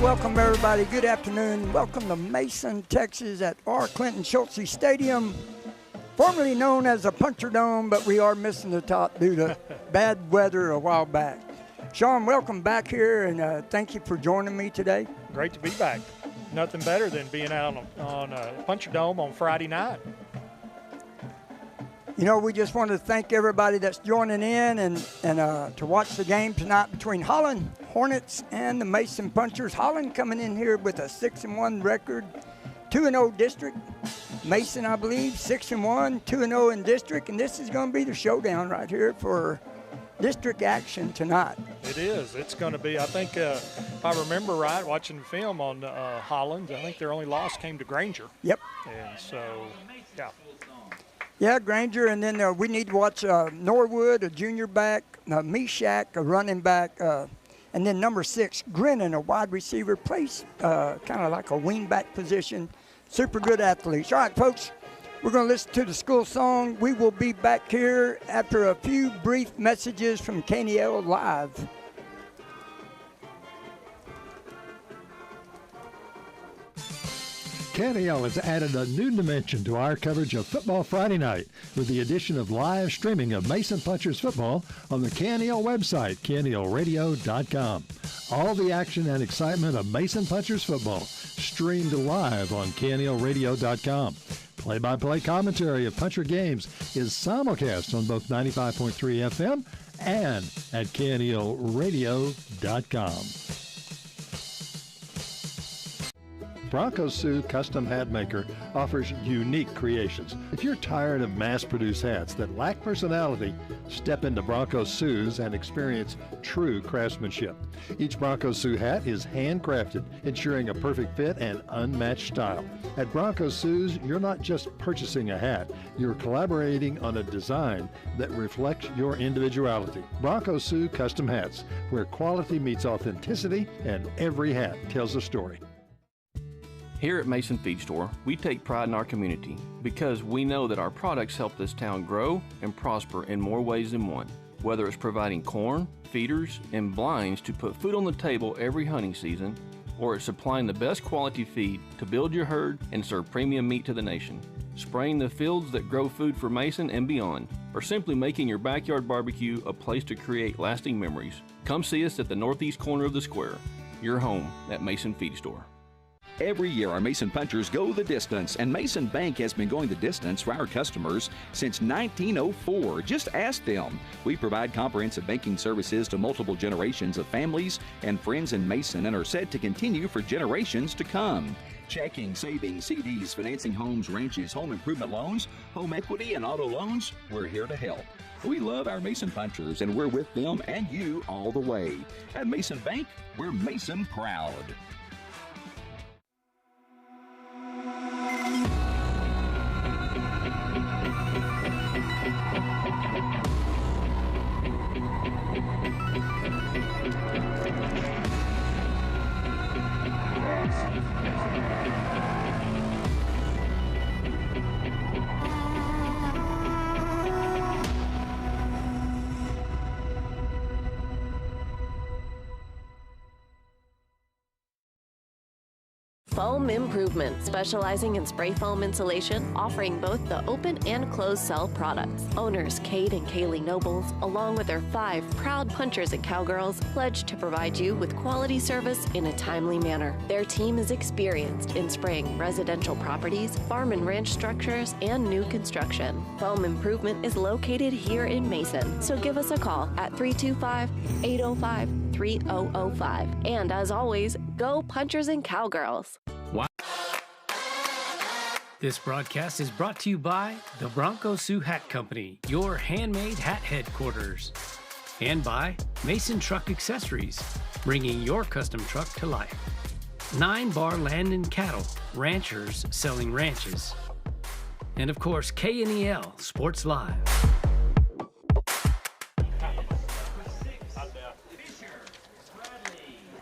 welcome everybody. Good afternoon. Welcome to Mason, Texas at R. Clinton Schultze Stadium, formerly known as the Puncher Dome, but we are missing the top due to bad weather a while back. Sean, welcome back here, and thank you for joining me today. Great to be back. Nothing better than being out on Puncher Dome on Friday night. You know, we just want to thank everybody that's joining in and to watch the game tonight between Holland Hornets and the Mason Punchers. Holland coming in here with a 6-1 record, 2-0 district. Mason, I believe, 6-1, 2-0 in district, and this is going to be the showdown right here for district action tonight. It is. It's going to be, I think, if I remember right, watching the film on Holland, I think their only loss came to Granger. Yep. And so, yeah. Yeah, Granger, and then we need to watch Norwood, a junior back, Meshach, a running back, and then number 6, Grinnan, a wide receiver, plays kind of like a wing back position. Super good athletes. All right, folks, we're going to listen to the school song. We will be back here after a few brief messages from KNEL Live. KNEL has added a new dimension to our coverage of Football Friday night with the addition of live streaming of Mason Punchers football on the KNEL website, KNELradio.com. All the action and excitement of Mason Punchers football streamed live on KNELradio.com. Play-by-play commentary of Puncher games is simulcast on both 95.3 FM and at KNELradio.com. Bronco Sue Custom Hat Maker offers unique creations. If you're tired of mass-produced hats that lack personality, step into Bronco Sue's and experience true craftsmanship. Each Bronco Sue hat is handcrafted, ensuring a perfect fit and unmatched style. At Bronco Sue's, you're not just purchasing a hat, you're collaborating on a design that reflects your individuality. Bronco Sue Custom Hats, where quality meets authenticity and every hat tells a story. Here at Mason Feed Store, we take pride in our community because we know that our products help this town grow and prosper in more ways than one. Whether it's providing corn, feeders, and blinds to put food on the table every hunting season, or it's supplying the best quality feed to build your herd and serve premium meat to the nation, spraying the fields that grow food for Mason and beyond, or simply making your backyard barbecue a place to create lasting memories. Come see us at the northeast corner of the square, your home at Mason Feed Store. Every year, our Mason Punchers go the distance, and Mason Bank has been going the distance for our customers since 1904. Just ask them. We provide comprehensive banking services to multiple generations of families and friends in Mason and are set to continue for generations to come. Checking, savings, CDs, financing homes, ranches, home improvement loans, home equity, and auto loans, we're here to help. We love our Mason Punchers, and we're with them and you all the way. At Mason Bank, we're Mason proud. Foam Improvement, specializing in spray foam insulation, offering both the open and closed cell products. Owners Kate and Kaylee Nobles, along with their 5 proud punchers and cowgirls, pledge to provide you with quality service in a timely manner. Their team is experienced in spraying residential properties, farm and ranch structures, and new construction. Foam Improvement is located here in Mason, so give us a call at 325-805-3005. And as always, go punchers and cowgirls. This broadcast is brought to you by the Bronco Sue Hat Company, your handmade hat headquarters, and by Mason Truck Accessories, bringing your custom truck to life. 9 Bar Land and Cattle, ranchers selling ranches, and of course KNEL Sports Live.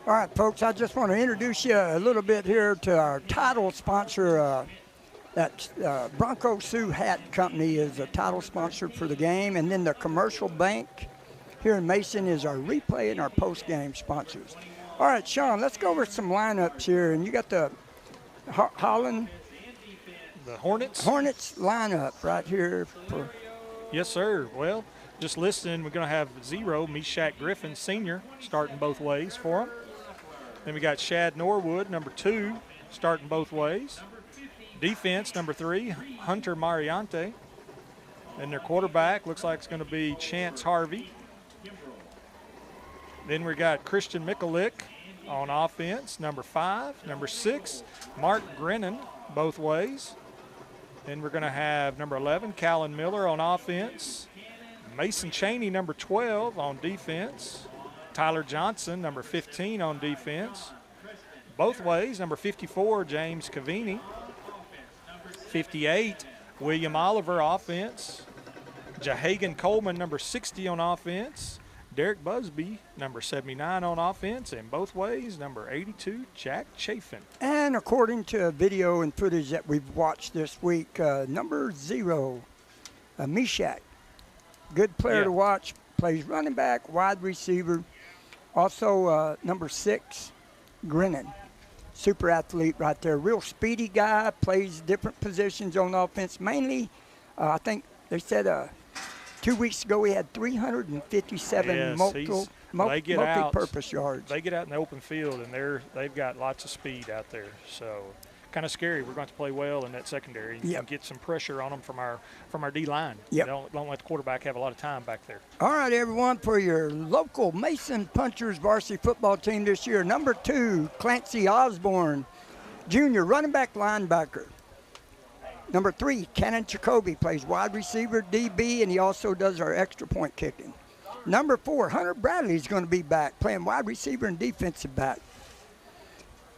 All right, folks, I just want to introduce you a little bit here to our title sponsor. That Bronco Sue Hat Company is a title sponsor for the game, and then the commercial bank here in Mason is our replay and our post-game sponsors. All right, Sean, let's go over some lineups here. And you got the Holland The Hornets? Hornets lineup right here. Yes, sir. Well, just listening, we're going to have 0, Meshack Griffin, senior, starting both ways for him. Then we got Shad Norwood, number 2, starting both ways. Defense, number 3, Hunter Mariante. And their quarterback looks like it's going to be Chance Harvey. Then we got Christian Mikulik on offense, number 5. Number 6, Mark Grennan, both ways. Then we're going to have number 11, Callan Miller on offense. Mason Cheney, number 12 on defense. Tyler Johnson, number 15 on defense. Both ways, number 54, James Cavini. 58, William Oliver offense. Jahagan Coleman, number 60 on offense. Derek Busby, number 79 on offense. And both ways, number 82, Jack Chafin. And according to video and footage that we've watched this week, number 0, Meshack. Good player to watch. Plays running back, wide receiver. Also, number 6, Grennan. Super athlete right there. Real speedy guy. Plays different positions on offense. Mainly, I think they said 2 weeks ago he had 357 multi-purpose yards. They get out in the open field, and they've got lots of speed out there. So kind of scary. We're going to play well in that secondary and get some pressure on them from our D-line. Yep. Don't let the quarterback have a lot of time back there. All right, everyone, for your local Mason Punchers varsity football team this year, number 2, Clancy Osborne, junior running back linebacker. Number 3, Cannon Jacoby, plays wide receiver, DB, and he also does our extra point kicking. Number 4, Hunter Bradley is going to be back, playing wide receiver and defensive back.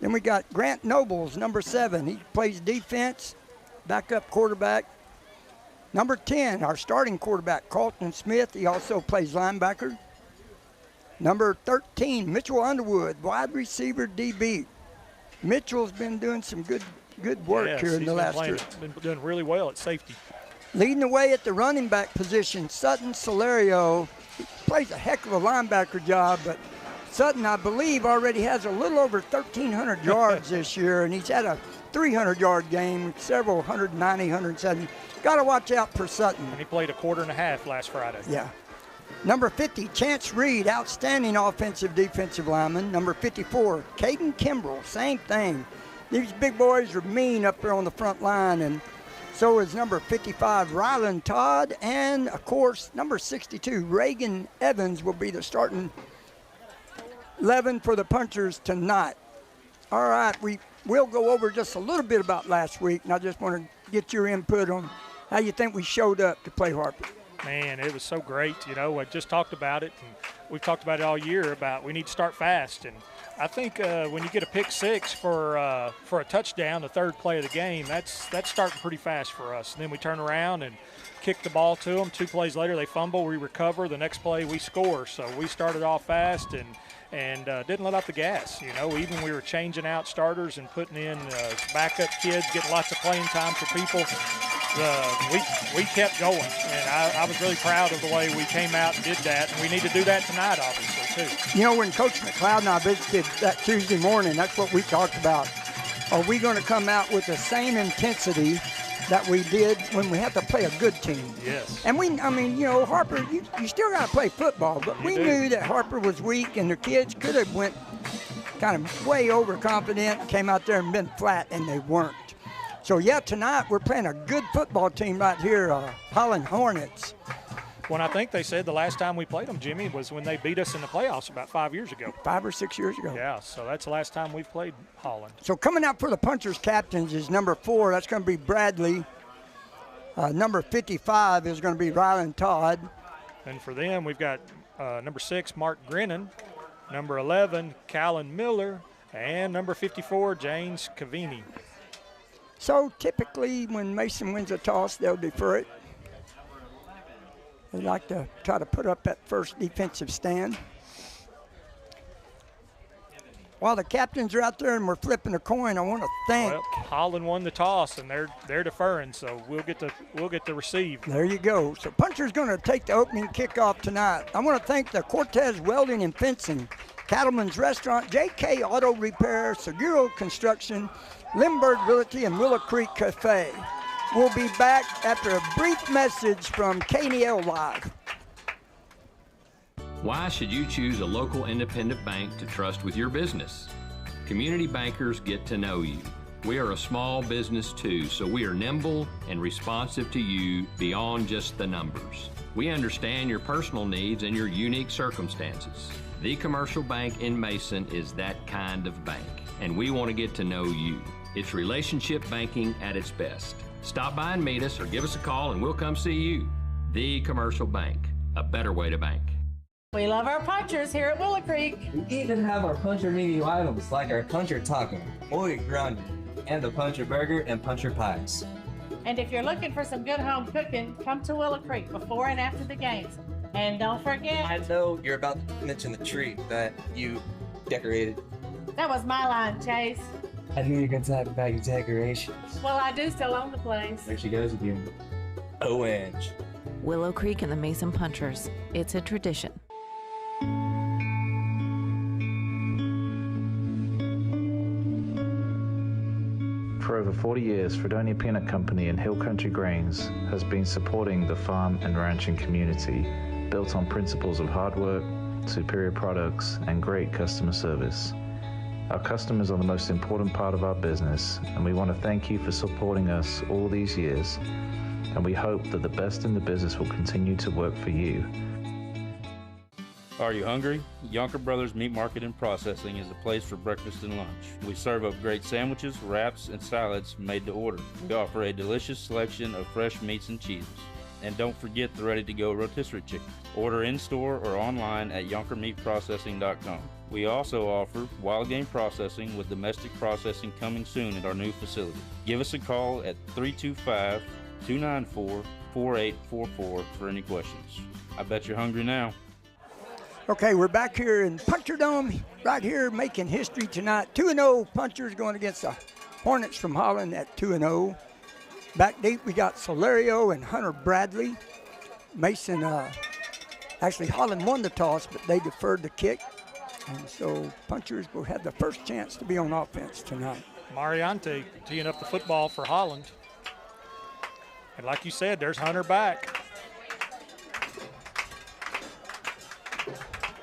Then we got Grant Nobles, number 7. He plays defense, backup quarterback. Number 10, our starting quarterback, Carlton Smith. He also plays linebacker. Number 13, Mitchell Underwood, wide receiver, DB. Mitchell's been doing some good work here in the last year. Been doing really well at safety. Leading the way at the running back position, Sutton Solario. He plays a heck of a linebacker job, but Sutton, I believe, already has a little over 1,300 yards this year, and he's had a 300-yard game, several 190, 170. Got to watch out for Sutton. And he played a quarter and a half last Friday. Yeah. Number 50, Chance Reed, outstanding offensive defensive lineman. Number 54, Caden Kimbrell, same thing. These big boys are mean up there on the front line, and so is number 55, Rylan Todd, and, of course, number 62, Reagan Evans will be the starting 11 for the Punchers tonight. All right, we will go over just a little bit about last week, and I just want to get your input on how you think we showed up to play Harper. Man, it was so great. I just talked about it, and we've talked about it all year about we need to start fast. And I think when you get a pick 6 for a touchdown, the third play of the game, that's starting pretty fast for us. And then we turn around and kick the ball to them. 2 plays later, they fumble, we recover. The next play, we score. So we started off fast and didn't let off the gas. Even we were changing out starters and putting in backup kids, getting lots of playing time for people. We kept going, and I was really proud of the way we came out and did that, and we need to do that tonight, obviously, too. When Coach McLeod and I visited that Tuesday morning, that's what we talked about. Are we going to come out with the same intensity that we did when we had to play a good team? Yes. And Harper, you still got to play football, but we knew that Harper was weak, and the kids could have went kind of way overconfident, came out there and been flat, and they weren't. So, tonight we're playing a good football team right here, Holland Hornets. When I think they said the last time we played them, Jimmy, was when they beat us in the playoffs about 5 years ago. 5 or 6 years ago. Yeah, so that's the last time we've played Holland. So coming out for the Punchers captains is number 4. That's going to be Bradley. Number 55 is going to be Rylan Todd. And for them, we've got number 6, Mark Grennan. Number 11, Callan Miller. And number 54, James Cavini. So typically when Mason wins a toss, they'll defer it. They like to try to put up that first defensive stand. While the captains are out there and we're flipping a coin, I want to thank. Well, Holland won the toss, and they're deferring, so we'll get to receive. There you go. So Puncher's going to take the opening kickoff tonight. I want to thank the Cortez Welding and Fencing, Cattleman's Restaurant, JK Auto Repair, Seguro Construction, Lindbergh Realty, and Willow Creek Cafe. We'll be back after a brief message from KNEL Live. Why should you choose a local independent bank to trust with your business? Community bankers get to know you. We are a small business too, so we are nimble and responsive to you beyond just the numbers. We understand your personal needs and your unique circumstances. The Commercial Bank in Mason is that kind of bank, and we want to get to know you. It's relationship banking at its best. Stop by and meet us or give us a call and we'll come see you. The Commercial Bank, a better way to bank. We love our punchers here at Willow Creek. We even have our puncher menu items like our puncher taco, boy ground, and the puncher burger and puncher pies. And if you're looking for some good home cooking, come to Willow Creek before and after the games. And don't forget, I know you're about to mention the tree that you decorated. that was my line, Chase. I knew you were going to talk about your decorations. Well, I do still own the place. There she goes again. ONG. Willow Creek and the Mason Punchers. It's a tradition. For over 40 years, Fredonia Peanut Company and Hill Country Grains has been supporting the farm and ranching community, built on principles of hard work, superior products, and great customer service. Our customers are the most important part of our business, and we want to thank you for supporting us all these years, and we hope that the best in the business will continue to work for you. Are you hungry? Yonker Brothers Meat Market and Processing is a place for breakfast and lunch. We serve up great sandwiches, wraps, and salads made to order. We offer a delicious selection of fresh meats and cheeses. And don't forget the ready-to-go rotisserie chicken. Order in-store or online at yonkermeatprocessing.com. We also offer wild game processing with domestic processing coming soon at our new facility. Give us a call at 325-294-4844 for any questions. I bet you're hungry now. Okay, we're back here in Puncher Dome, right here making history tonight. 2-0 Punchers going against the Hornets from Holland at 2-0. Back deep, we got Solario and Hunter Bradley. Mason, actually Holland won the toss, but they deferred the kick. And so Punchers will have the first chance to be on offense tonight. Mariante teeing up the football for Holland. And like you said, there's Hunter back.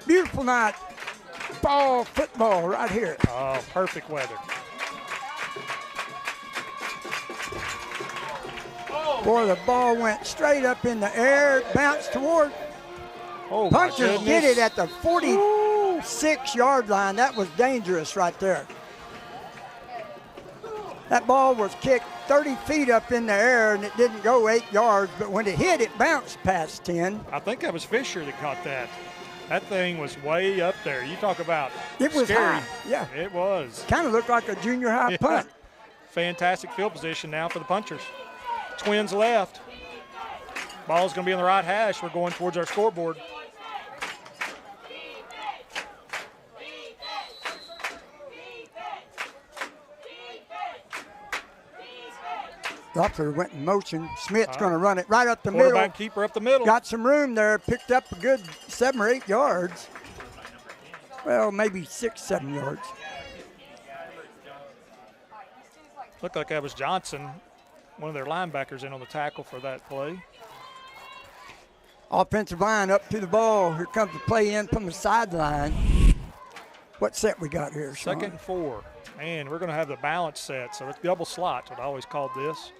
Beautiful night, fall football right here. Oh, perfect weather. Boy, the ball went straight up in the air, bounced toward. Punchers did it at the 46-yard line. That was dangerous right there. That ball was kicked 30 feet up in the air, and it didn't go 8 yards, but when it hit, it bounced past 10. I think that was Fisher that caught that. That thing was way up there. You talk about it was scary. high. Yeah. It was. Kind of looked like a junior high punt. Fantastic field position now for the Punchers. Twins left. Ball's going to be on the right hash. We're going towards our scoreboard. Doppler went in motion. Smith's going to run it right up the middle. Quarterback keeper up the middle. Got some room there. Picked up a good 7 or 8 yards. Well, maybe 6, 7 yards. Looked like that was Johnson, one of their linebackers, in on the tackle for that play. Offensive line up to the ball. Here comes the play in from the sideline. What set we got here, Sean? 2nd and 4. And we're going to have the balance set, so it's double slot, what I always called this.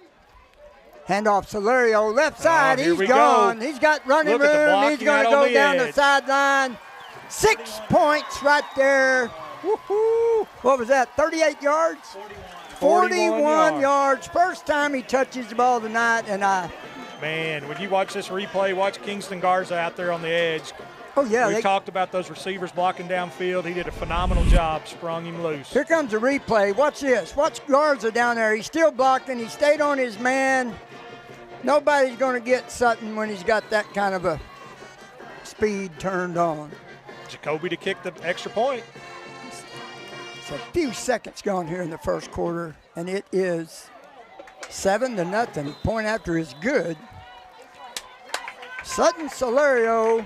Handoff Solario, left side. Here He's gone. He's got running room. He's going to go down the sideline. 6 points right there. Woo-hoo. What was that, 38 yards? 41 yards. First time he touches the ball tonight, and Man, when you watch this replay, watch Kingston Garza out there on the edge. Oh, yeah. We talked about those receivers blocking downfield. He did a phenomenal job, sprung him loose. Here comes the replay. Watch this. Watch Garza down there. He's still blocking. He stayed on his man. Nobody's going to get Sutton when he's got that kind of a speed turned on. Jacoby to kick the extra point. a few seconds gone here in the first quarter, and it is 7-0. Point after is good. Sutton Solario.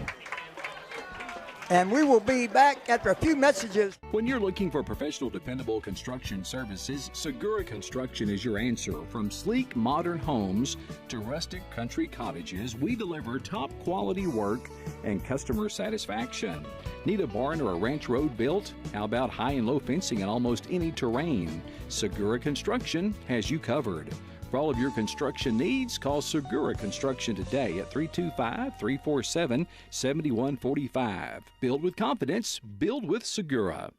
And we will be back after a few messages. When you're looking for professional, dependable construction services, Segura Construction is your answer. From sleek, modern homes to rustic country cottages, we deliver top quality work and customer satisfaction. Need a barn or a ranch road built? How about high and low fencing in almost any terrain? Segura Construction has you covered. For all of your construction needs, call Segura Construction today at 325-347-7145. Build with confidence. Build with Segura.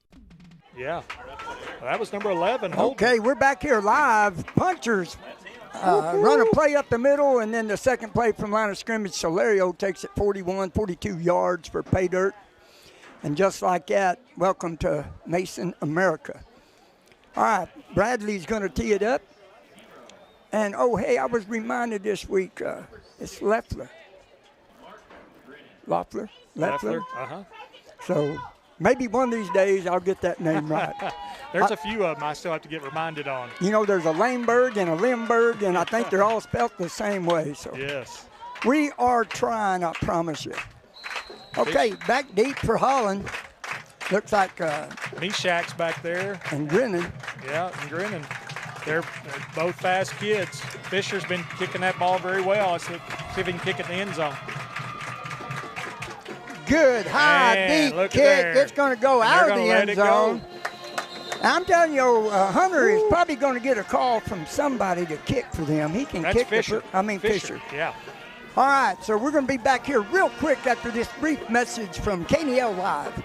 Yeah. Well, that was number 11. Okay, we're back here live. Punchers run a play up the middle, and then the second play from line of scrimmage, Solario takes it 42 yards for pay dirt. And just like that, welcome to Mason, America. All right, Bradley's going to tee it up. And, oh, hey, I was reminded this week, it's Loeffler. Loeffler? Uh-huh. So maybe one of these days I'll get that name right. There's a few of them I still have to get reminded on. You know, there's a Laneberg and a Limberg, and I think they're all spelled the same way. So yes. We are trying, I promise you. Okay, back deep for Holland. Looks like Meshach's back there. And Grinning. Yeah, and Grinning. They're both fast kids. Fisher's been kicking that ball very well. Let's see if he can kick it in the end zone. Good, high, deep kick. It's going to go out of the end zone. I'm telling you, Hunter is probably going to get a call from somebody to kick for them. He can kick. Fisher. Fisher. Yeah. All right, so we're going to be back here real quick after this brief message from KNEL Live.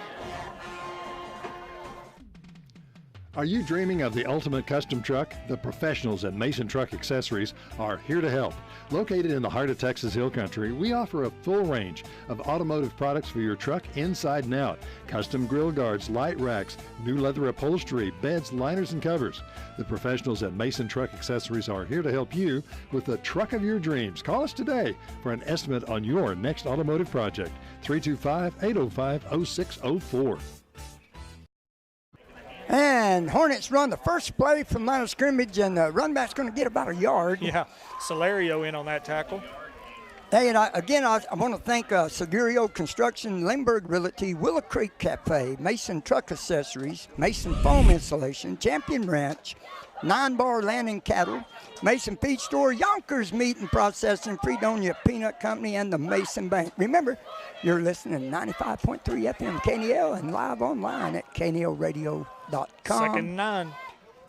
Are you dreaming of the ultimate custom truck? The professionals at Mason Truck Accessories are here to help. Located in the heart of Texas Hill Country, we offer a full range of automotive products for your truck inside and out. Custom grill guards, light racks, new leather upholstery, beds, liners, and covers. The professionals at Mason Truck Accessories are here to help you with the truck of your dreams. Call us today for an estimate on your next automotive project. 325-805-0604. And Hornets run the first play from line of scrimmage, and the run back's going to get about a yard. Yeah, Solario in on that tackle. Hey, and I want to thank Segurio Construction, Lindbergh Realty, Willow Creek Cafe, Mason Truck Accessories, Mason Foam Insulation, Champion Ranch, 9 Bar Land and Cattle, Mason Feed Store, Yonkers Meat and Processing, Fredonia Peanut Company, and the Mason Bank. Remember, you're listening to 95.3 FM KNEL and live online at knelradio.com. Second and 9.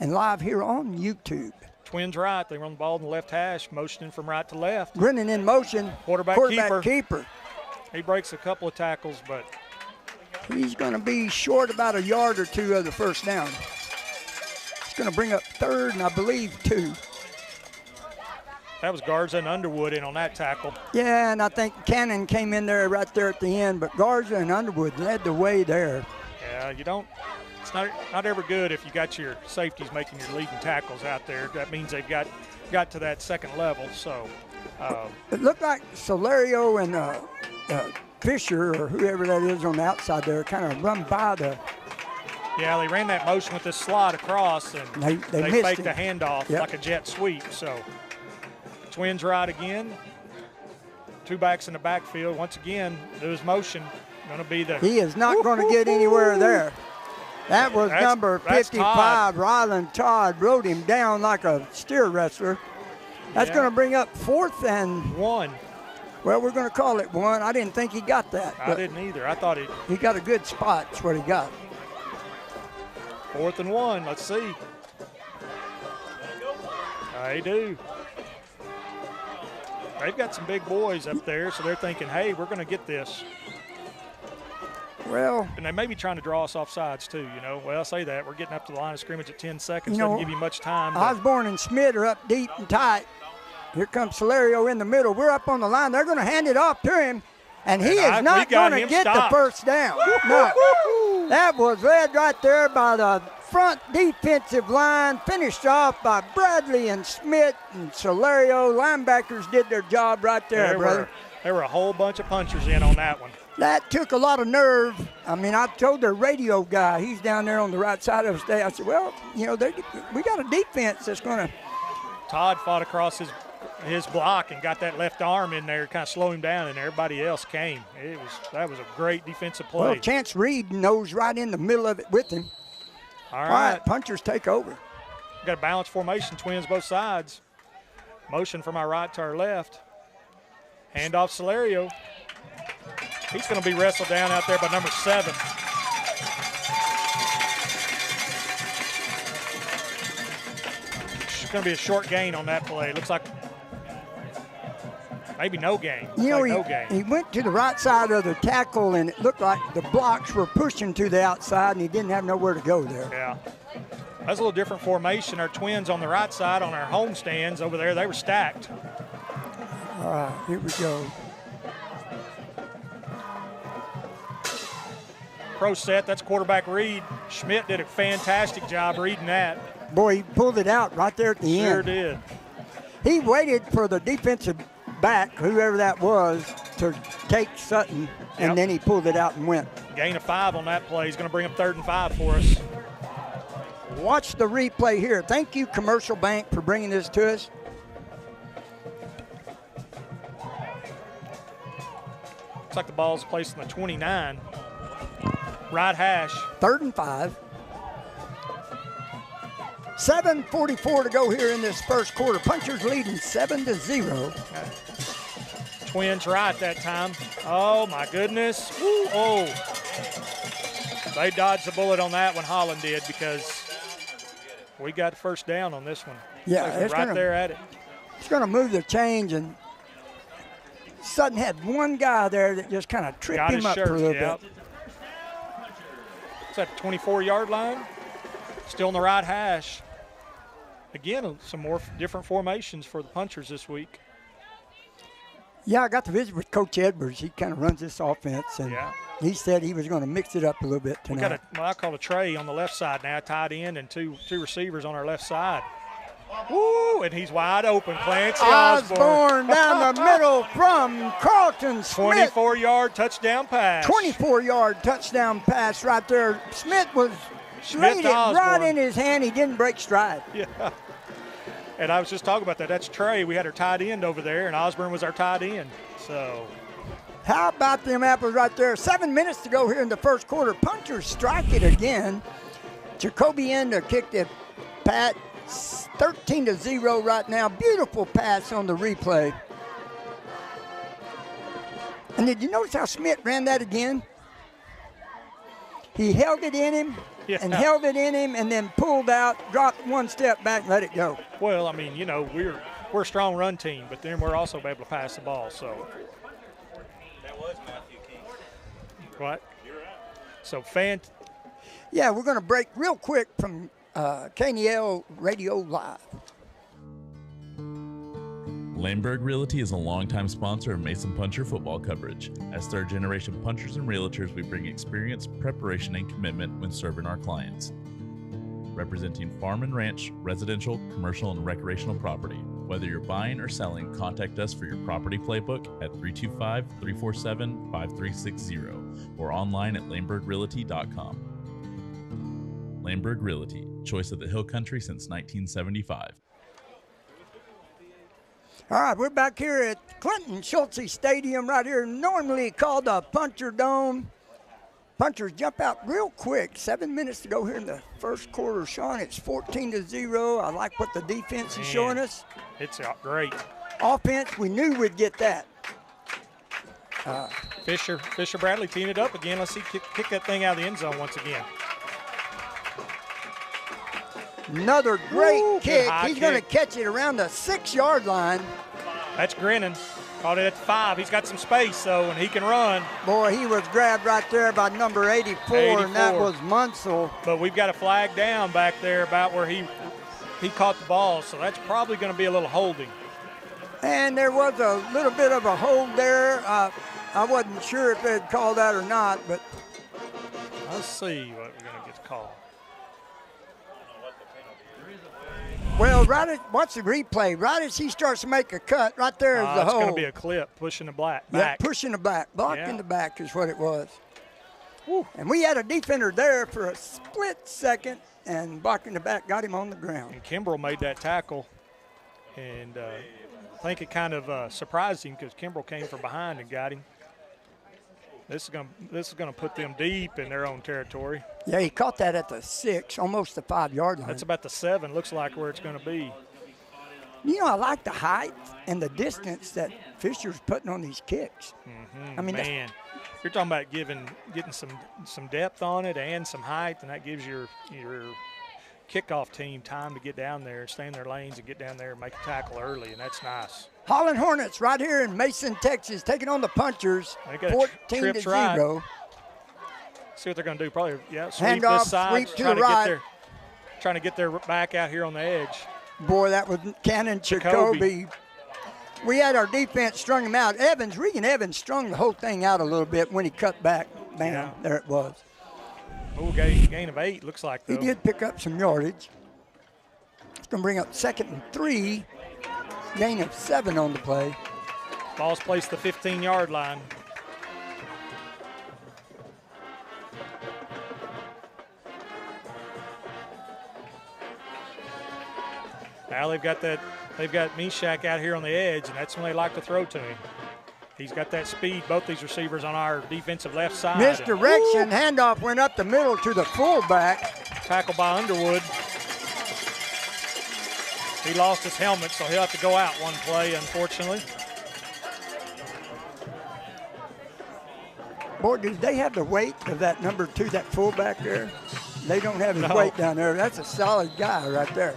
And live here on YouTube. Twins right. They run the ball in the left hash, motioning from right to left. Grinning in motion. Quarterback keeper. He breaks a couple of tackles, but he's going to be short about a yard or two of the first down. It's going to bring up third and I believe 2. That was Garza and Underwood in on that tackle. Yeah, and I think Cannon came in there right there at the end, but Garza and Underwood led the way there. Yeah, you don't. It's not ever good if you got your safeties making your leading tackles out there. That means they've got to that second level. So it looked like Solario and Fisher or whoever that is on the outside there kind of run by the. Yeah, they ran that motion with this slide across, and they faked the handoff like a jet sweep. So Twins right again. 2 backs in the backfield. Once again, lose motion. Going to be the. He is not going to get anywhere there. That was number 55, Ryland Todd, rode him down like a steer wrestler. That's going to bring up 4th and 1. Well, we're going to call it 1. I didn't think he got that. I didn't either. I thought he got a good spot. That's what he got. 4th and 1. Let's see. They do. They've got some big boys up there, so they're thinking, hey, we're going to get this. Well, and they may be trying to draw us off sides too, you know. Well, I say that. We're getting up to the line of scrimmage at 10 seconds. Doesn't give you much time. Osborne and Schmidt are up deep and tight. Here comes Solario in the middle. We're up on the line. They're going to hand it off to him, and he is not going to get the first down. No. That was led right there by the front defensive line, finished off by Bradley and Schmidt and Solario. Linebackers did their job right there, brother. There were a whole bunch of punchers in on that one. That took a lot of nerve. I mean, I told their radio guy, he's down there on the right side of the stage. I said, well, you know, we got a defense that's going to. Todd fought across his block and got that left arm in there, kind of slow him down, and everybody else came. That was a great defensive play. Well, Chance Reed knows right in the middle of it with him. All right. Punchers take over. Got a balanced formation, twins both sides. Motion from our right to our left. Handoff Solario. He's going to be wrestled down out there by number 7. It's going to be a short gain on that play. Looks like maybe no gain. You know, no gain. He went to the right side of the tackle, and it looked like the blocks were pushing to the outside, and he didn't have nowhere to go there. Yeah. That's a little different formation. Our twins on the right side on our home stands over there, they were stacked. All right, here we go. Pro set, that's quarterback Reed. Schmidt did a fantastic job reading that. Boy, he pulled it out right there at the end. Sure did. He waited for the defensive back, whoever that was, to take Sutton, and then he pulled it out and went. Gain of 5 on that play. He's going to bring up 3rd and 5 for us. Watch the replay here. Thank you, Commercial Bank, for bringing this to us. Looks like the ball's placed on the 29. Right hash. 3rd and 5. 7:44 to go here in this first quarter. Punchers leading 7-0. Twins right that time. Oh, my goodness. Woo, oh. They dodged the bullet on that one, Holland did, because we got first down on this one. Yeah, it's right there at it. It's going to move the change, and Sutton had one guy there that just kind of tripped him up for a little bit. It's at the 24-yard line. Still in the right hash. Again, some more different formations for the Punchers this week. Yeah, I got to visit with Coach Edwards. He kind of runs this offense, and he said he was going to mix it up a little bit tonight. We got what I call a tray on the left side now, tight end, and two receivers on our left side. Woo, and he's wide open. Clancy Osborne down the middle from Carlton Smith. 24-yard touchdown pass. 24-yard touchdown pass right there. Smith laid it right in his hand. He didn't break stride. Yeah. And I was just talking about that. That's Trey. We had our tight end over there, and Osborne was our tight end. So, how about them apples right there? 7 minutes to go here in the first quarter. Punchers strike it again. Jacoby Ender kicked it. Pat, 13-0 right now. Beautiful pass on the replay. And did you notice how Smith ran that again? He held it in him. Yeah. And held it in him and then pulled out, dropped one step back, and let it go. Well, I mean, you know, we're a strong run team, but then we're also able to pass the ball. So that was Matthew King. What? You're right. So yeah, we're going to break real quick from KNEL Radio Live. Laneburg Realty is a longtime sponsor of Mason Puncher football coverage. As third-generation punchers and realtors, we bring experience, preparation, and commitment when serving our clients. Representing farm and ranch, residential, commercial, and recreational property. Whether you're buying or selling, contact us for your property playbook at 325-347-5360 or online at laneburgrealty.com. Laneburg Realty, choice of the Hill Country since 1975. All right, we're back here at Clinton Schultze Stadium right here, normally called the Puncher Dome. Punchers jump out real quick. 7 minutes to go here in the first quarter. Sean, it's 14-0. I like what the defense is showing us. It's great. Offense, we knew we'd get that. Fisher Bradley teeing it up again. Let's see, kick that thing out of the end zone once again. Another great kick. He's going to kick. catch it around the 6-yard line. That's Grinnan. Caught it at 5. He's got some space, though, and he can run. Boy, he was grabbed right there by number 84, and that was Munsell. But we've got a flag down back there about where he caught the ball, so that's probably going to be a little holding. And there was a little bit of a hold there. I wasn't sure if they'd call that or not, but let's see what we're going to get called. Well, watch the replay. Right as he starts to make a cut, right there is the It's hole. going to be a clip, pushing the back. Yeah, pushing the back. Blocking the back is what it was. Woo. And we had a defender there for a split second, and blocking the back got him on the ground. And Kimbrell made that tackle, and I think it kind of surprised him because Kimbrell came from behind and got him. This is going to put them deep in their own territory. Yeah, he caught that at the 6, almost the 5-yard line. That's about the 7, looks like where it's going to be. You know, I like the height and the distance that Fisher's putting on these kicks. Mm-hmm. I mean, man, you're talking about getting some depth on it and some height, and that gives your kickoff team time to get down there, stay in their lanes, and get down there and make a tackle early, and that's nice. Holland Hornets right here in Mason, Texas, taking on the Punchers, 14-0. Right. See what they're going to do. Probably, sweep Handoff, this side, sweep to the right. Trying to get their back out here on the edge. Boy, that was Cannon Jacoby. We had our defense strung him out. Regan Evans strung the whole thing out a little bit when he cut back. Bam, there it was. Oh, gain of 8, looks like, though. He did pick up some yardage. It's going to bring up 2nd and 3. Gain of 7 on the play. Ball's placed at the 15-yard line. Now they've got Meshach out here on the edge, and that's when they like to throw to him. He's got that speed, both these receivers on our defensive left side. Misdirection, handoff went up the middle to the fullback. Tackle by Underwood. He lost his helmet, so he'll have to go out one play, unfortunately. Boy, do they have the weight of that number 2, that fullback there? They don't have his weight down there. That's a solid guy right there.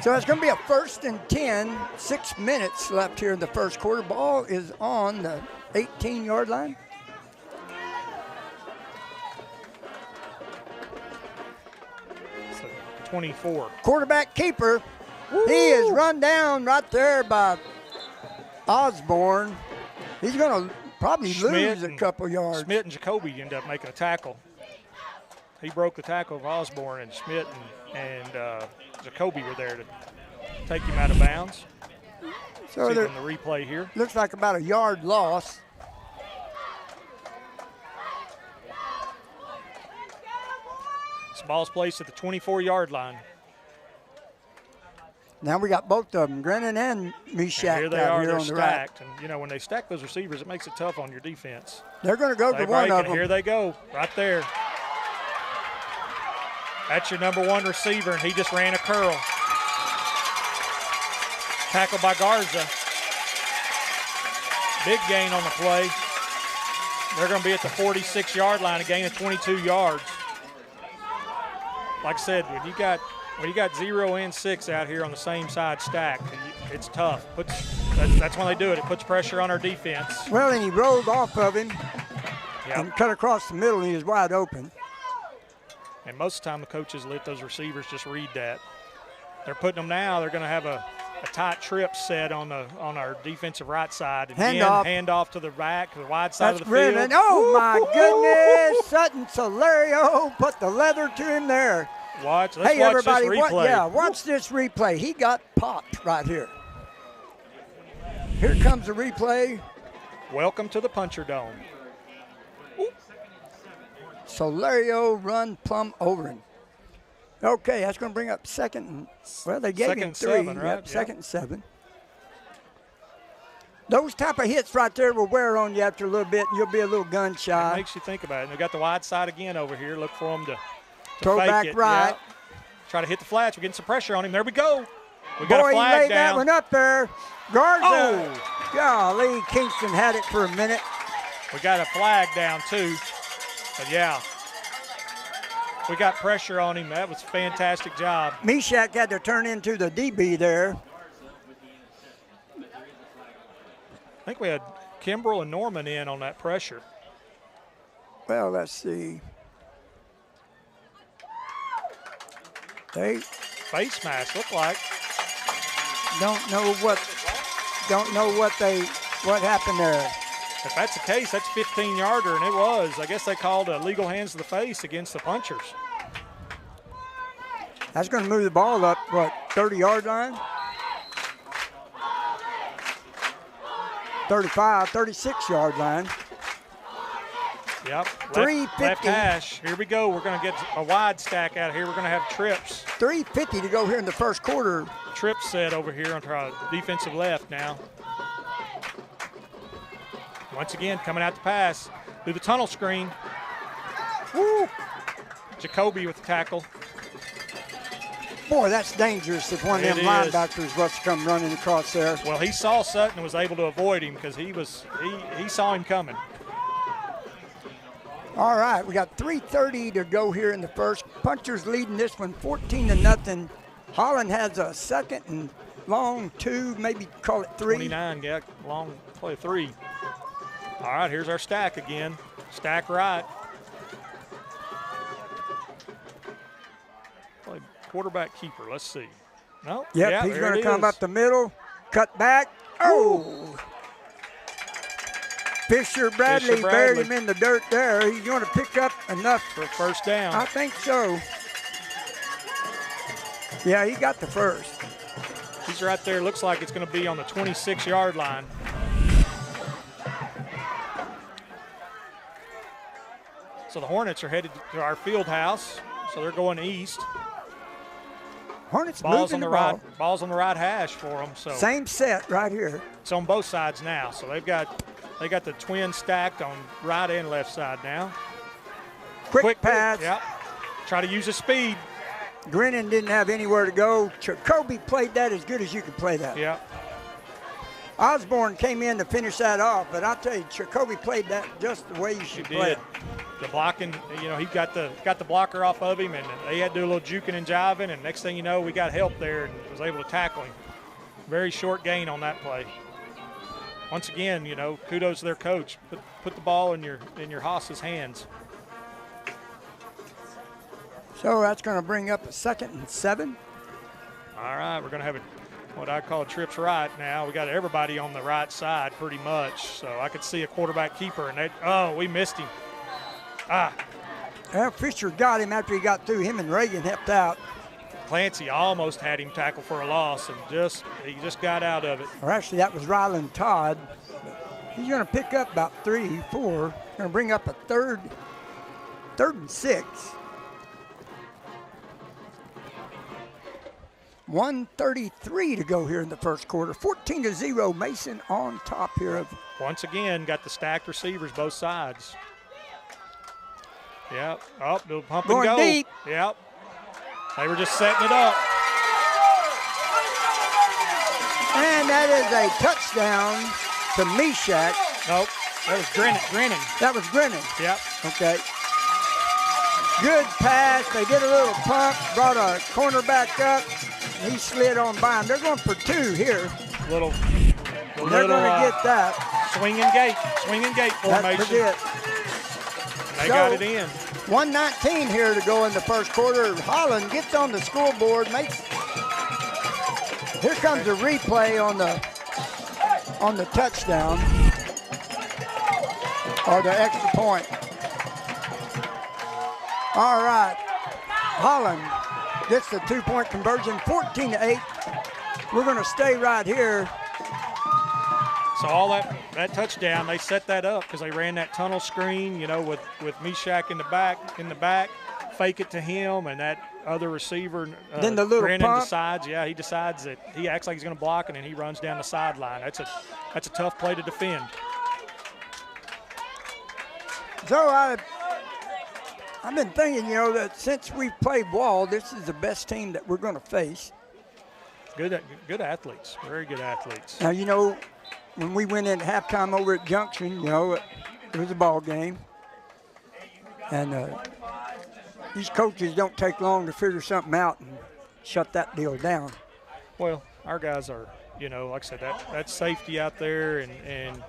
So it's going to be a 1st and 10, 6 minutes left here in the first quarter. Ball is on the 18-yard line. So 24. Quarterback keeper. He is run down right there by Osborne. He's going to probably lose a couple yards. Schmidt and Jacoby end up making a tackle. He broke the tackle of Osborne, and Schmidt and Jacoby were there to take him out of bounds. So see from the replay here. Looks like about a yard loss. This ball's placed at the 24-yard line. Now we got both of them, Grennan and Meshach Here they out are, here they're on the stacked. right. And, you know, when they stack those receivers, it makes it tough on your defense. They're going to go to one of them. Here they go, right there. That's your number 1 receiver, and he just ran a curl. Tackled by Garza. Big gain on the play. They're going to be at the 46-yard line, a gain of 22 yards. Like I said, when you got 0 and 6 out here on the same side stacked, it's tough. That's when they do it. It puts pressure on our defense. Well, and he rolled off of him and cut across the middle, and he was wide open. And most of the time the coaches let those receivers just read that. They're putting them now. They're going to have a tight trip set on our defensive right side. And hand off to the back, the wide side of the field. Oh, my goodness. Sutton Solario put the leather to him there. Let's watch everybody, this replay. Watch this replay. He got popped right here. Here comes the replay. Welcome to the Puncher Dome. Solario run plumb over him. Okay, that's going to bring up 2nd and, well, they gave him 3. 7, right? Yep, 2nd and 7. Those type of hits right there will wear on you after a little bit, and you'll be a little gun shy. It makes you think about it. And they've got the wide side again over here. Look for them to throw fake back it. right. Yep. Try to hit the flats. We're getting some pressure on him. There we go. We got a flag he laid down. that one up there. Garza. Golly, Kingston had it for a minute. We got a flag down, too. But, yeah, we got pressure on him. That was a fantastic job. Meshach had to turn into the DB there. I think we had Kimbrell and Norman in on that pressure. Well, let's see. They face mask look like. Don't know what happened there. If that's the case, that's 15-yarder, and it was. I guess they called illegal hands to the face against the Punchers. That's going to move the ball up, 30-yard line? 35, 36-yard line. Yep. 350. Left hash. Here we go. We're going to get a wide stack out here. We're going to have trips. 3:50 to go here in the first quarter. Trip set over here on our defensive left now. Once again, coming out the pass through the tunnel screen. Woo! Jacoby with the tackle. Boy, that's dangerous if one of them linebackers was to come running across there. Well, he saw Sutton and was able to avoid him because he saw him coming. All right, we got 3:30 to go here in the first. Punchers leading this one 14-0. Holland has a second and long 2, maybe call it 3. 29, yeah, long play 3. All right, here's our stack again. Stack right. Play quarterback keeper, let's see. No? Yep, yeah, he's going to come up the middle, cut back. Oh! Fisher Bradley buried him in the dirt there. He's going to pick up enough for a first down. I think so. Yeah, he got the first. He's right there. Looks like it's going to be on the 26-yard line. So the Hornets are headed to our field house. So they're going east. Hornets moving the ball. Ball's on the right hash for them. So same set right here. It's on both sides now. So they got the twin stacked on right and left side now. Quick pass. Yep. Try to use the speed. Grinning didn't have anywhere to go. Jacoby played that as good as you could play that. Yeah. Osborne came in to finish that off, but I'll tell you, Jacoby played that just the way you should play it. The blocking, he got the blocker off of him, and they had to do a little juking and jiving, and next thing you know, we got help there and was able to tackle him. Very short gain on that play. Once again, kudos to their coach. Put the ball in your Haas's hands. So that's going to bring up a 2nd and 7. All right, we're going to have what I call trips right now. We got everybody on the right side pretty much. So I could see a quarterback keeper, and we missed him. Well, Fisher got him after he got through. Him and Reagan helped out. Clancy almost had him tackle for a loss, and he just got out of it. Or actually, that was Ryland Todd. He's going to pick up about 3, 4. Going to bring up a third and 6. 1:33 to go here in the first quarter. 14-0, Mason on top here. Once again, got the stacked receivers both sides. Yep. Oh, the pump and go. Going deep. Yep. They were just setting it up. And that is a touchdown to Meshach. Nope. That was Grinning. That was Grinning. Yep. Okay. Good pass. They did a little pump, brought a cornerback up. He slid on by him. They're going for 2 here. They're going to get that. Swing and gate formation. That's it. They got it in. 1:19 here to go in the first quarter. Holland gets on the scoreboard. Here comes a replay on the touchdown or the extra point. All right, Holland gets the 2-point conversion, 14-8. We're going to stay right here. So all that touchdown, they set that up because they ran that tunnel screen, with Meshach in the back, fake it to him, and that other receiver, then the little Grinning pump. he decides that he acts like he's going to block it, and he runs down the sideline. That's a tough play to defend. So I've been thinking, that since we've played Wall, this is the best team that we're going to face. Good athletes, very good athletes. Now, when we went in at halftime over at Junction, it was a ball game. And these coaches don't take long to figure something out and shut that deal down. Well, our guys are, like I said, that's safety out there. And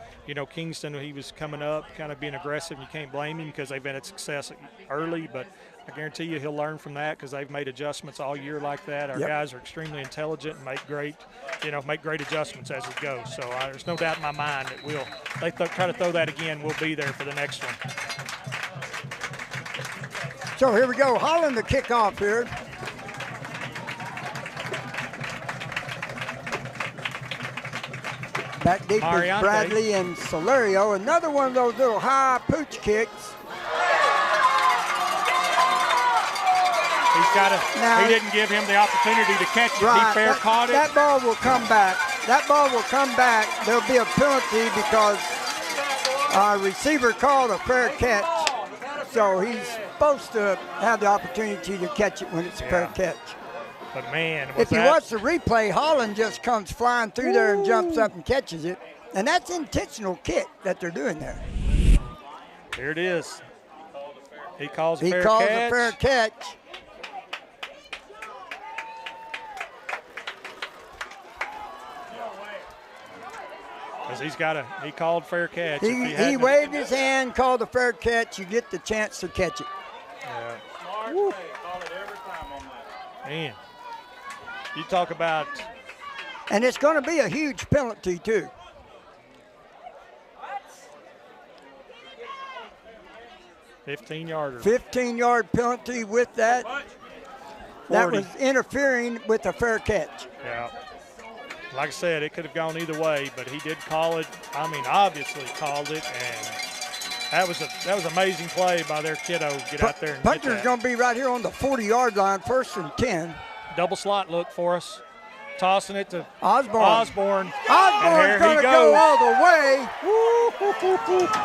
Kingston, he was coming up, kind of being aggressive. You can't blame him because they've been at success early. But I guarantee you he'll learn from that because they've made adjustments all year like that. Our guys are extremely intelligent and make great adjustments as we go. So there's no doubt in my mind that they try to throw that again, we'll be there for the next one. So here we go. Holland the kickoff here. Back deep is Mariante. Bradley and Solario. Another one of those little high pooch kicks. He's got to. He didn't give him the opportunity to catch it. Right, He fair caught it. That ball will come back. That ball will come back. There'll be a penalty because our receiver called a fair catch. So he's supposed to have the opportunity to catch it when it's a fair catch. But man, if you watch the replay, Holland just comes flying through there and jumps up and catches it. And that's intentional kick that they're doing there. Here it is. He calls a fair catch. catch. He calls a fair catch. Because he called fair catch. He waved his hand, called a fair catch. You get the chance to catch it. Yeah. Man, you talk about. And it's going to be a huge penalty, too. $15-yarder. 15-yard penalty with that. 40. That was interfering with a fair catch. Yeah. Like I said, it could have gone either way, but he did call it. I mean, obviously called it, and that was amazing play by their kiddo. Get out there and Puncher's going to be right here on the 40-yard line, 1st and 10. Double slot look for us. Tossing it to Osborne. Osborne's going to go all the way.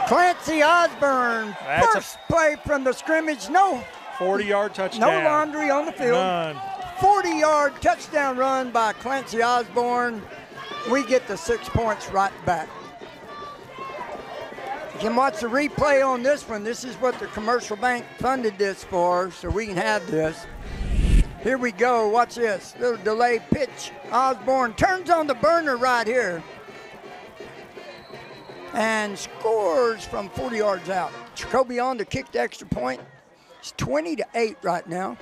Clancy Osborne. First play from the scrimmage. No. 40-yard touchdown. No laundry on the field. None. 40-yard touchdown run by Clancy Osborne. We get the 6 points right back. You can watch the replay on this one. This is what the commercial bank funded this for, so we can have this. Here we go. Watch this. Little delay pitch. Osborne turns on the burner right here and scores from 40 yards out. Jacoby on to kick the extra point. It's 20-8 right now.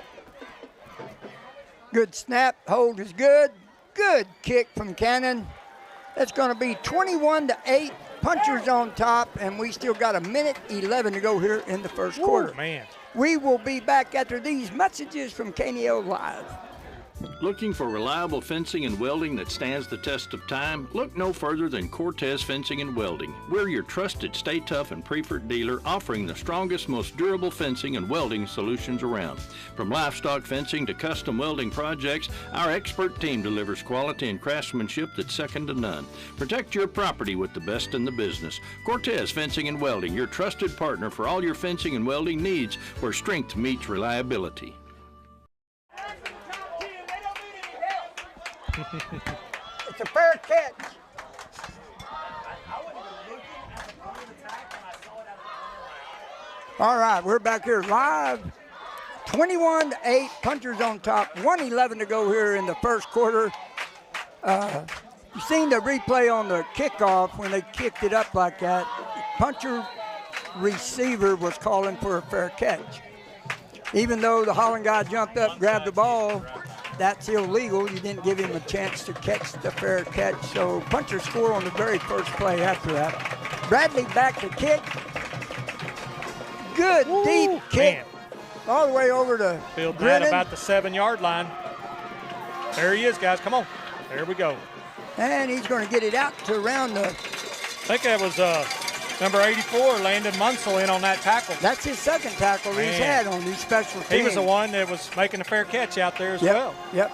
Good snap. Hold is good. Good kick from Cannon. That's going to be 21-8. Punchers on top, and we still got 1:11 to go here in the first quarter. Man. We will be back after these messages from KNEL Live. Looking for reliable fencing and welding that stands the test of time? Look no further than Cortez Fencing and Welding. We're your trusted Stay Tough and preferred dealer, offering the strongest, most durable fencing and welding solutions around. From livestock fencing to custom welding projects, our expert team delivers quality and craftsmanship that's second to none. Protect your property with the best in the business. Cortez Fencing and Welding, your trusted partner for all your fencing and welding needs, where strength meets reliability. It's a fair catch. All right, we're back here live. 21-8, Punchers on top. 1:11 to go here in the first quarter. You've seen the replay on the kickoff when they kicked it up like that. Puncher receiver was calling for a fair catch. Even though the Holland guy jumped up, grabbed the ball, that's illegal. You didn't give him a chance to catch the fair catch. So Puncher scored on the very first play after that. Bradley back to kick. Good deep kick. Man. All the way over to Field down about the 7-yard line. There he is, guys. Come on. There we go. And he's going to get it out to around the... I think that was number 84, Landon Munsell, in on that tackle. That's his second tackle he's had on these special teams. He was the one that was making a fair catch out there as well. Yep.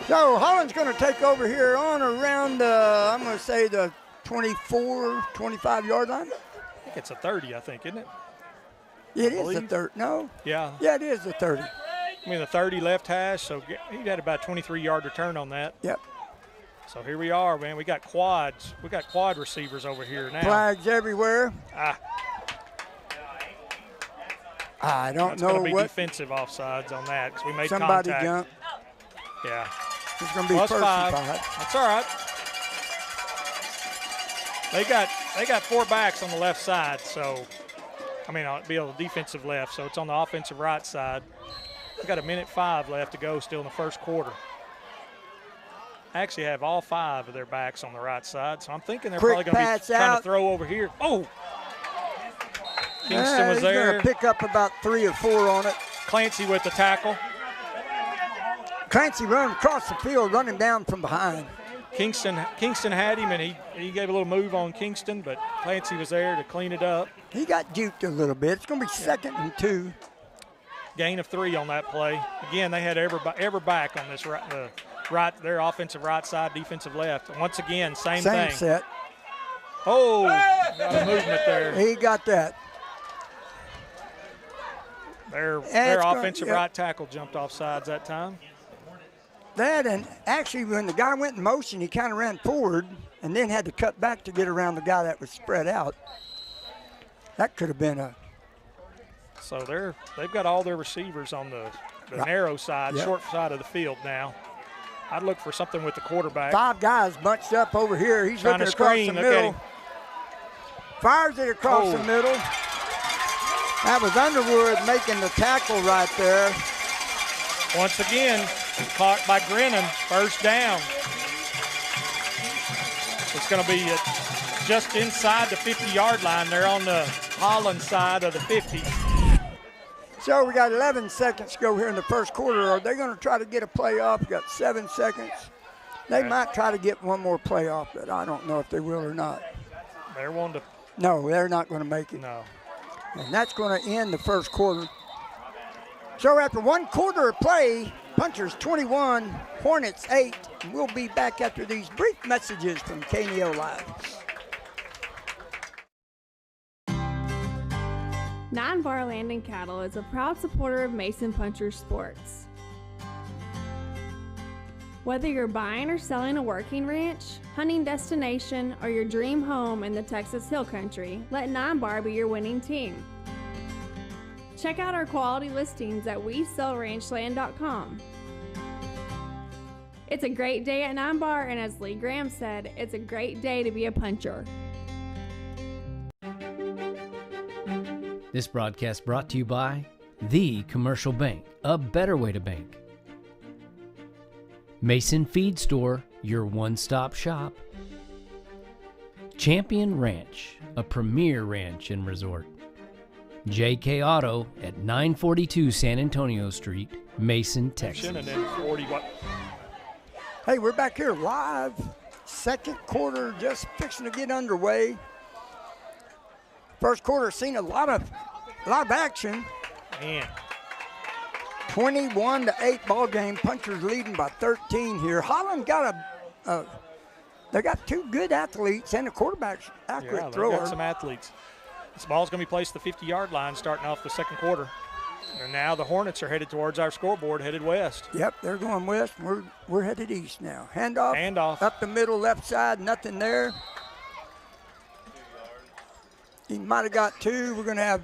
So Holland's going to take over here on around, I'm going to say the 24, 25-yard line. I think it's a 30, I think, isn't it? It is a 30. No? Yeah. Yeah, it is a 30. I mean, the 30 left hash, so he had about a 23-yard return on that. Yep. So here we are, man. We got quads. We got quad receivers over here now. Flags everywhere. I don't know going to be what. Defensive offsides on that because we made Somebody contact. jumped. Yeah. It's going to be Plus first five. and 5. That's all right. They got 4 backs on the left side, so I mean it'll be on the defensive left, so it's on the offensive right side. We got 1:05 left to go still in the first quarter. I actually have all 5 of their backs on the right side, so I'm thinking they're probably going to be trying to throw over here. Oh! Kingston was there. He's going to pick up about 3 or 4 on it. Clancy with the tackle. Clancy running across the field, running down from behind. Kingston had him, and he gave a little move on Kingston, but Clancy was there to clean it up. He got duped a little bit. It's going to be 2nd and 2. Gain of 3 on that play. Again, they had every back on this right, their offensive right side, defensive left. And once again, same thing. Same set. Oh, got a movement there. He got that. Their offensive right tackle jumped off sides that time. That, and actually when the guy went in motion, he kind of ran forward and then had to cut back to get around the guy that was spread out. That could have been a. So they've got all their receivers on the narrow side, short side of the field now. I'd look for something with the quarterback. 5 guys bunched up over here. He's trying looking to across screen. the middle. Fires it across the middle. That was Underwood making the tackle right there. Once again, caught by Grennan, first down. It's going to be just inside the 50-yard line. They're on the Holland side of the 50. So we got 11 seconds to go here in the first quarter. Are they going to try to get a play off? We got 7 seconds. They might try to get one more play off, but I don't know if they will or not. They're one to. No, they're not going to make it. No. And that's going to end the first quarter. So after 1 quarter of play, Punchers 21, Hornets 8. And we'll be back after these brief messages from KNEL Live. 9 Bar Land and Cattle is a proud supporter of Mason Punchers Sports. Whether you're buying or selling a working ranch, hunting destination, or your dream home in the Texas Hill Country, let 9 Bar be your winning team. Check out our quality listings at WeSellRanchland.com. It's a great day at 9 Bar, and as Lee Graham said, it's a great day to be a puncher. This broadcast brought to you by The Commercial Bank, a better way to bank. Mason Feed Store, your one-stop shop. Champion Ranch, a premier ranch and resort. JK Auto at 942 San Antonio Street, Mason, Texas. And then 40. Hey, we're back here live. Second quarter just fixing to get underway. First quarter seen a lot of action. Man. 21-8 ball game. Punchers leading by 13 here. Holland got they got 2 good athletes and a quarterback's accurate thrower. They've got some athletes. This ball's going to be placed at the 50-yard line starting off the second quarter. And now the Hornets are headed towards our scoreboard, headed west. Yep, they're going west. We're headed east now. Handoff. Up the middle, left side, nothing there. He might have got 2. We're going to have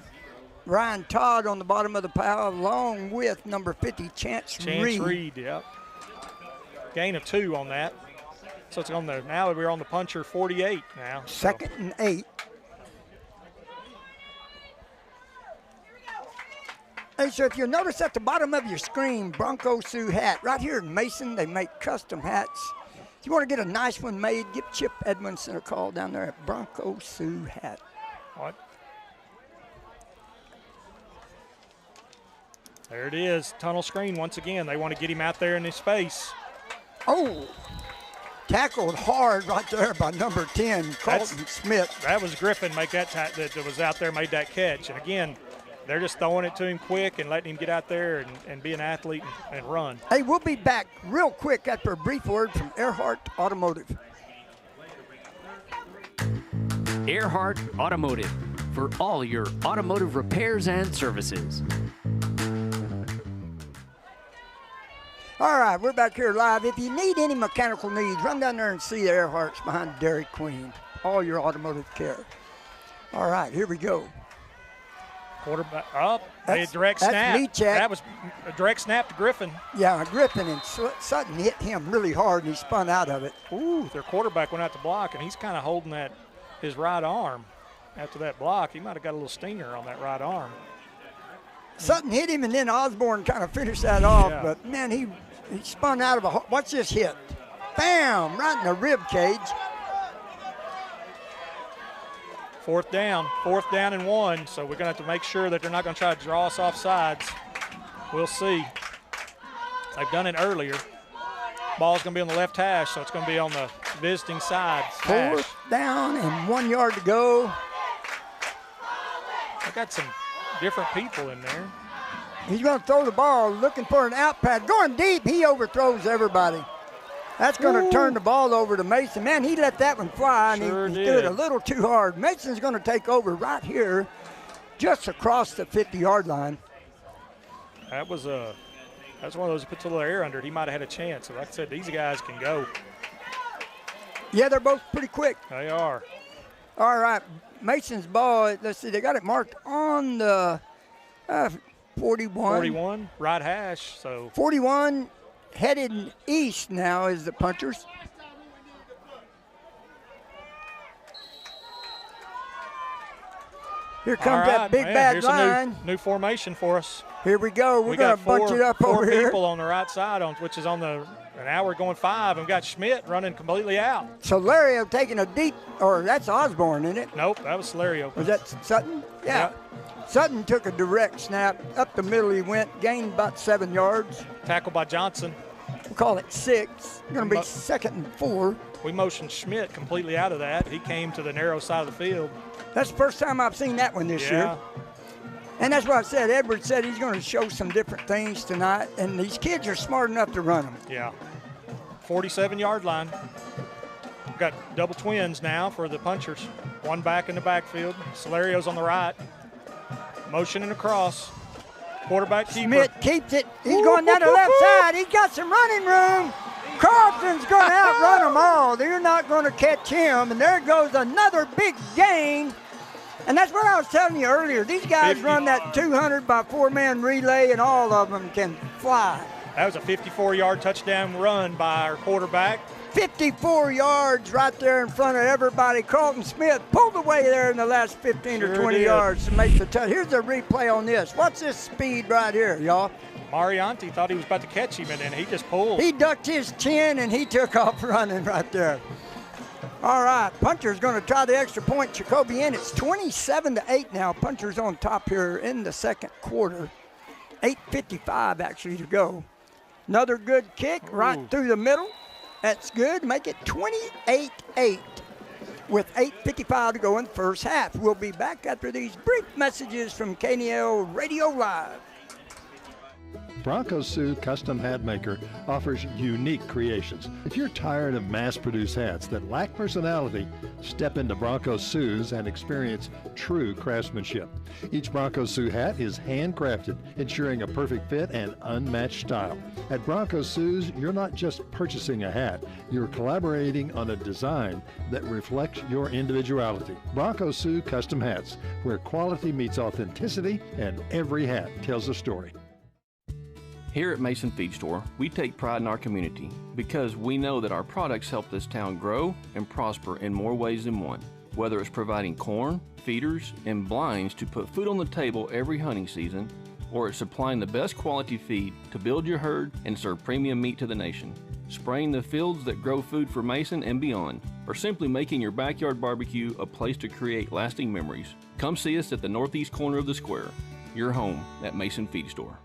Ryan Todd on the bottom of the pile along with number 50, Chance Reed. Yep. Gain of 2 on that. So it's on there. Now we're on the puncher 48 now. Second and 8. Hey, so if you notice at the bottom of your screen, Bronco Sioux hat. Right here in Mason, they make custom hats. If you want to get a nice one made, give Chip Edmondson a call down there at Bronco Sioux Hat. What? There it is, tunnel screen once again. They want to get him out there in his face. Oh, tackled hard right there by number 10, Colton Smith. That was Griffin that was out there, made that catch. And again, they're just throwing it to him quick and letting him get out there and be an athlete and run. Hey, we'll be back real quick after a brief word from Earhart Automotive. Earhart Automotive, for all your automotive repairs and services. All right, we're back here live. If you need any mechanical needs, run down there and see the Earharts behind Dairy Queen. All your automotive care. All right, here we go. Quarterback up. A direct snap. That was a direct snap to Griffin. Yeah, Griffin and Sutton hit him really hard, and he spun out of it. Ooh, their quarterback went out to block, and he's kind of holding his right arm after that block. He might have got a little stinger on that right arm. Sutton hit him, and then Osborne kind of finished that off. Yeah. But, man, he spun out of watch this hit. Bam! Right in the rib cage. Fourth down and 1. So we're going to have to make sure that they're not going to try to draw us off sides. We'll see. They've done it earlier. Ball's going to be on the left hash, so it's going to be on the visiting side. Smash. 4th down and 1 yard to go. I got some different people in there. He's going to throw the ball, looking for an out pass. Going deep, he overthrows everybody. That's going to turn the ball over to Mason. Man, he let that one fly, and Sure he did. threw it a little too hard. Mason's going to take over right here, just across the 50-yard line. That's one of those that puts a little air under it. He might have had a chance. So like I said, these guys can go. Yeah, they're both pretty quick. They are. All right, Mason's ball, let's see, they got it marked on the 41. 41, right hash. So 41 headed east now is the punchers. Here comes that big bad here's line. a new formation for us. Here we go. We're going to bunch it up four over here. people on the right side, which is on the. And now we're going 5, and we've got Schmidt running completely out. So Lario taking a deep, or that's Osborne, isn't it? Nope, that was Lario. Was that Sutton? Yeah. Sutton took a direct snap. Up the middle he went, gained about 7 yards. Tackled by Johnson. We'll call it 6. Going to be 2nd and 4. We motioned Schmidt completely out of that. He came to the narrow side of the field. That's the first time I've seen that one this year. And that's what I said. Edwards said he's going to show some different things tonight, and these kids are smart enough to run them. Yeah. 47-yard line. We've got double twins now for the punchers. One back in the backfield. Salario's on the right. Motioning across. Quarterback keeper. Schmidt keeps it. He's going down the left side. He's got some running room. Carlson's going to outrun them all. They're not going to catch him. And there goes another big gain. And that's what I was telling you earlier. These guys run that 200 by 4-man relay, and all of them can fly. That was a 54-yard touchdown run by our quarterback. 54 yards right there in front of everybody. Carlton Smith pulled away there in the last 15 or 20 yards to make the touch. Here's a replay on this. What's this speed right here, y'all? Marianti thought he was about to catch him, and then he just pulled. He ducked his chin, and he took off running right there. All right, Puncher's going to try the extra point. Jacoby in. It's 27-8 now. Puncher's on top here in the second quarter. 8:55 actually to go. Another good kick right through the middle. That's good. Make it 28-8 with 8:55 to go in the first half. We'll be back after these brief messages from KNEL Radio Live. Bronco Sue Custom Hat Maker offers unique creations. If you're tired of mass-produced hats that lack personality, step into Bronco Sue's and experience true craftsmanship. Each Bronco Sue hat is handcrafted, ensuring a perfect fit and unmatched style. At Bronco Sue's, you're not just purchasing a hat, you're collaborating on a design that reflects your individuality. Bronco Sue Custom Hats, where quality meets authenticity and every hat tells a story. Here at Mason Feed Store, we take pride in our community because we know that our products help this town grow and prosper in more ways than one. Whether it's providing corn, feeders, and blinds to put food on the table every hunting season, or it's supplying the best quality feed to build your herd and serve premium meat to the nation, spraying the fields that grow food for Mason and beyond, or simply making your backyard barbecue a place to create lasting memories. Come see us at the northeast corner of the square, your home at Mason Feed Store.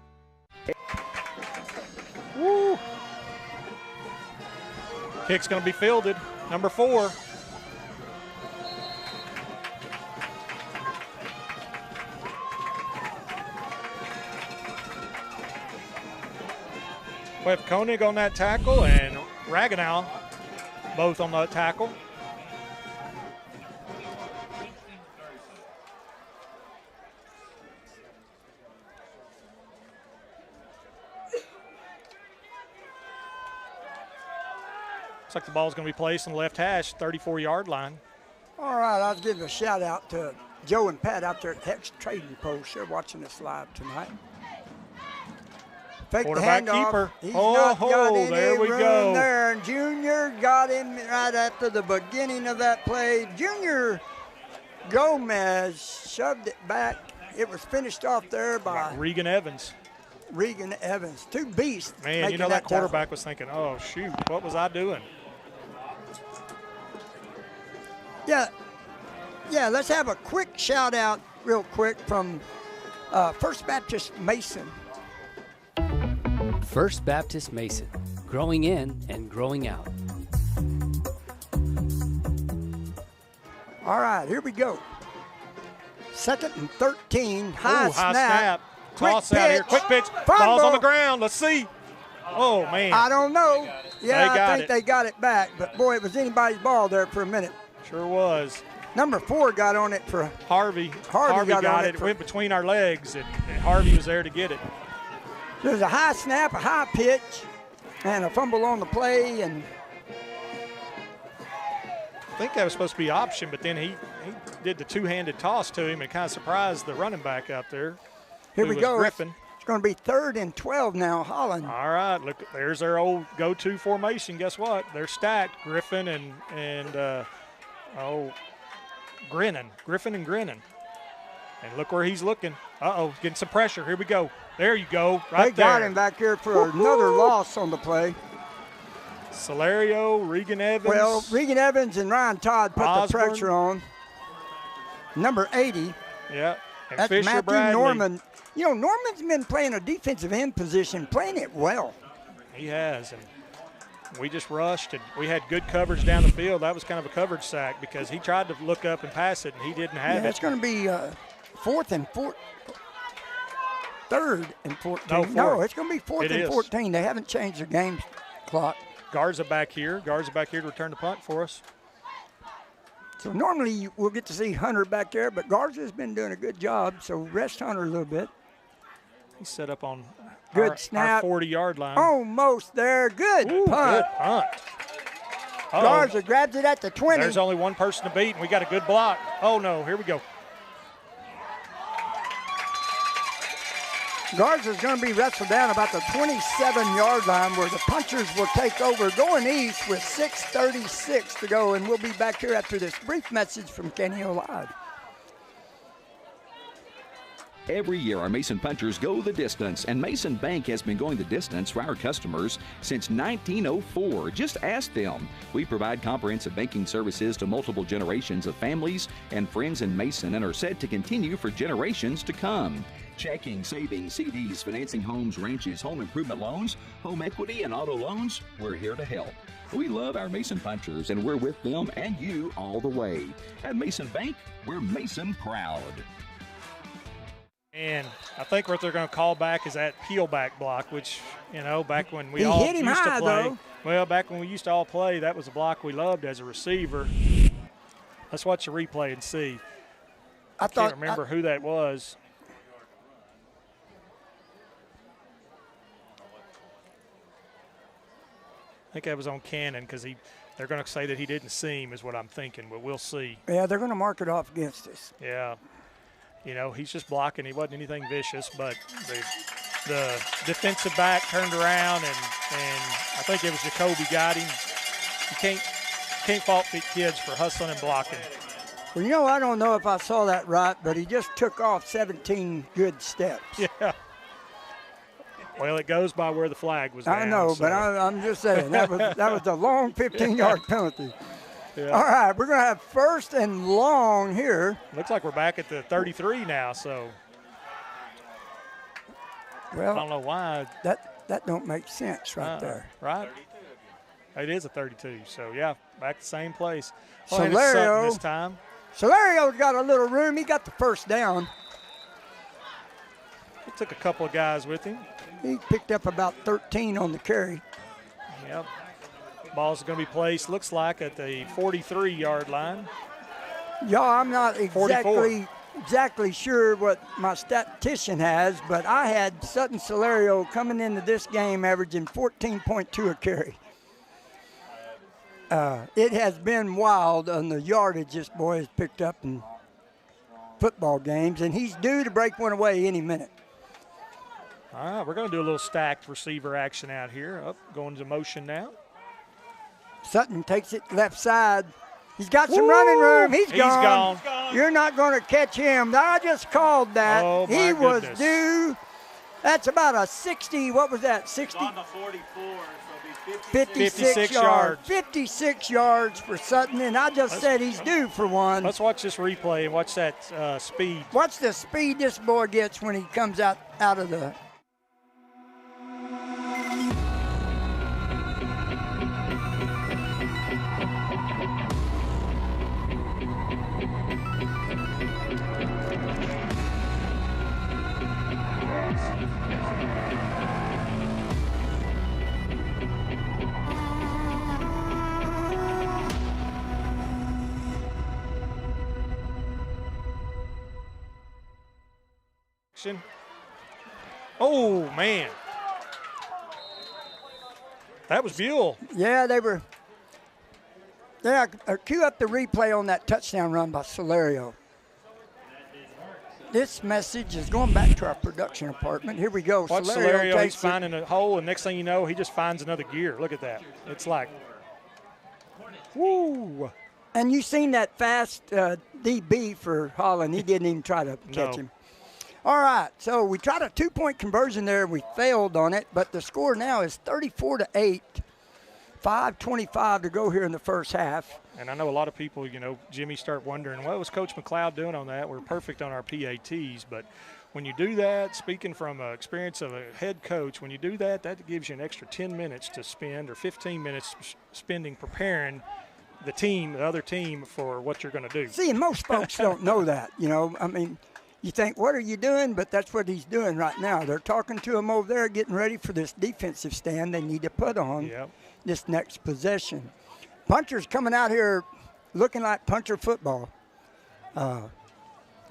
Woo. Kick's going to be fielded. Number 4. We have Koenig on that tackle and Raganow both on that tackle. Looks like the ball's going to be placed on the left hash, 34-yard line. All right, I was giving a shout out to Joe and Pat out there at Hex Trading Post. They're watching us live tonight. Fake Quarterback the handoff. keeper. He's not got any there we room go. there. And Junior got him right after the beginning of that play. Junior Gomez shoved it back. It was finished off there by Regan Evans. Regan Evans. Two beasts. Man, you know that quarterback was thinking, oh, shoot, what was I doing? Yeah, let's have a quick shout out real quick from First Baptist Mason. First Baptist Mason, growing in and growing out. All right, here we go. 2nd and 13. High snap. Quick Toss out here. Quick pitch. Fumble. Ball's on the ground. Let's see. Oh, man. I don't know. Yeah, I think they got it back. But, boy, it was anybody's ball there for a minute. Sure was. Number 4 got on it for Harvey. Harvey got it. It went between our legs, and Harvey was there to get it. There's a high snap, a high pitch, and a fumble on the play. And I think that was supposed to be option, but then he did the two-handed toss to him and kind of surprised the running back out there. Here we go. Griffin. It's going to be 3rd and 12 now, Holland. All right, look, there's their old go-to formation. Guess what? They're stacked. Griffin and Grinnan. And look where he's looking. Uh-oh, getting some pressure. Here we go. There you go, right they got him back here for another loss on the play. Solario, Regan Evans. Well, Regan Evans and Ryan Todd put the pressure on. Number 80. Yeah. And That's Fisher Matthew Bradley. Norman. You know, Norman's been playing a defensive end position, playing it well. He has, and we just rushed, and we had good coverage down the field. That was kind of a coverage sack because he tried to look up and pass it, and he didn't have it. It's going to be 4th and 3rd and 14. No, it's going to be 4th and 14. They haven't changed their game clock. Garza back here. Garza back here to return the punt for us. So normally we'll get to see Hunter back there, but Garza's been doing a good job, so rest Hunter a little bit. He's set up on good our snap. 40-yard line. Almost there. Good punt. Good punt. Garza grabs it at the 20. There's only one person to beat, and we got a good block. Oh, no. Here we go. Garza's going to be wrestled down about the 27-yard line where the punchers will take over, going east with 6:36 to go, and we'll be back here after this brief message from KNEL Live. Every year, our Mason Punchers go the distance, and Mason Bank has been going the distance for our customers since 1904. Just ask them. We provide comprehensive banking services to multiple generations of families and friends in Mason and are said to continue for generations to come. Checking, savings, CDs, financing homes, ranches, home improvement loans, home equity, and auto loans, we're here to help. We love our Mason Punchers, and we're with them and you all the way. At Mason Bank, we're Mason proud. And I think what they're going to call back is that peel back block, which, you know, back when we he all hit him used high, to play. though. Well, back when we used to all play, that was a block we loved as a receiver. Let's watch the replay and see. I can't remember who that was. I think that was on Cannon because they're going to say that he didn't see him is what I'm thinking, but we'll see. Yeah, they're going to mark it off against us. Yeah. You know, he's just blocking. He wasn't anything vicious, but the defensive back turned around, and I think it was Jacoby got him. You can't fault the kids for hustling and blocking. Well, you know, I don't know if I saw that right, but he just took off 17 good steps. Yeah. Well, it goes by where the flag was down. I know, so. but I'm just saying, that was a long 15-yard penalty. Yeah. All right, we're going to have 1st and long here. Looks like we're back at the 33 now, so. Well, I don't know why. That don't make sense right there. Right? It is a 32, so, yeah, back to the same place. Solario, this time. Solario's got a little room. He got the 1st down. He took a couple of guys with him. He picked up about 13 on the carry. Yep. Ball's going to be placed, looks like, at the 43-yard line. Yeah, I'm not exactly sure what my statistician has, but I had Sutton Solario coming into this game averaging 14.2 a carry. It has been wild on the yardage this boy has picked up in football games, and he's due to break one away any minute. All right, we're going to do a little stacked receiver action out here. Going into motion now. Sutton takes it left side. He's got some running room. He's gone. You're not going to catch him. I just called that. Oh, he was due. That's about a 60. What was that? 60. On the 44, so it'll be 56 yards. 56 yards for Sutton, and I just said he's due for one. Let's watch this replay and watch that speed. Watch the speed this boy gets when he comes out of the. action. Oh, man. That was Buell. Yeah, they were. Yeah, cue up the replay on that touchdown run by Solario. This message is going back to our production department. Here we go. Watch Solario, he's finding a hole, and next thing you know, he just finds another gear. Look at that. It's like, woo. And you seen that fast DB for Holland. He didn't even try to catch him. All right, so we tried a 2-point conversion there. We failed on it, but the score now is 34-8. 5:25 to go here in the first half. And I know a lot of people, you know, Jimmy, start wondering, what was Coach McLeod doing on that? We're perfect on our PATs, but when you do that, speaking from experience of a head coach, when you do that, that gives you an extra 10 minutes to spend, or 15 minutes spending preparing the other team for what you're going to do. See, most folks don't know that, you know. I mean, you think, what are you doing? But that's what he's doing right now. They're talking to him over there, getting ready for this defensive stand they need to put on this next possession. Puncher's coming out here looking like puncher football. You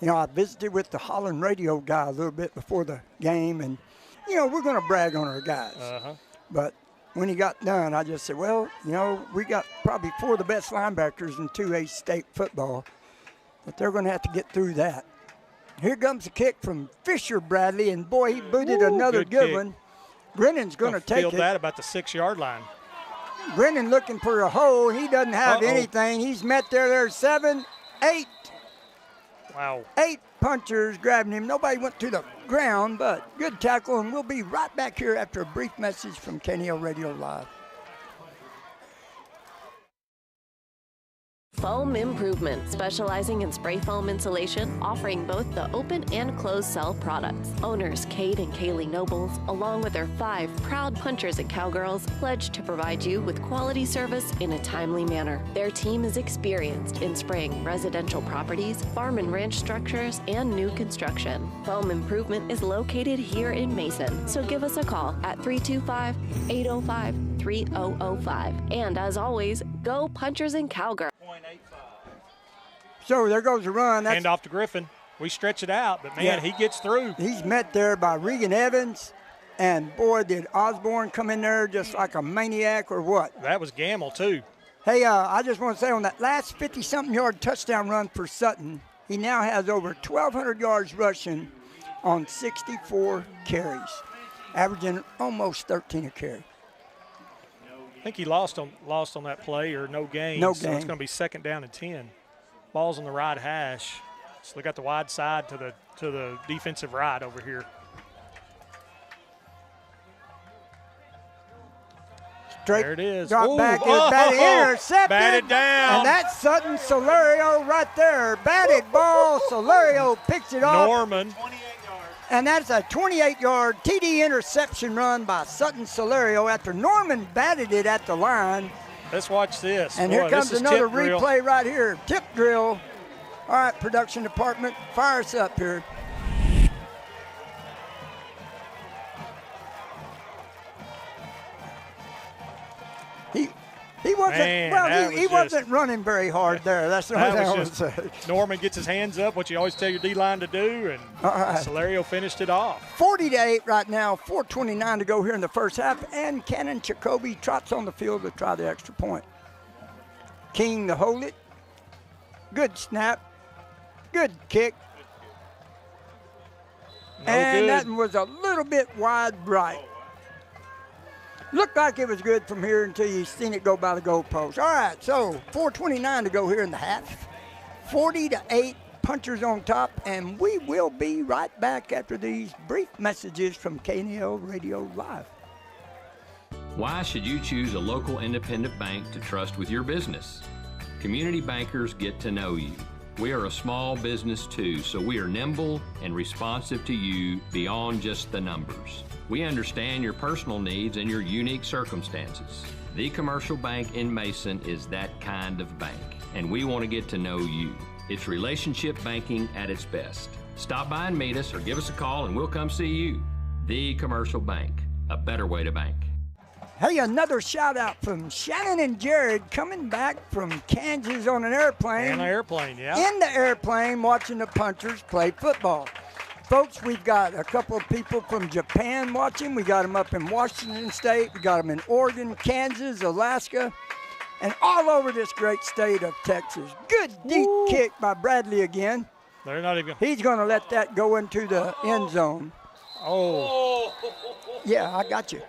know, I visited with the Holland radio guy a little bit before the game, and, you know, we're going to brag on our guys. But when he got done, I just said, well, you know, we got probably 4 of the best linebackers in 2A state football, but they're going to have to get through that. Here comes a kick from Fisher Bradley, and boy, he booted another good one. Brennan's going to take field it. That about the 6-yard line. Brennan looking for a hole. He doesn't have anything. He's met there. There's 7, 8. Wow. 8 punchers grabbing him. Nobody went to the ground, but good tackle, and we'll be right back here after a brief message from KNEL Radio Live. Foam Improvement, specializing in spray foam insulation, offering both the open and closed cell products. Owners Kate and Kaylee Nobles, along with their 5 proud punchers and cowgirls, pledge to provide you with quality service in a timely manner. Their team is experienced in spraying residential properties, farm and ranch structures, and new construction. Foam Improvement is located here in Mason, so give us a call at 325-805-3005. And as always, go punchers and cowgirls. So there goes the run. Hand off to Griffin. We stretch it out, but, man, he gets through. He's met there by Regan Evans, and, boy, did Osborne come in there just like a maniac or what. That was Gamble, too. Hey, I just want to say on that last 50-something yard touchdown run for Sutton, he now has over 1,200 yards rushing on 64 carries, averaging almost 13 a carry. I think he lost on that play or no gain. No so gain. It's going to be 2nd down and 10. Ball's on the right hash. So they got the wide side to the defensive right over here. Straight there it is. Drop back, batted, intercepted. Batted down. And that's Sutton Solario right there. Batted ball. Solario picks it off. Norman. And that's a 28-yard TD interception run by Sutton Solario after Norman batted it at the line. Let's watch this. And Boy, here comes this is another tip drill. replay right here. Tip drill. All right, production department, fire us up here. He wasn't. Man, he wasn't running very hard there. That's the only thing I would say. Norman gets his hands up, what you always tell your D-line to do, and Solario finished it off. 40-8 right now. 4:29 to go here in the first half, and Cannon Jacoby trots on the field to try the extra point. King to hold it. Good snap. Good kick. And that one was a little bit wide right. Looked like it was good from here until you seen it go by the goalpost. All right, so 4:29 to go here in the half. 40-8, punchers on top, and we will be right back after these brief messages from KNEL Radio Live. Why should you choose a local independent bank to trust with your business? Community bankers get to know you. We are a small business too, so we are nimble and responsive to you beyond just the numbers. We understand your personal needs and your unique circumstances. The Commercial Bank in Mason is that kind of bank, and we want to get to know you. It's relationship banking at its best. Stop by and meet us or give us a call and we'll come see you. The Commercial Bank, a better way to bank. Hey, another shout out from Shannon and Jared coming back from Kansas on an airplane. In the airplane, yeah. In the airplane watching the punchers play football. Folks, we've got a couple of people from Japan watching. We got them up in Washington State. We got them in Oregon, Kansas, Alaska, and all over this great state of Texas. Good deep kick by Bradley again. They're not even. He's going to let that go into the end zone. Oh. Yeah, I got you.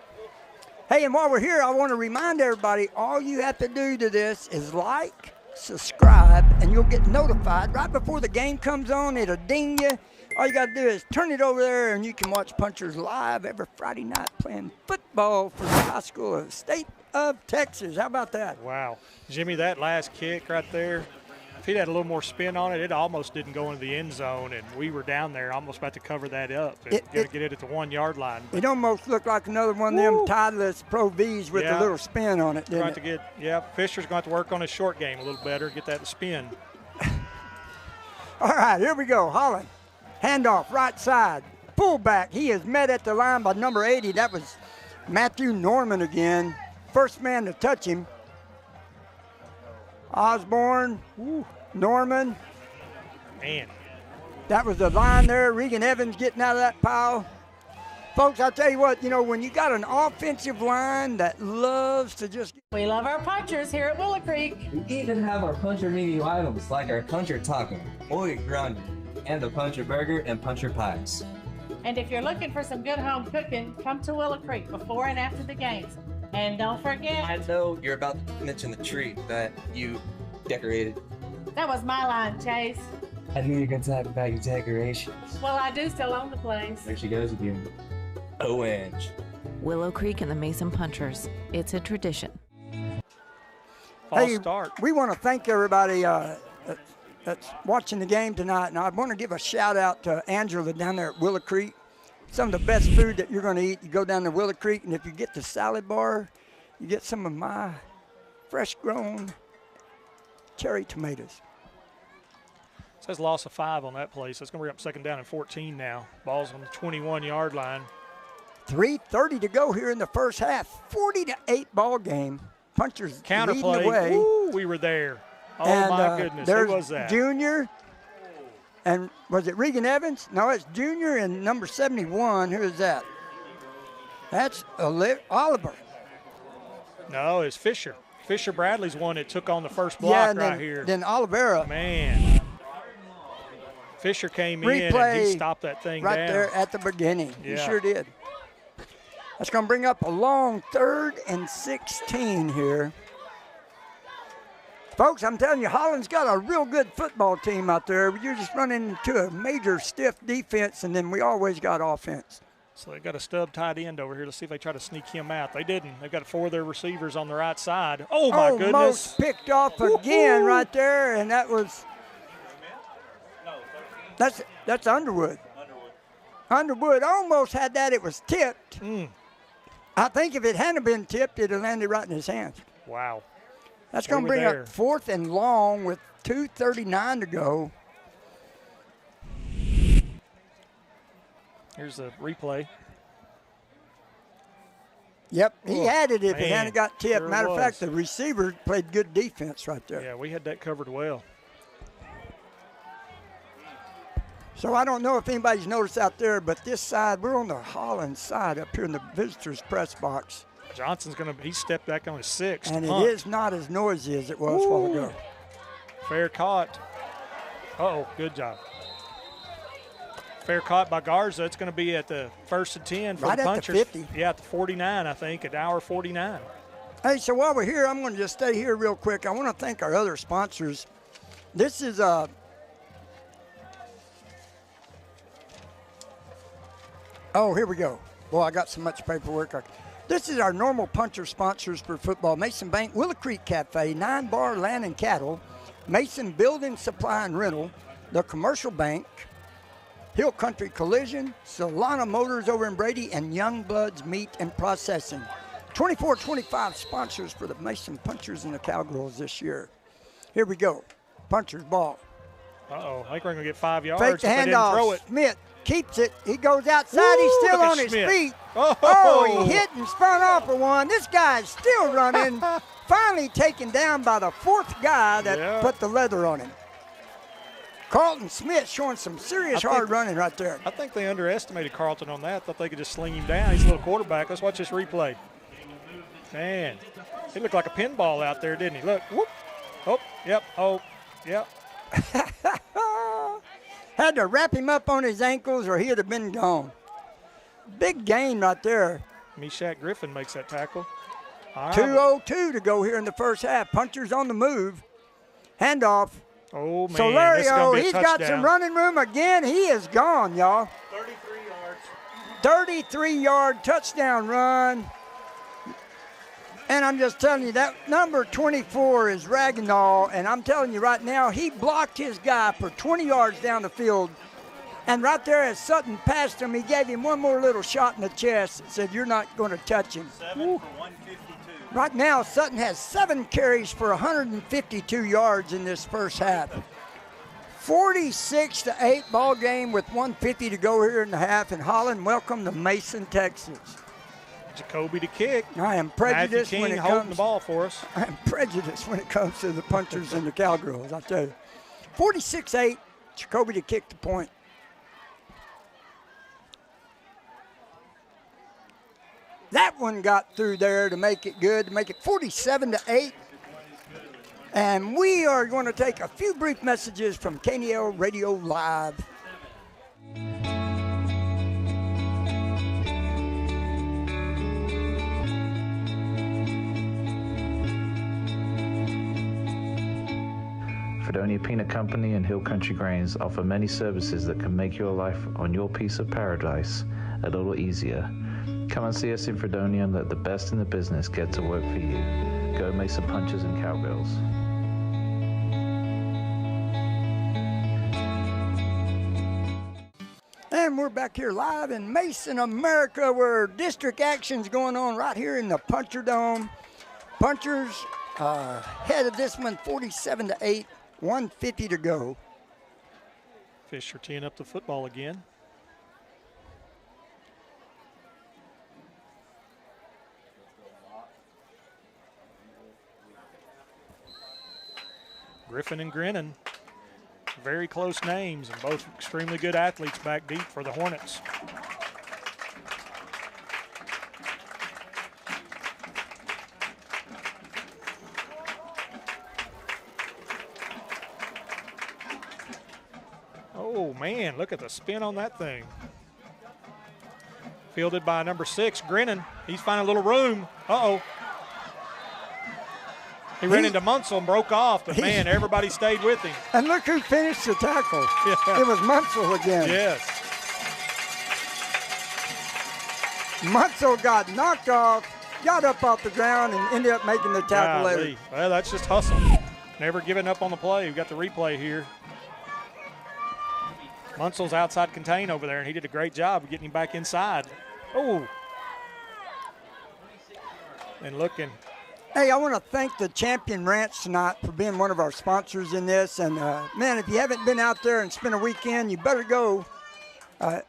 Hey, and while we're here, I want to remind everybody, all you have to do to this is like, subscribe, and you'll get notified. Right before the game comes on, it'll ding you. All you got to do is turn it over there, and you can watch Punchers live every Friday night playing football for the high school of the state of Texas. How about that? Wow. Jimmy, that last kick right there, if he'd had a little more spin on it, it almost didn't go into the end zone, and we were down there almost about to cover that up and get it at the 1 yard line. But it almost looked like another one of them Titleist Pro Vs with a little spin on it, didn't it? Fisher's going to have to work on his short game a little better, get that to spin. All right, here we go. Holland. Handoff, right side. Fullback. He is met at the line by number 80. That was Matthew Norman again. First man to touch him. Osborne, Norman. Man. That was the line there. Regan Evans getting out of that pile. Folks, I'll tell you what, when you got an offensive line that loves to just... We love our punchers here at Willow Creek. We even have our puncher menu items like our puncher taco, muy grande, and the puncher burger and puncher pies. And if you're looking for some good home cooking, come to Willow Creek before and after the games. And don't forget... I know you're about to mention the tree that you decorated. That was my line, Chase. I knew you were going to talk about your decorations. Well, I do still own the place. There she goes again. Orange. Willow Creek and the Mason Punchers. It's a tradition. Hey, we want to thank everybody that's watching the game tonight, and I want to give a shout out to Angela down there at Willow Creek. Some of the best food that you're going to eat, you go down to Willow Creek, and if you get the salad bar, you get some of my fresh grown cherry tomatoes. It says loss of 5 on that place. That's going to bring up second down and 14 now. Ball's on the 21-yard line. 3:30 to go here in the first half. 40-8 ball game. Punchers leading the way. Woo, we were there. Oh, and, my goodness. There's Who was that? Junior. And was it Regan Evans? No, it's Junior and number 71. Who is that? That's Oliver. No, it's Fisher. Fisher Bradley's one that took on the first block right here. Then Olivera. Man. Fisher came in and he stopped that thing right down. there at the beginning. Yeah. He sure did. That's going to bring up a long 3rd and 16 here. Folks, I'm telling you, Holland's got a real good football team out there. You're just running into a major stiff defense, and then we always got offense. So they got a stub tight end over here. Let's see if they try to sneak him out. They didn't. They've got 4 of their receivers on the right side. Oh, my goodness. Almost picked off again right there, and that was – that's Underwood. Underwood almost had that. It was tipped. I think if it hadn't been tipped, it would have landed right in his hands. Wow. That's going to bring up 4th and long with 2:39 to go. Here's the replay. Yep, he had it if it hadn't got tipped. Sure Matter of fact, the receiver played good defense right there. Yeah, we had that covered well. So I don't know if anybody's noticed out there, but this side, we're on the Holland side up here in the visitors' press box. Johnson's he stepped back on his 6th. And punt. it is not as noisy as it was a while ago. Fair caught. Uh-oh, good job. Fair caught by Garza. It's going to be at the 1st and 10 for right the at Punchers. the 50. Yeah, at the 49, I think, at hour 49. Hey, so while we're here, I'm going to just stay here real quick. I want to thank our other sponsors. This is oh, here we go. Boy, I got so much paperwork. This is our normal puncher sponsors for football. Mason Bank, Willow Creek Cafe, 9 Bar Land and Cattle, Mason Building Supply and Rental, the Commercial Bank, Hill Country Collision, Solana Motors over in Brady, and Youngbloods Meat and Processing. 24-25 sponsors for the Mason Punchers and the Cowgirls this year. Here we go. Punchers ball. Uh-oh, I think we're going to get 5 yards Fake if the they didn't throw handoff. it. Smith keeps it. He goes outside. He's still look at on his Schmidt. feet. Oh. He hit and spun off for one. This guy's still running. Finally taken down by the 4th guy that put the leather on him. Carlton Smith showing some serious hard running right there. I think they underestimated Carlton on that. Thought they could just sling him down. He's a little quarterback. Let's watch this replay. Man, he looked like a pinball out there, didn't he? Look, whoop. Oh, yep, oh, yep. Had to wrap him up on his ankles or he'd have been gone. Big gain right there. Meshack Griffin makes that tackle. All right. 2:02 to go here in the first half. Punchers on the move. Handoff. Oh, man. Solario, he's got some running room again. He is gone, y'all. 33 yards. 33-yard touchdown run. And I'm just telling you, that number 24 is Ragnall, and I'm telling you right now, he blocked his guy for 20 yards down the field. And right there as Sutton passed him, he gave him one more little shot in the chest and said, you're not going to touch him. 7 for 152. Right now, Sutton has 7 carries for 152 yards in this first half. 46-8 ball game with 150 to go here in the half. And Holland, welcome to Mason, Texas. Jacoby to kick. I am prejudiced Matthew King when it holding comes. the ball for us. I am prejudiced when it comes to the punchers and the Cowgirls, I tell you. 46-8, Jacoby to kick the point. That one got through there to make it good, to make it 47-8. And we are going to take a few brief messages from KNEL Radio Live. Fredonia Peanut Company and Hill Country Grains offer many services that can make your life on your piece of paradise a little easier. Come and see us in Fredonia and let the best in the business get to work for you. Go Mason Punchers and Cowgirls. And we're back here live in Mason, America, where district action's going on right here in the Puncher Dome. Punchers head of this one 47-8, 150 to go. Fisher teeing up the football again. Griffin and Grinnan, very close names, and both extremely good athletes back deep for the Hornets. Oh, man, look at the spin on that thing. Fielded by number 6, Grinnan. He's finding a little room. Uh-oh. He ran into Munsell and broke off, but, man, everybody stayed with him. And look who finished the tackle. Yeah. It was Munsell again. Yes. Munsell got knocked off, got up off the ground, and ended up making the tackle later. Well, that's just hustle. Never giving up on the play. We've got the replay here. Munsell's outside contain over there, and he did a great job of getting him back inside. Oh. And looking. Hey, I want to thank the Champion Ranch tonight for being one of our sponsors in this. And, man, if you haven't been out there and spent a weekend, you better go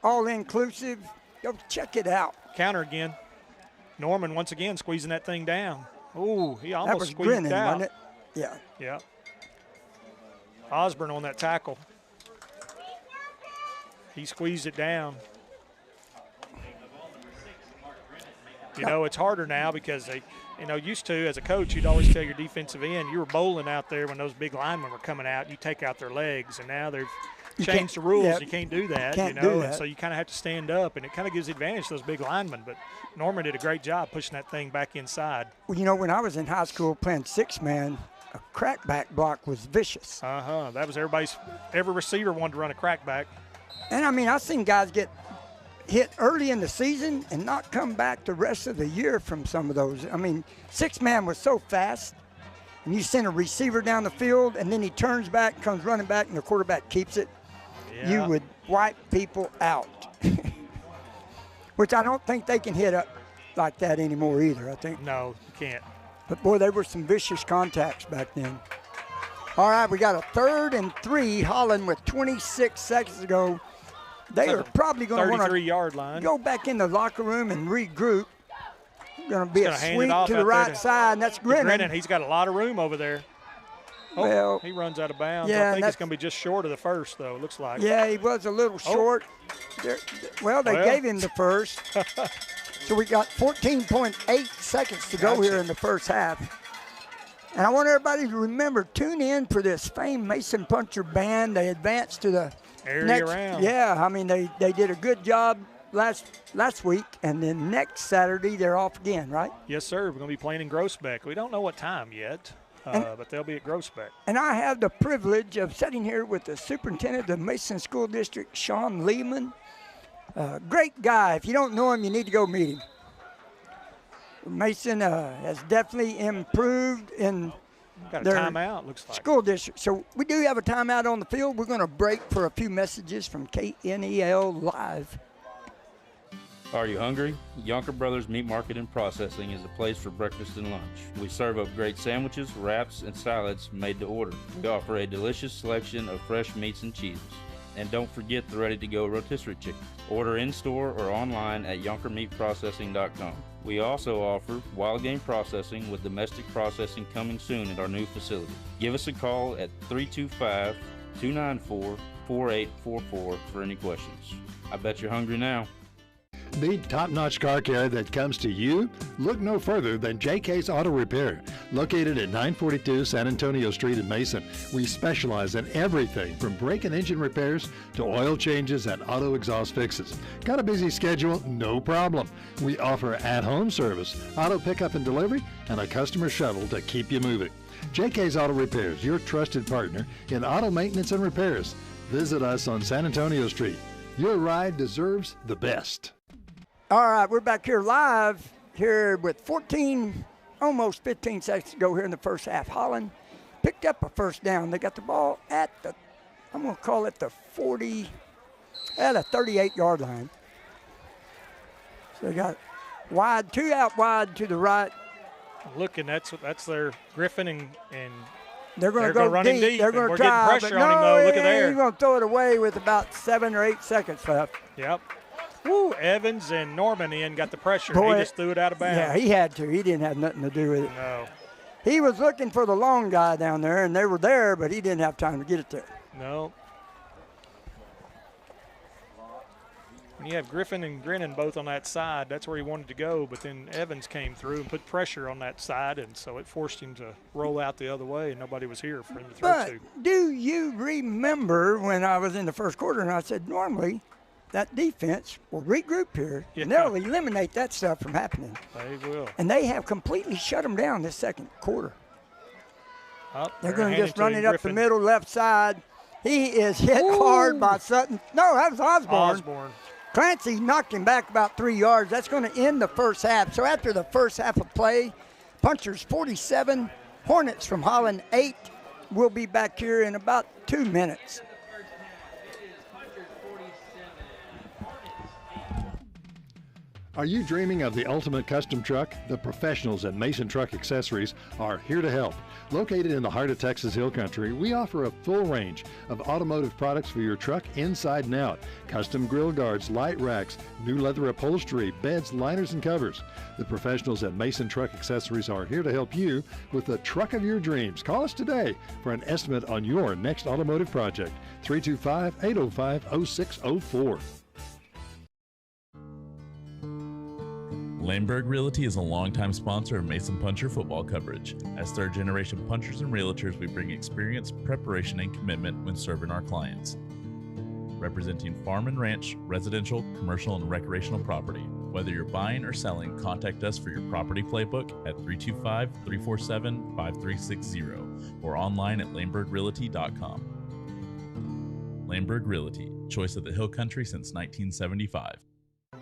all-inclusive. Go check it out. Counter again. Norman once again squeezing that thing down. Oh, he almost squeezed Grinnan, it out. wasn't it? Yeah. Yeah. Osborne on that tackle. He squeezed it down. You know, it's harder now because they, you know, used to, as a coach, you'd always tell your defensive end, you were bowling out there when those big linemen were coming out, you take out their legs, and now they've changed the rules. Yeah, you can't do that, can't you know, do that. and so you kind of have to stand up, and it kind of gives advantage to those big linemen. But Norman did a great job pushing that thing back inside. Well, you know, when I was in high school playing six-man, a crackback block was vicious. That was every receiver wanted to run a crackback. And, I mean, I've seen guys get hit early in the season and not come back the rest of the year from some of those. I mean, six-man was so fast, and you send a receiver down the field, and then he turns back, comes running back, and the quarterback keeps it. Yeah. You would wipe people out, which I don't think they can hit up like that anymore either, I think. No, you can't. But, boy, there were some vicious contacts back then. All right, we got a 3rd and 3, Holland with 26 seconds to go. They are probably going to want to 33-yard line. Go back in the locker room and regroup. Going to be a hand sweep it off to the out there right side, and that's Grinnan. He's got a lot of room over there. Well, he runs out of bounds. yeah, I think and it's going to be just short of the first, though, it looks like. Yeah, he was a little short. Well, they gave him the first. So we got 14.8 seconds to go here in the first half. And I want everybody to remember, tune in for this famed Mason Puncher band. They advanced to the area round. Yeah, I mean, they did a good job last week, and then next Saturday they're off again, right? Yes, sir. We're going to be playing in Groesbeck. We don't know what time yet, but they'll be at Groesbeck. And I have the privilege of sitting here with the superintendent of the Mason School District, Sean Lehman. Great guy. If you don't know him, you need to go meet him. Mason has definitely improved in Got a their timeout, looks like. school district. So we do have a timeout on the field. We're going to break for a few messages from KNEL Live. Are you hungry? Yonker Brothers Meat Market and Processing is a place for breakfast and lunch. We serve up great sandwiches, wraps, and salads made to order. We offer a delicious selection of fresh meats and cheeses. And don't forget the ready-to-go rotisserie chicken. Order in-store or online at yonkermeatprocessing.com. We also offer wild game processing with domestic processing coming soon at our new facility. Give us a call at 325-294-4844 for any questions. I bet you're hungry now. Need top-notch car care that comes to you? Look no further than JK's Auto Repair. Located at 942 San Antonio Street in Mason, we specialize in everything from brake and engine repairs to oil changes and auto exhaust fixes. Got a busy schedule? No problem. We offer at-home service, auto pickup and delivery, and a customer shuttle to keep you moving. JK's Auto Repairs, your trusted partner in auto maintenance and repairs. Visit us on San Antonio Street. Your ride deserves the best. All right, we're back here live here with 14, almost 15 seconds to go here in the first half. Holland picked up a first down. They got the ball at the, I'm going to call it the 38-yard line. So they got wide, two out wide to the right. Looking, that's their Griffin and they're going to go run deep. deep. They're going to We're try, getting pressure on him, though. Look at there. He's going to throw it away with about 7 or 8 seconds left. Yep. Woo, Evans and Norman got the pressure. Boy, he just threw it out of bounds. Yeah, he had to. He didn't have nothing to do with it. No. He was looking for the long guy down there, and they were there, but he didn't have time to get it there. No. When you have Griffin and Grinnan both on that side, that's where he wanted to go, but then Evans came through and put pressure on that side, and so it forced him to roll out the other way, and nobody was here for him to throw But to. do you remember when I was in the first quarter and I said, normally that defense will regroup here, and they'll eliminate that stuff from happening. They will. And they have completely shut them down this second quarter. Oh, They're going to just run it up Griffin. the middle left side. He is hit hard by Sutton. No, that was Osborne. Clancy knocked him back about 3 yards. That's going to end the first half. So after the first half of play, Punchers 47, Hornets from Holland 8. We'll be back here in about 2 minutes. Are you dreaming of the ultimate custom truck? The professionals at Mason Truck Accessories are here to help. Located in the heart of Texas Hill Country, we offer a full range of automotive products for your truck inside and out. Custom grill guards, light racks, new leather upholstery, beds, liners, and covers. The professionals at Mason Truck Accessories are here to help you with the truck of your dreams. Call us today for an estimate on your next automotive project. 325-805-0604. Laneburg Realty is a longtime sponsor of Mason Puncher football coverage. As third-generation punchers and realtors, we bring experience, preparation, and commitment when serving our clients. Representing farm and ranch, residential, commercial, and recreational property. Whether you're buying or selling, contact us for your property playbook at 325-347-5360 or online at laneburgrealty.com. Laneburg Realty, choice of the Hill Country since 1975.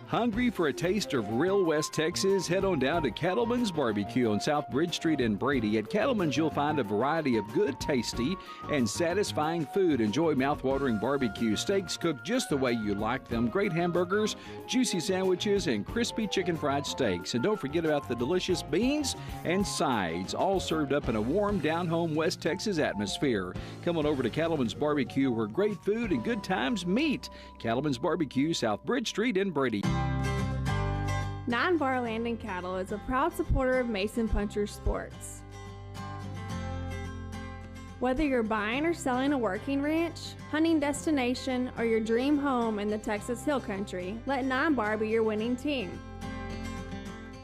Hungry for a taste of real West Texas? Head on down to Cattleman's Barbecue on South Bridge Street in Brady. At Cattleman's, you'll find a variety of good, tasty, and satisfying food. Enjoy mouth-watering barbecue, steaks cooked just the way you like them, great hamburgers, juicy sandwiches, and crispy chicken fried steaks. And don't forget about the delicious beans and sides, all served up in a warm, down-home West Texas atmosphere. Come on over to Cattleman's Barbecue, where great food and good times meet. Cattleman's Barbecue, South Bridge Street in Brady. 9 Bar Land and Cattle is a proud supporter of Mason Puncher Sports. Whether you're buying or selling a working ranch, hunting destination, or your dream home in the Texas Hill Country, let 9 Bar be your winning team.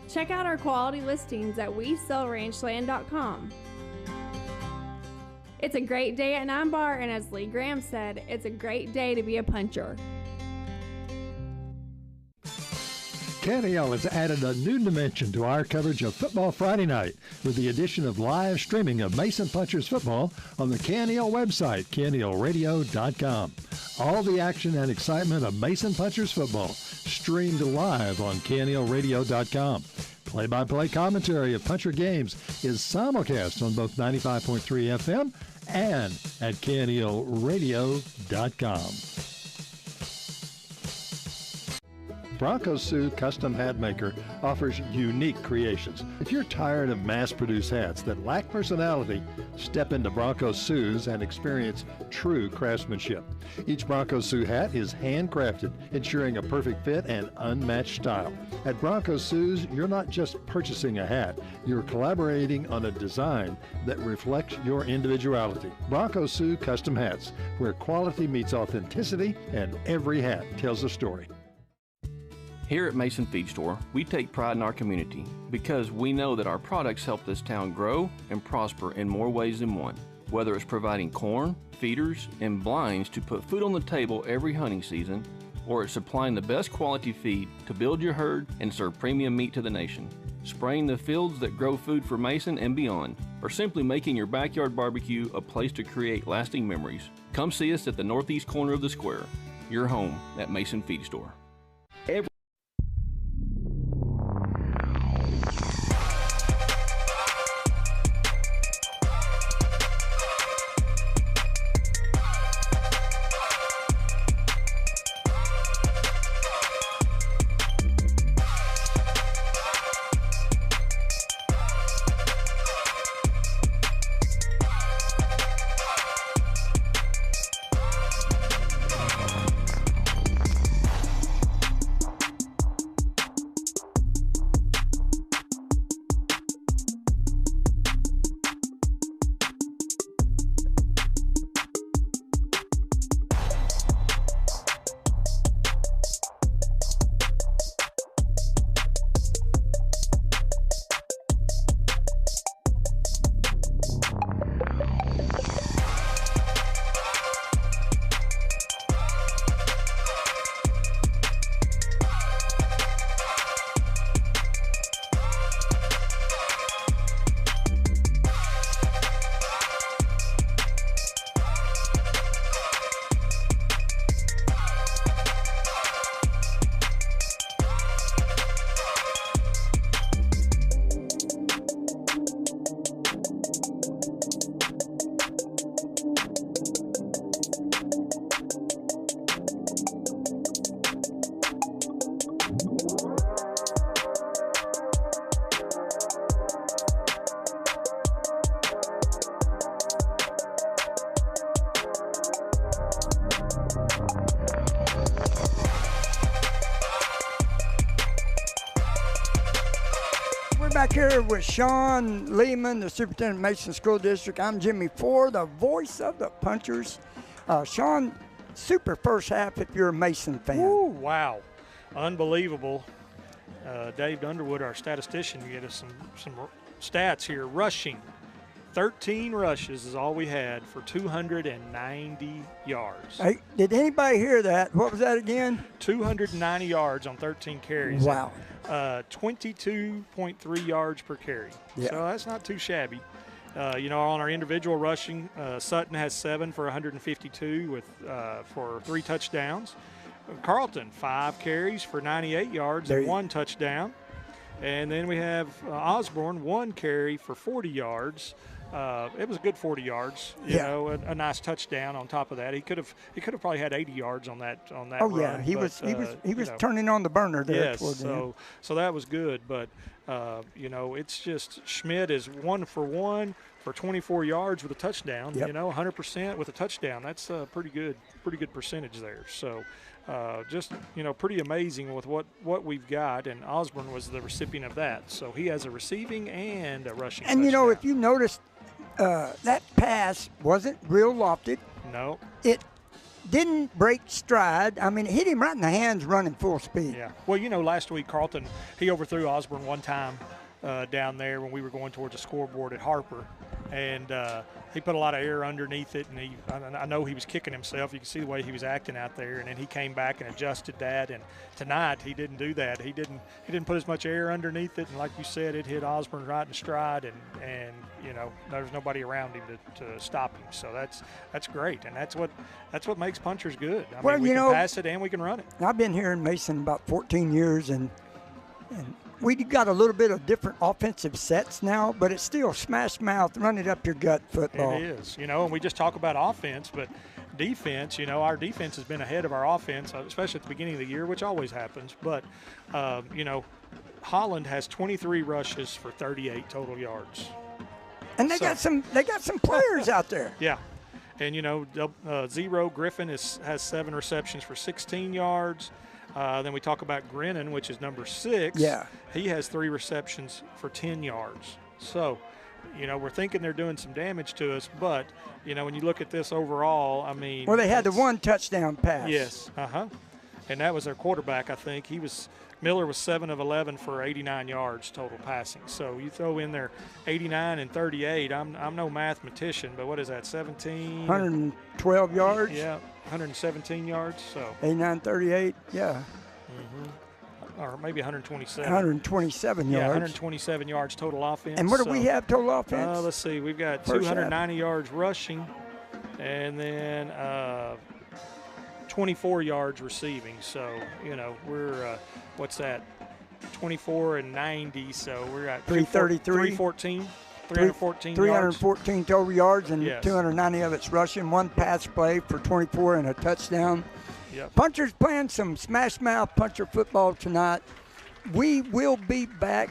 Check out our quality listings at WeSellRanchland.com. It's a great day at 9 Bar, and as Lee Graham said, it's a great day to be a puncher. KNEL has added a new dimension to our coverage of Football Friday night with the addition of live streaming of Mason Punchers football on the KNEL website, KNELradio.com. All the action and excitement of Mason Punchers football streamed live on KNELradio.com. Play-by-play commentary of Puncher games is simulcast on both 95.3 FM and at KNELradio.com. Bronco Sue Custom Hat Maker offers unique creations. If you're tired of mass-produced hats that lack personality, step into Bronco Sue's and experience true craftsmanship. Each Bronco Sue hat is handcrafted, ensuring a perfect fit and unmatched style. At Bronco Sue's, you're not just purchasing a hat, you're collaborating on a design that reflects your individuality. Bronco Sue Custom Hats, where quality meets authenticity and every hat tells a story. Here at Mason Feed Store, we take pride in our community because we know that our products help this town grow and prosper in more ways than one. Whether it's providing corn, feeders, and blinds to put food on the table every hunting season, or it's supplying the best quality feed to build your herd and serve premium meat to the nation, spraying the fields that grow food for Mason and beyond, or simply making your backyard barbecue a place to create lasting memories, come see us at the northeast corner of the square, your home at Mason Feed Store. Back here with Sean Lehman, the Superintendent of Mason School District. I'm Jimmy Ford, the voice of the Punchers. Sean, super first half if you're a Mason fan. Woo, wow. Unbelievable. Dave Underwood, our statistician, get us some stats here. Rushing, 13 rushes is all we had for 290 yards. Hey, did anybody hear that? What was that again? 290 yards on 13 carries. Wow. 22.3 yards per carry. Yeah. So that's not too shabby. On our individual rushing, Sutton has 7 for 152 for 3 touchdowns. Carlton, 5 carries for 98 yards and 1 touchdown. And then we have Osborne, 1 carry for 40 yards. It was a good 40 yards, a nice touchdown on top of that. He could have probably had 80 yards on that Oh run, yeah, he was turning on the burner there. Yes, so that was good, but it's just Schmidt is 1 for 1 for 24 yards with a touchdown. Yep. 100% with a touchdown. That's a pretty good percentage there. So pretty amazing with what we've got, and Osborne was the recipient of that. So he has a receiving and a rushing touchdown. If you notice, that pass wasn't real lofted. No. It didn't break stride. I mean, it hit him right in the hands running full speed. Yeah. Well, last week Carlton, he overthrew Osborne one time down there when we were going towards the scoreboard at Harper. And he put a lot of air underneath it, and I know he was kicking himself. You can see the way he was acting out there, and then he came back and adjusted that. And tonight he didn't do that. He didn't put as much air underneath it, and like you said, it hit Osborne right in stride, and there was nobody around him to stop him. So that's great, and that's what makes punchers good. I mean, we can pass it and we can run it. I've been here in Mason about 14 years, and we got a little bit of different offensive sets now, but it's still smash mouth, run it up your gut football. It is, and we just talk about offense, but defense, our defense has been ahead of our offense, especially at the beginning of the year, which always happens. But, Holland has 23 rushes for 38 total yards. And they got some players out there. Yeah. And, Zero Griffin has 7 receptions for 16 yards. Then we talk about Grennan, which is number 6. Yeah. He has 3 receptions for 10 yards. So, we're thinking they're doing some damage to us. But, when you look at this overall, I mean. Well, they had the 1 touchdown pass. Yes. And that was their quarterback, I think. Miller was 7 of 11 for 89 yards total passing. So you throw in there 89 and 38. I'm no mathematician, but what is that, 17? 112 yards? Yeah, 117 yards. So 89, 38, yeah. Or maybe 127. 127 yards. Yeah, 127 yards total offense. And what do we have total offense? Let's see. We've got 290 yards rushing, and then 24 yards receiving. So, we're, what's that, 24 and 90. So we're at 333. 314 total yards, and yes. 290 of it's rushing. 1 pass play for 24 and a touchdown. Yep. Punchers playing some smash mouth puncher football tonight. We will be back.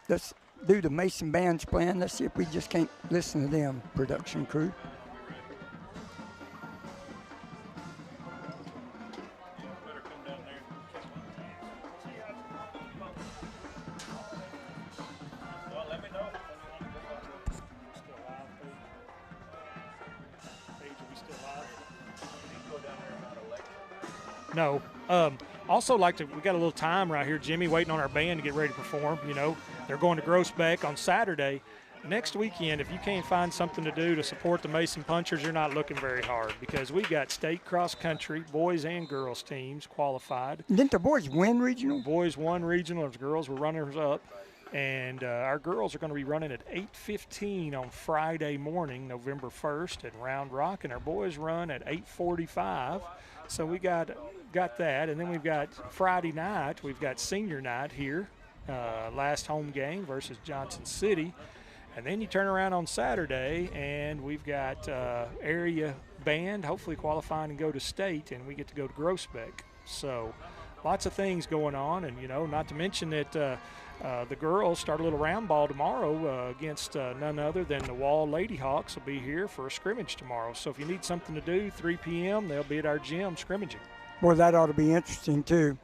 Let's do the Mason Band's plan. Let's see if we just can't listen to them, production crew. No. Also we got a little time right here, Jimmy, waiting on our band to get ready to perform. They're going to Groesbeck on Saturday. Next weekend, if you can't find something to do to support the Mason Punchers, you're not looking very hard, because we got state cross country, boys and girls teams qualified. Didn't the boys win regional? Boys won regional. The girls were runners up. And our girls are going to be running at 8:15 on Friday morning, November 1st at Round Rock, and our boys run at 8:45. So we got that, and then we've got Friday night. We've got senior night here, last home game versus Johnson City, and then you turn around on Saturday, and we've got area band, hopefully qualifying and go to state, and we get to go to Groesbeck. So lots of things going on, and not to mention that the girls start a little round ball tomorrow against none other than the Wall Lady Hawks. Will be here for a scrimmage tomorrow. So if you need something to do, 3 p.m., they'll be at our gym scrimmaging. Boy, that ought to be interesting too.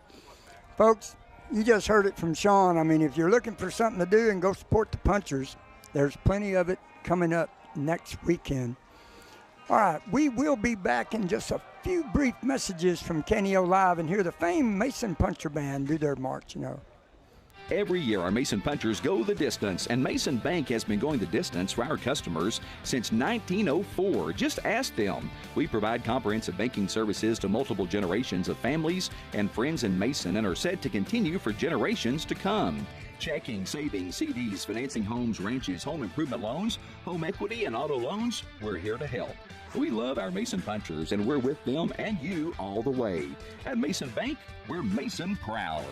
Folks, you just heard it from Sean. I mean, if you're looking for something to do and go support the Punchers, there's plenty of it coming up next weekend. All right, we will be back in just a few brief messages from KNEL Live and hear the famed Mason Puncher Band do their march, Every year, our Mason Punchers go the distance, and Mason Bank has been going the distance for our customers since 1904. Just ask them. We provide comprehensive banking services to multiple generations of families and friends in Mason, and are set to continue for generations to come. Checking, savings, CDs, financing homes, ranches, home improvement loans, home equity, and auto loans, we're here to help. We love our Mason Punchers, and we're with them and you all the way. At Mason Bank, we're Mason proud.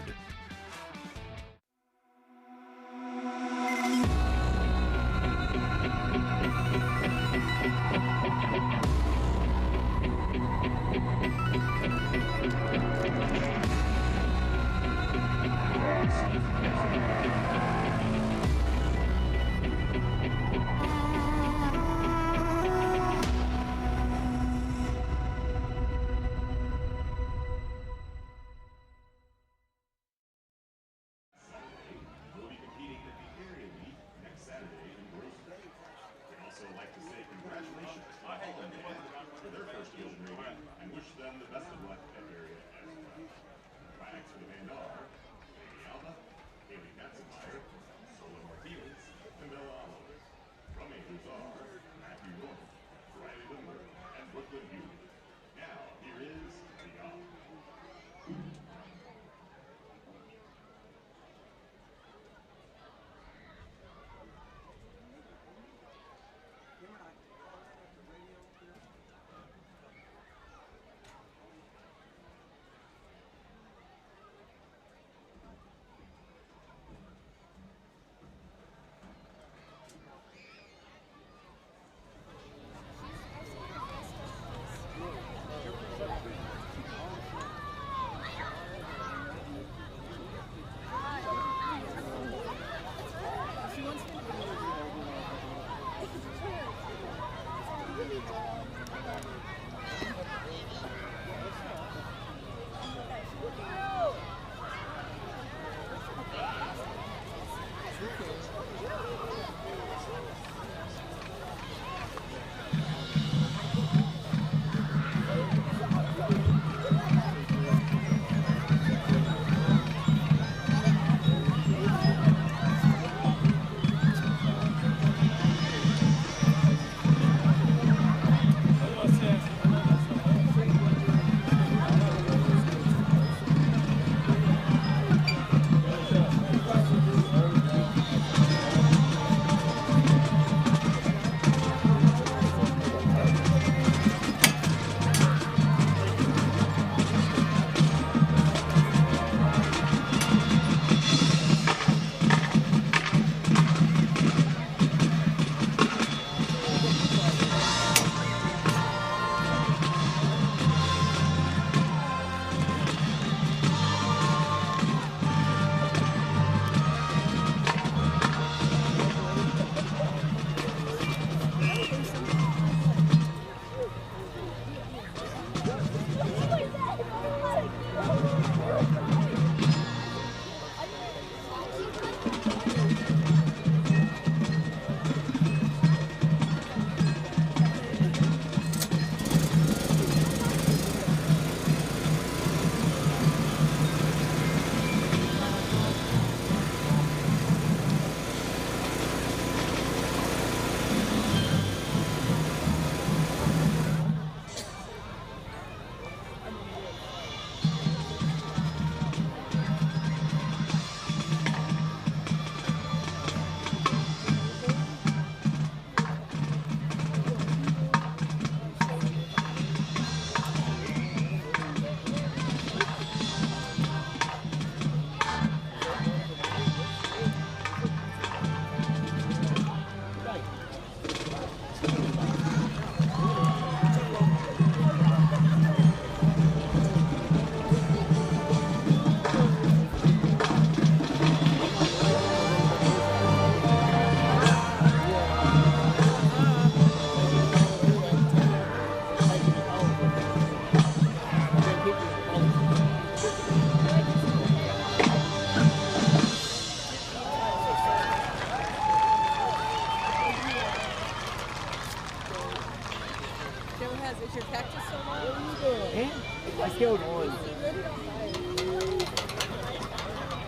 killed one.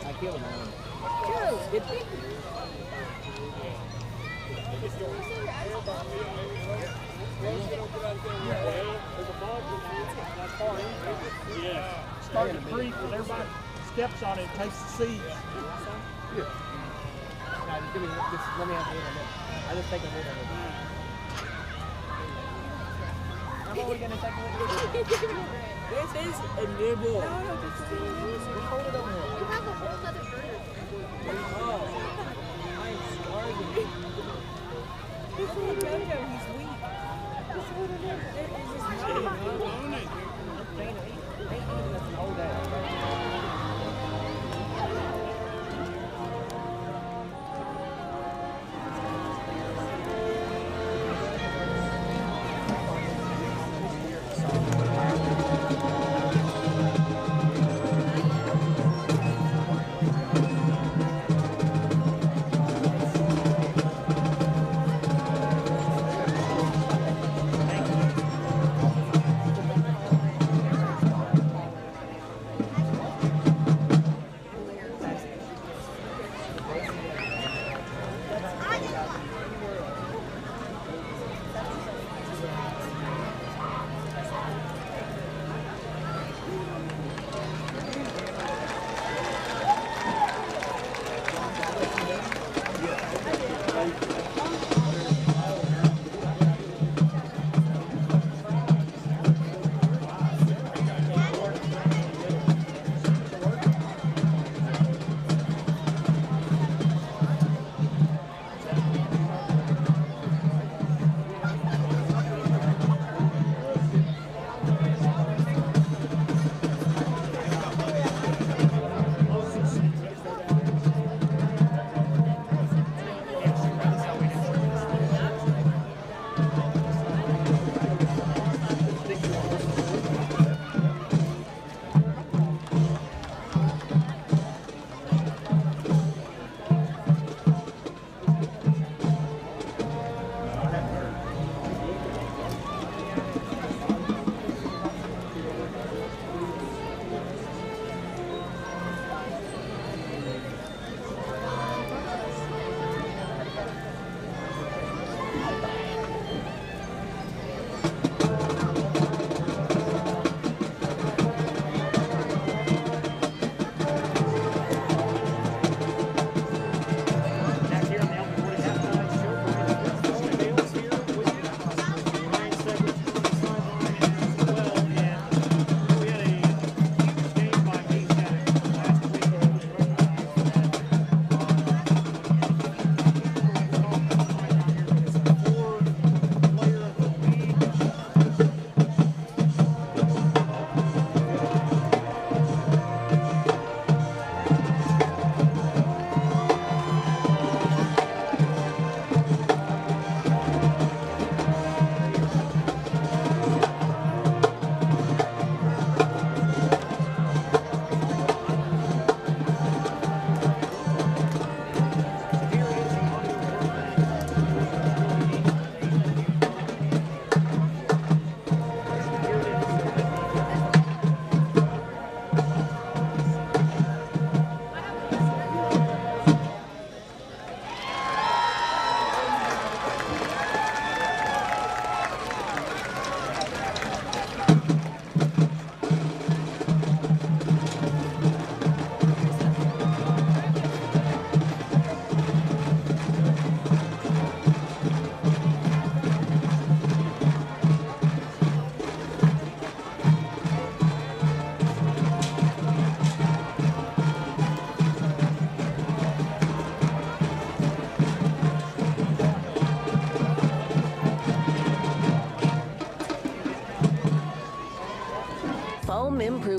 I killed one. Yeah. Start to creep and everybody steps on it and takes the seeds. Here. No, just give me this. Let me have a lid on it. I just take a lid on it. I'm only gonna take a lid. This is a nibble. No, just hold it over here. You have a whole other burger. Oh, I am starving. This little Jojo, he's weak. This little Jojo is just not. That's an old dad.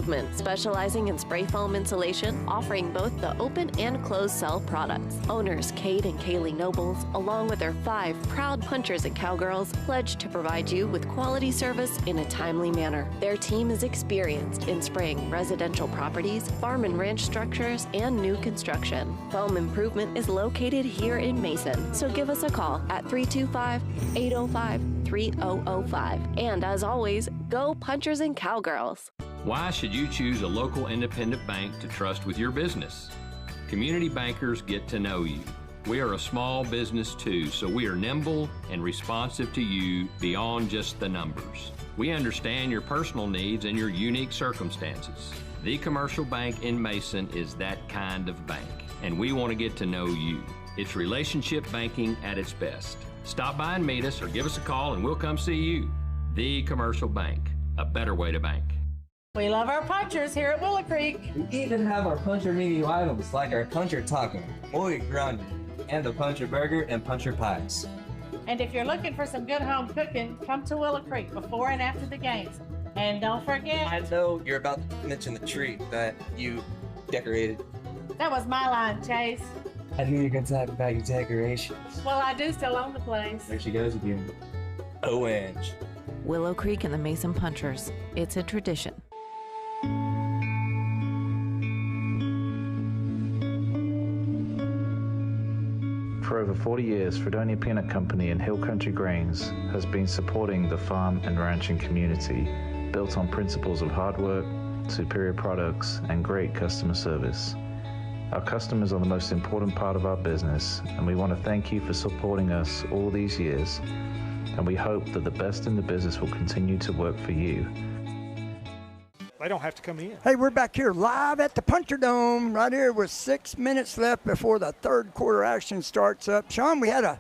Improvement, specializing in spray foam insulation, offering both the open and closed cell products. Owners Kate and Kaylee Nobles, along with their 5 proud punchers and cowgirls, pledge to provide you with quality service in a timely manner. Their team is experienced in spraying residential properties, farm and ranch structures, and new construction. Foam Improvement is located here in Mason, so give us a call at 325-805-3005. And as always, go Punchers and Cowgirls. Why should you choose a local independent bank to trust with your business? Community bankers get to know you. We are a small business too, so we are nimble and responsive to you beyond just the numbers. We understand your personal needs and your unique circumstances. The Commercial Bank in Mason is that kind of bank, and we want to get to know you. It's relationship banking at its best. Stop by and meet us or give us a call and we'll come see you. The Commercial Bank, a better way to bank. We love our punchers here at Willow Creek. We even have our puncher menu items like our puncher taco, muy grande, and the puncher burger and puncher pies. And if you're looking for some good home cooking, come to Willow Creek before and after the games. And don't forget... I know you're about to mention the tree that you decorated. That was my line, Chase. I knew you were going to talk about your decorations. Well, I do still own the place. There she goes again. ONG. Willow Creek and the Mason Punchers. It's a tradition. For over 40 years, Fredonia Peanut Company and Hill Country Grains has been supporting the farm and ranching community, built on principles of hard work, superior products, and great customer service. Our customers are the most important part of our business, and we want to thank you for supporting us all these years, and we hope that the best in the business will continue to work for you. They don't have to come in. Hey, we're back here live at the Puncher Dome right here with 6 minutes left before the third quarter action starts up. Sean, we had a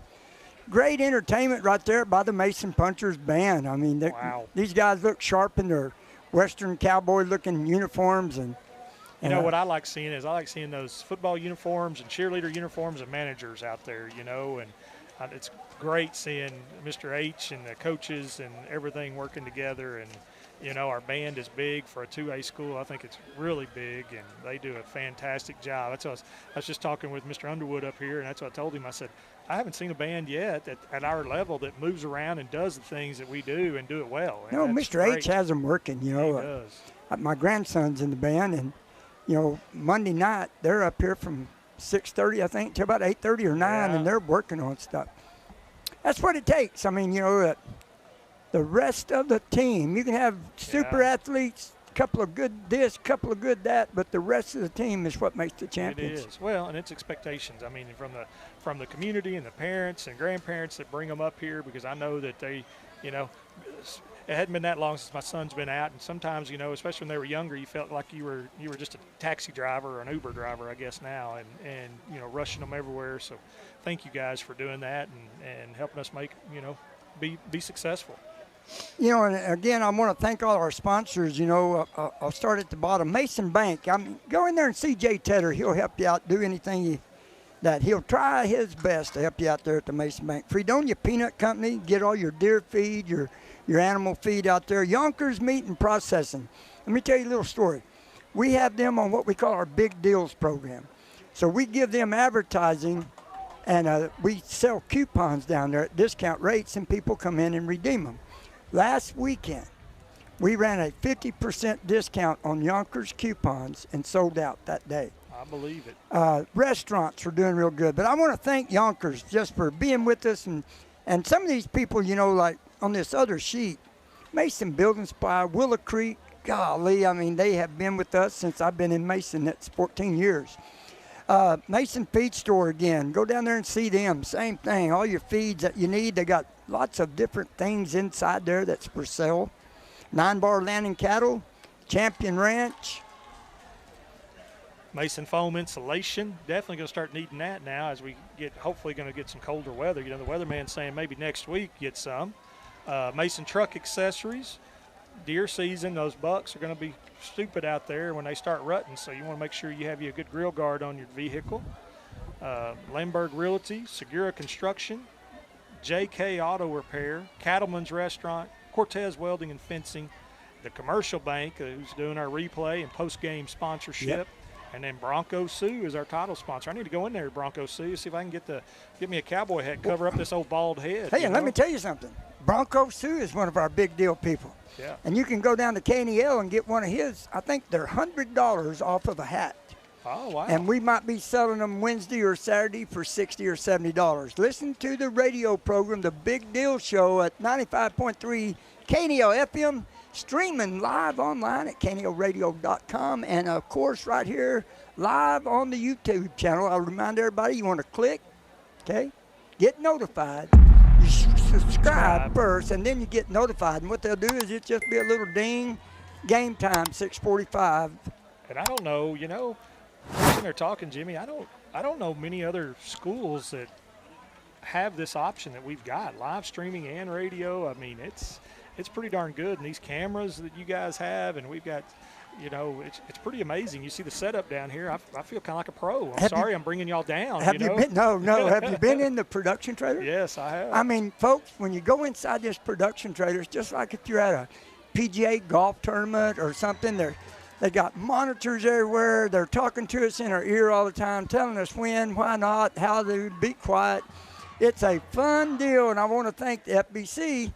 great entertainment right there by the Mason Punchers band. I mean, wow. These guys look sharp in their Western cowboy-looking uniforms. And you know what I like seeing is I like seeing those football uniforms and cheerleader uniforms and managers out there, you know, and it's great seeing Mr. H and the coaches and everything working together. And you know, our band is big for a 2A school. I think it's really big, and they do a fantastic job. That's what I was just talking with Mr. Underwood up here, and that's what I told him. I said, I haven't seen a band yet at our level that moves around and does the things that we do and do it well. No, Mr. H has them working, you know. He does. My grandson's in the band, and, you know, Monday night they're up here from 6:30, I think, till about 8:30 or 9, and they're working on stuff. That's what it takes. I mean, you know, the rest of the team, you can have super athletes, a couple of good this, a couple of good that, but the rest of the team is what makes the champions. It is. Well, and it's expectations. I mean, from the community and the parents and grandparents that bring them up here, because I know that they, you know, it hadn't been that long since my son's been out, and sometimes, you know, especially when they were younger, you felt like you were just a taxi driver or an Uber driver, I guess now, and you know, rushing them everywhere. So thank you guys for doing that and helping us make, you know, be successful. You know, and again, I want to thank all our sponsors. You know, I'll start at the bottom. Mason Bank. I mean, go in there and see Jay Tedder. He'll help you out, do anything that he'll try his best to help you out there at the Mason Bank. Fredonia Peanut Company, get all your deer feed, your animal feed out there. Yonkers Meat and Processing. Let me tell you a little story. We have them on what we call our Big Deals program. So we give them advertising, and we sell coupons down there at discount rates, and people come in and redeem them. Last weekend, we ran a 50% discount on Yonkers coupons and sold out that day. I believe it. Restaurants are doing real good. But I want to thank Yonkers just for being with us. And some of these people, you know, like on this other sheet, Mason Building Supply, Willow Creek, golly, I mean, they have been with us since I've been in Mason. That's 14 years. Mason Feed Store again. Go down there and see them. Same thing. All your feeds that you need, they got lots of different things inside there that's for sale. 9-Bar Land and Cattle, Champion Ranch. Mason Foam Insulation, definitely going to start needing that now as we hopefully going to get some colder weather. You know, the weatherman's saying maybe next week get some. Mason Truck Accessories, deer season, those bucks are going to be stupid out there when they start rutting, so you want to make sure you have you a good grill guard on your vehicle. Lemberg Realty, Segura Construction, JK Auto Repair, Cattleman's Restaurant, Cortez Welding and Fencing, the commercial bank who's doing our replay and post-game sponsorship. Yep. And then Bronco Sue is our title sponsor. I need to go in there, Bronco Sue, see if I can get me a cowboy hat, cover up this old bald head. Hey, and let me tell you something. Bronco Sue is one of our big deal people. Yeah. And you can go down to KNEL and get one of his. I think they're $100 off of a hat. Oh, wow. And we might be selling them Wednesday or Saturday for $60 or $70. Listen to the radio program, The Big Deal Show at 95.3 KNEL FM. Streaming live online at KNELradio.com, and of course right here live on the YouTube channel. I'll remind everybody, you want to click, okay, get notified. You subscribe first, and then you get notified. And what they'll do is it just be a little ding, game time, 6:45. And I don't know, I'm sitting there talking, Jimmy, I don't know many other schools that have this option that we've got, live streaming and radio. I mean, it's pretty darn good. And these cameras that you guys have, and we've got, it's pretty amazing. You see the setup down here. I feel kind of like a pro. I'm bringing y'all down. Have you been? No. Have you been in the production trailer? Yes, I have. I mean, folks, when you go inside this production trailer, it's just like if you're at a PGA golf tournament or something. They got monitors everywhere. They're talking to us in our ear all the time, telling us when, why not, how to be quiet. It's a fun deal, and I want to thank the FBC,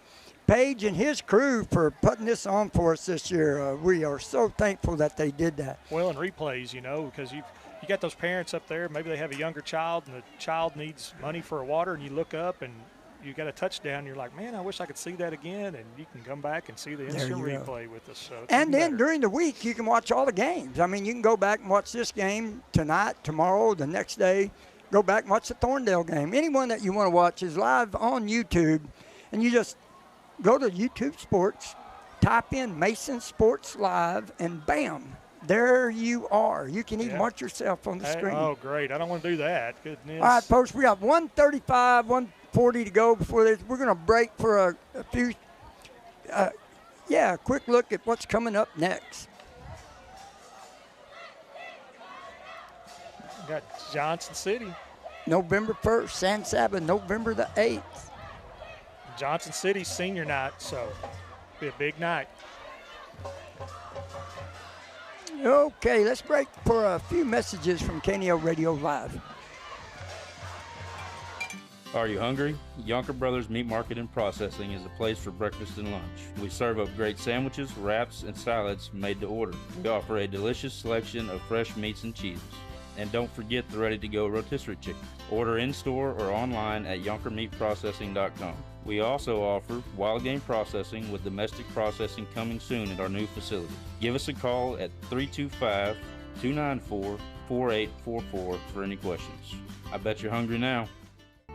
Paige and his crew, for putting this on for us this year. We are so thankful that they did that. Well, and replays, because you got those parents up there, maybe they have a younger child, and the child needs money for a water, and you look up and you got a touchdown, you're like, man, I wish I could see that again, and you can come back and see the instant replay with us. So and then during the week, you can watch all the games. I mean, you can go back and watch this game tonight, tomorrow, the next day. Go back and watch the Thorndale game. Anyone that you want to watch is live on YouTube, and you just go to YouTube Sports, type in Mason Sports Live, and bam, there you are. You can even watch yourself on the screen. Oh, great. I don't want to do that. Goodness. All right, folks, we got 1:35, 1:40 to go before this. We're going to break for a few, a quick look at what's coming up next. We got Johnson City. November 1st, San Saba, November the 8th. Johnson City's senior night, so it'll be a big night. Okay, let's break for a few messages from KNEL Radio Live. Are you hungry? Yonker Brothers Meat Market and Processing is a place for breakfast and lunch. We serve up great sandwiches, wraps, and salads made to order. We offer a delicious selection of fresh meats and cheeses. And don't forget the ready-to-go rotisserie chicken. Order in-store or online at yonkermeatprocessing.com. We also offer wild game processing with domestic processing coming soon at our new facility. Give us a call at 325-294-4844 for any questions. I bet you're hungry now.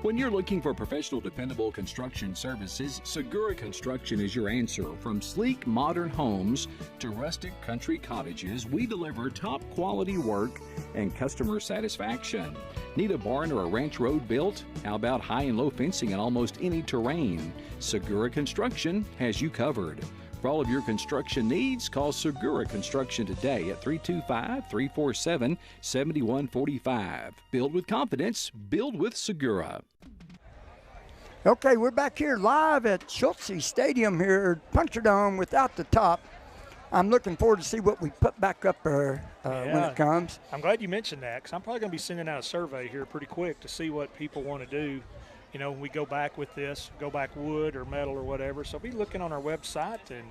When you're looking for professional, dependable construction services, Segura Construction is your answer. From sleek, modern homes to rustic country cottages, we deliver top-quality work and customer satisfaction. Need a barn or a ranch road built? How about high and low fencing in almost any terrain? Segura Construction has you covered. For all of your construction needs, call Segura Construction today at 325-347-7145. Build with confidence. Build with Segura. Okay, we're back here live at Schultze Stadium here, Puncher Dome without the top. I'm looking forward to see what we put back up there when it comes. I'm glad you mentioned that, because I'm probably going to be sending out a survey here pretty quick to see what people want to do. When we go back with this, go back wood or metal or whatever. So be looking on our website and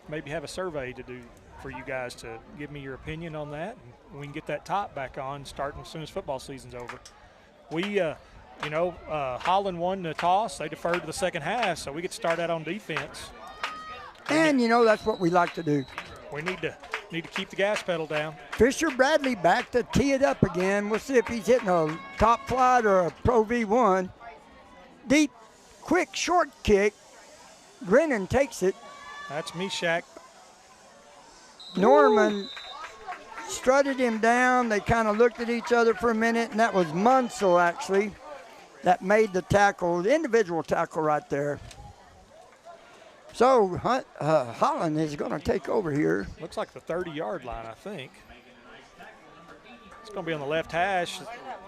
maybe have a survey to do for you guys to give me your opinion on that. And we can get that top back on starting as soon as football season's over. We, Holland won the toss. They deferred to the second half, so we get to start out on defense. And, that's what we like to do. We need to keep the gas pedal down. Fisher Bradley back to tee it up again. We'll see if he's hitting a top flight or a Pro V1. Deep, quick, short kick. Grinnan takes it. That's Meshach. Norman strutted him down. They kind of looked at each other for a minute, and that was Munsell, actually, that made the tackle, the individual tackle right there. So Holland is going to take over here. Looks like the 30-yard line, I think. It's going to be on the left hash.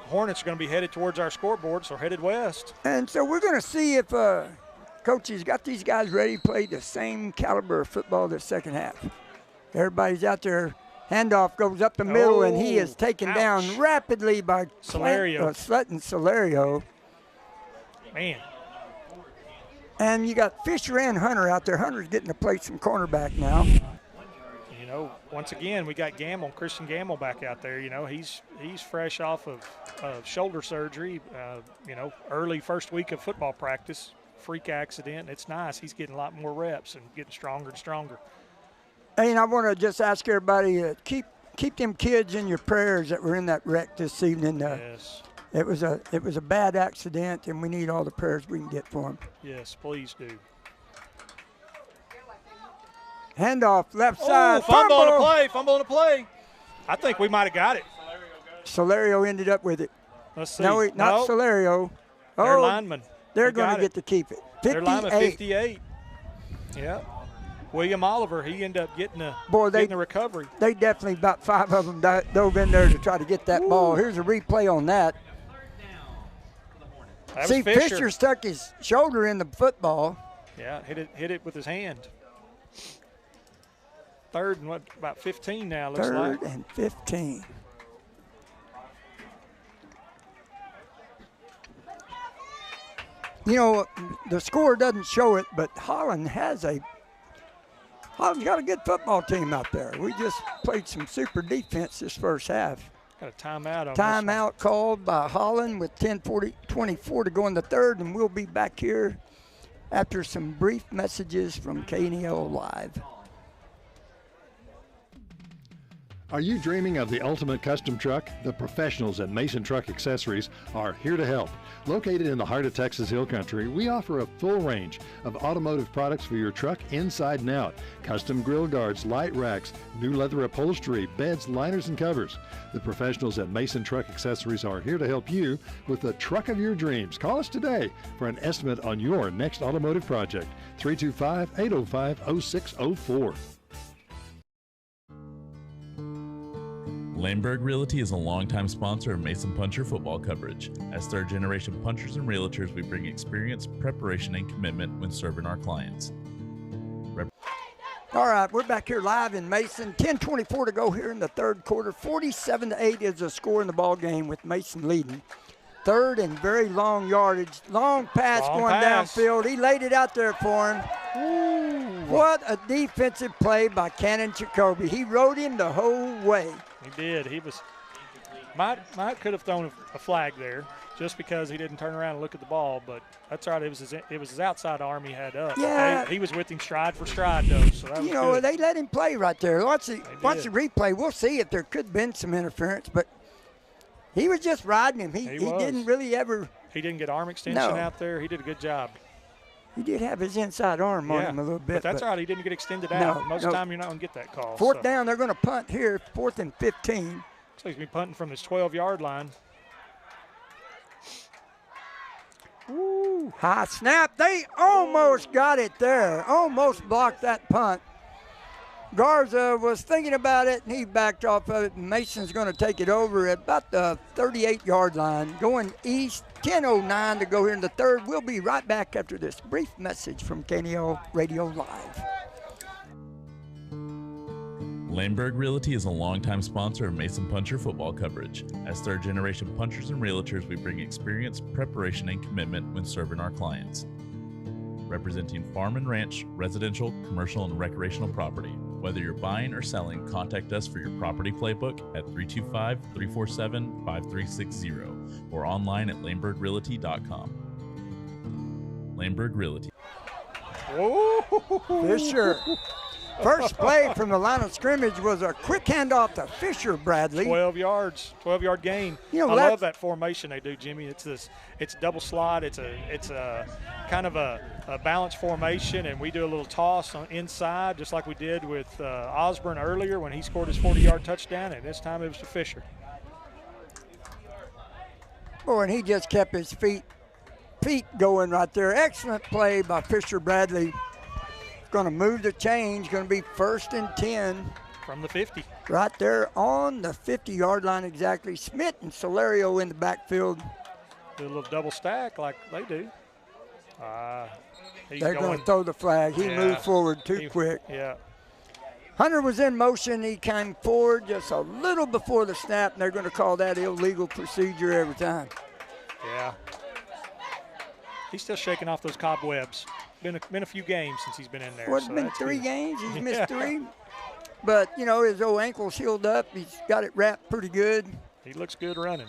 Hornets are going to be headed towards our scoreboard, so headed west. And so we're going to see if coaches got these guys ready to play the same caliber of football the second half. Everybody's out there. Handoff goes up the middle, and he is taken down rapidly by Sletton Solario. Man. And you got Fisher and Hunter out there. Hunter's getting to play some cornerback now. You know, once again, we got Christian Gamble back out there. You know, he's fresh off of shoulder surgery, you know, early first week of football practice, freak accident. It's nice. He's getting a lot more reps and getting stronger and stronger. And I want to just ask everybody, keep them kids in your prayers that were in that wreck this evening. Yes. It was a bad accident, and we need all the prayers we can get for them. Yes, please do. Handoff, left side, fumble on the play. I think we might have got it. Solario ended up with it. Let's see. No, not Solario. Their lineman. They're going to get to keep it. 58. Their lineman, 58. Yeah. William Oliver, he ended up getting the recovery. They definitely, about 5 of them dove in there to try to get that ball. Here's a replay on that. See, Fisher stuck his shoulder in the football. Yeah, hit it with his hand. Third and about 15 now, looks like. Third and 15. You know, the score doesn't show it, but Holland's got a good football team out there. We just played some super defense this first half. Got a timeout on Timeout called by Holland with 10:24 to go in the third, and we'll be back here after some brief messages from KNEL Live. Are you dreaming of the ultimate custom truck? The professionals at Mason Truck Accessories are here to help. Located in the heart of Texas Hill Country, we offer a full range of automotive products for your truck inside and out. Custom grill guards, light racks, new leather upholstery, beds, liners, and covers. The professionals at Mason Truck Accessories are here to help you with the truck of your dreams. Call us today for an estimate on your next automotive project. 325-805-0604. Laneburg Realty is a longtime sponsor of Mason Puncher football coverage. As third-generation punchers and realtors, we bring experience, preparation, and commitment when serving our clients. All right, we're back here live in Mason. 10:24 to go here in the third quarter. 47-8 is the score in the ball game with Mason leading. Third and very long yardage. Long pass downfield. He laid it out there for him. Ooh. What a defensive play by Cannon Jacoby. He rode him the whole way. He did. He was might could have thrown a flag there just because he didn't turn around and look at the ball, but that's all right. It was his outside arm he had up. Yeah. He was with him stride for stride though. So that was good. They let him play right there. Watch the replay. We'll see if there could have been some interference, but he was just riding him. He didn't really ever. He didn't get arm extension out there. He did a good job. He did have his inside arm on him a little bit. But that's all right. He didn't get extended out. Most of the time you're not going to get that call. Fourth down, they're going to punt here, 4th and 15. Looks like he's been punting from his 12-yard line. Ooh, high snap. They almost got it there. Almost blocked that punt. Garza was thinking about it, and he backed off of it. And Mason's going to take it over at about the 38-yard line. Going east, 10:09 to go here in the third. We'll be right back after this brief message from KNEL Radio Live. Laneburg Realty is a longtime sponsor of Mason Puncher football coverage. As third-generation punchers and realtors, we bring experience, preparation, and commitment when serving our clients. Representing farm and ranch, residential, commercial, and recreational property. Whether you're buying or selling, contact us for your property playbook at 325-347-5360 or online at laneburgrealty.com. Laneburg Realty. Fisher. First play from the line of scrimmage was a quick handoff to Fisher Bradley. 12 yards, 12-yard gain. I love that formation they do, Jimmy. It's double slide. It's a kind of a balanced formation, and we do a little toss on inside, just like we did with Osborne earlier when he scored his 40-yard touchdown, and this time it was to Fisher. Boy, and he just kept his feet going right there. Excellent play by Fisher Bradley. Going to move the change, going to be 1st and 10. From the 50. Right there on the 50-yard line exactly. Smith and Solario in the backfield. Do a little double stack like they do. They're going to throw the flag. He moved forward too quick. Yeah. Hunter was in motion. He came forward just a little before the snap, and they're going to call that illegal procedure every time. Yeah. He's still shaking off those cobwebs. Been a few games since he's been in there. Well, it's been 3 games. He's missed 3. But, you know, his old ankle's healed up. He's got it wrapped pretty good. He looks good running.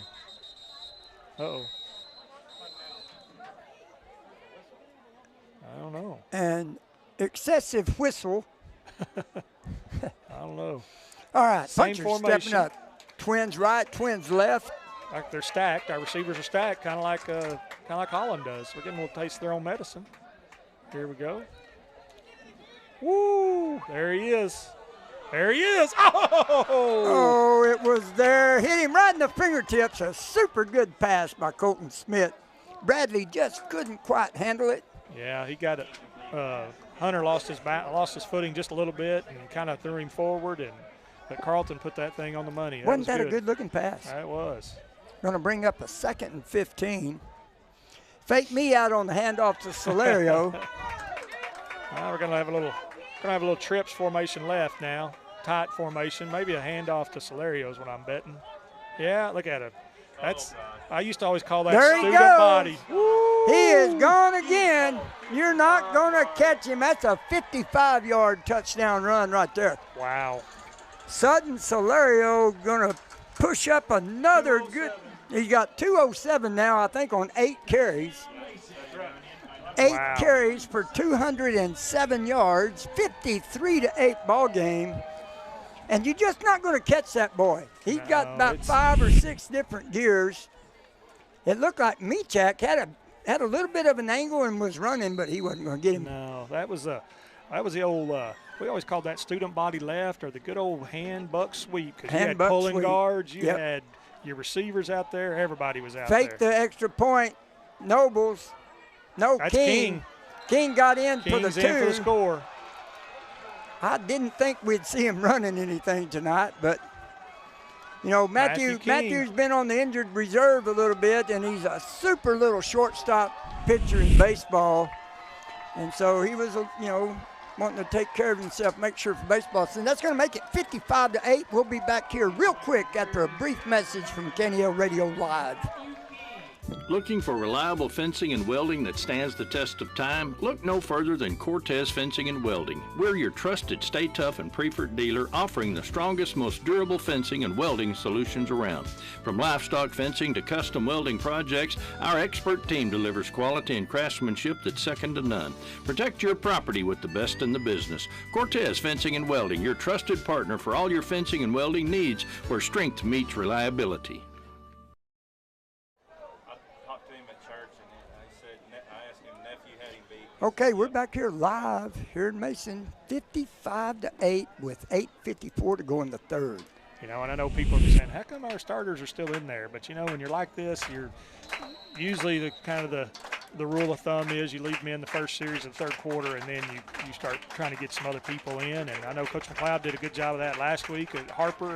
Uh-oh. I don't know. And excessive whistle. I don't know. All right, Same Puncher formation. stepping up. Twins right, twins left. Like they're stacked. Our receivers are stacked, kind of like Holland does. We're getting a little taste of their own medicine. Here we go. Woo! There he is. There he is. Oh, it was there. Hit him right in the fingertips. A super good pass by Colton Smith. Bradley just couldn't quite handle it. Yeah, he got it. Hunter lost his footing just a little bit and kind of threw him forward, but Carlton put that thing on the money. Wasn't that a good-looking pass? That was. Going to bring up a 2nd and 15. Fake me out on the handoff to Solario. Now we're going to have a little trips formation left now. Tight formation, maybe a handoff to Solario is what I'm betting. Yeah, look at him. I used to always call that student body. Woo! He is gone again. You're not going to catch him. That's a 55-yard touchdown run right there. Wow. Sutton Solario going to push up another good. He's got 207 now, I think, on 8 carries. 8 carries for 207 yards, 53-8 ball game. And you're just not going to catch that boy. He's got about 5 or 6 different gears. It looked like Michak had a little bit of an angle and was running, but he wasn't going to get him. No, that was the old. We always called that student body left, or the good old hand buck sweep, because you had pulling guards, you had your receivers out there, everybody was out there. Fake the extra point. Nobles. No, That's King. King got in for the 2. In for the score. I didn't think we'd see him running anything tonight, but, you know, Matthew's been on the injured reserve a little bit, and he's a super little shortstop pitcher in baseball. And so he was, you know, wanting to take care of himself, make sure for baseball. So that's going to make it 55-8. We'll be back here real quick after a brief message from KNEL Radio Live. Looking for reliable fencing and welding that stands the test of time? Look no further than Cortez Fencing and Welding. We're your trusted Stay Tough and preferred dealer, offering the strongest, most durable fencing and welding solutions around. From livestock fencing to custom welding projects, our expert team delivers quality and craftsmanship that's second to none. Protect your property with the best in the business. Cortez Fencing and Welding, your trusted partner for all your fencing and welding needs, where strength meets reliability. Okay, we're back here live here in Mason, 55-8 with 8:54 to go in the 3rd. You know, and I know people are saying, how come our starters are still in there? But, you know, when you're like this, you're usually the rule of thumb is you leave me in the first series of the 3rd quarter, and then you start trying to get some other people in. And I know Coach McLeod did a good job of that last week at Harper.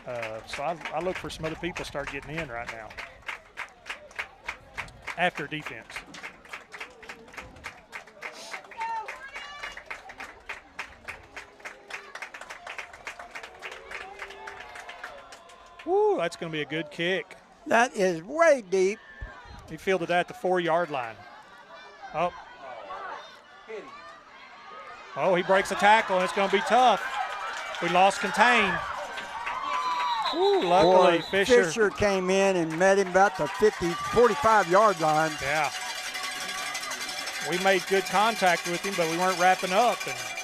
And so I look for some other people to start getting in right now after defense. Woo, that's going to be a good kick. That is way deep. He fielded that at the 4-yard line. Oh, he breaks a tackle, and it's going to be tough. We lost contain. Woo, luckily, Fisher came in and met him about the 45-yard line. Yeah. We made good contact with him, but we weren't wrapping up.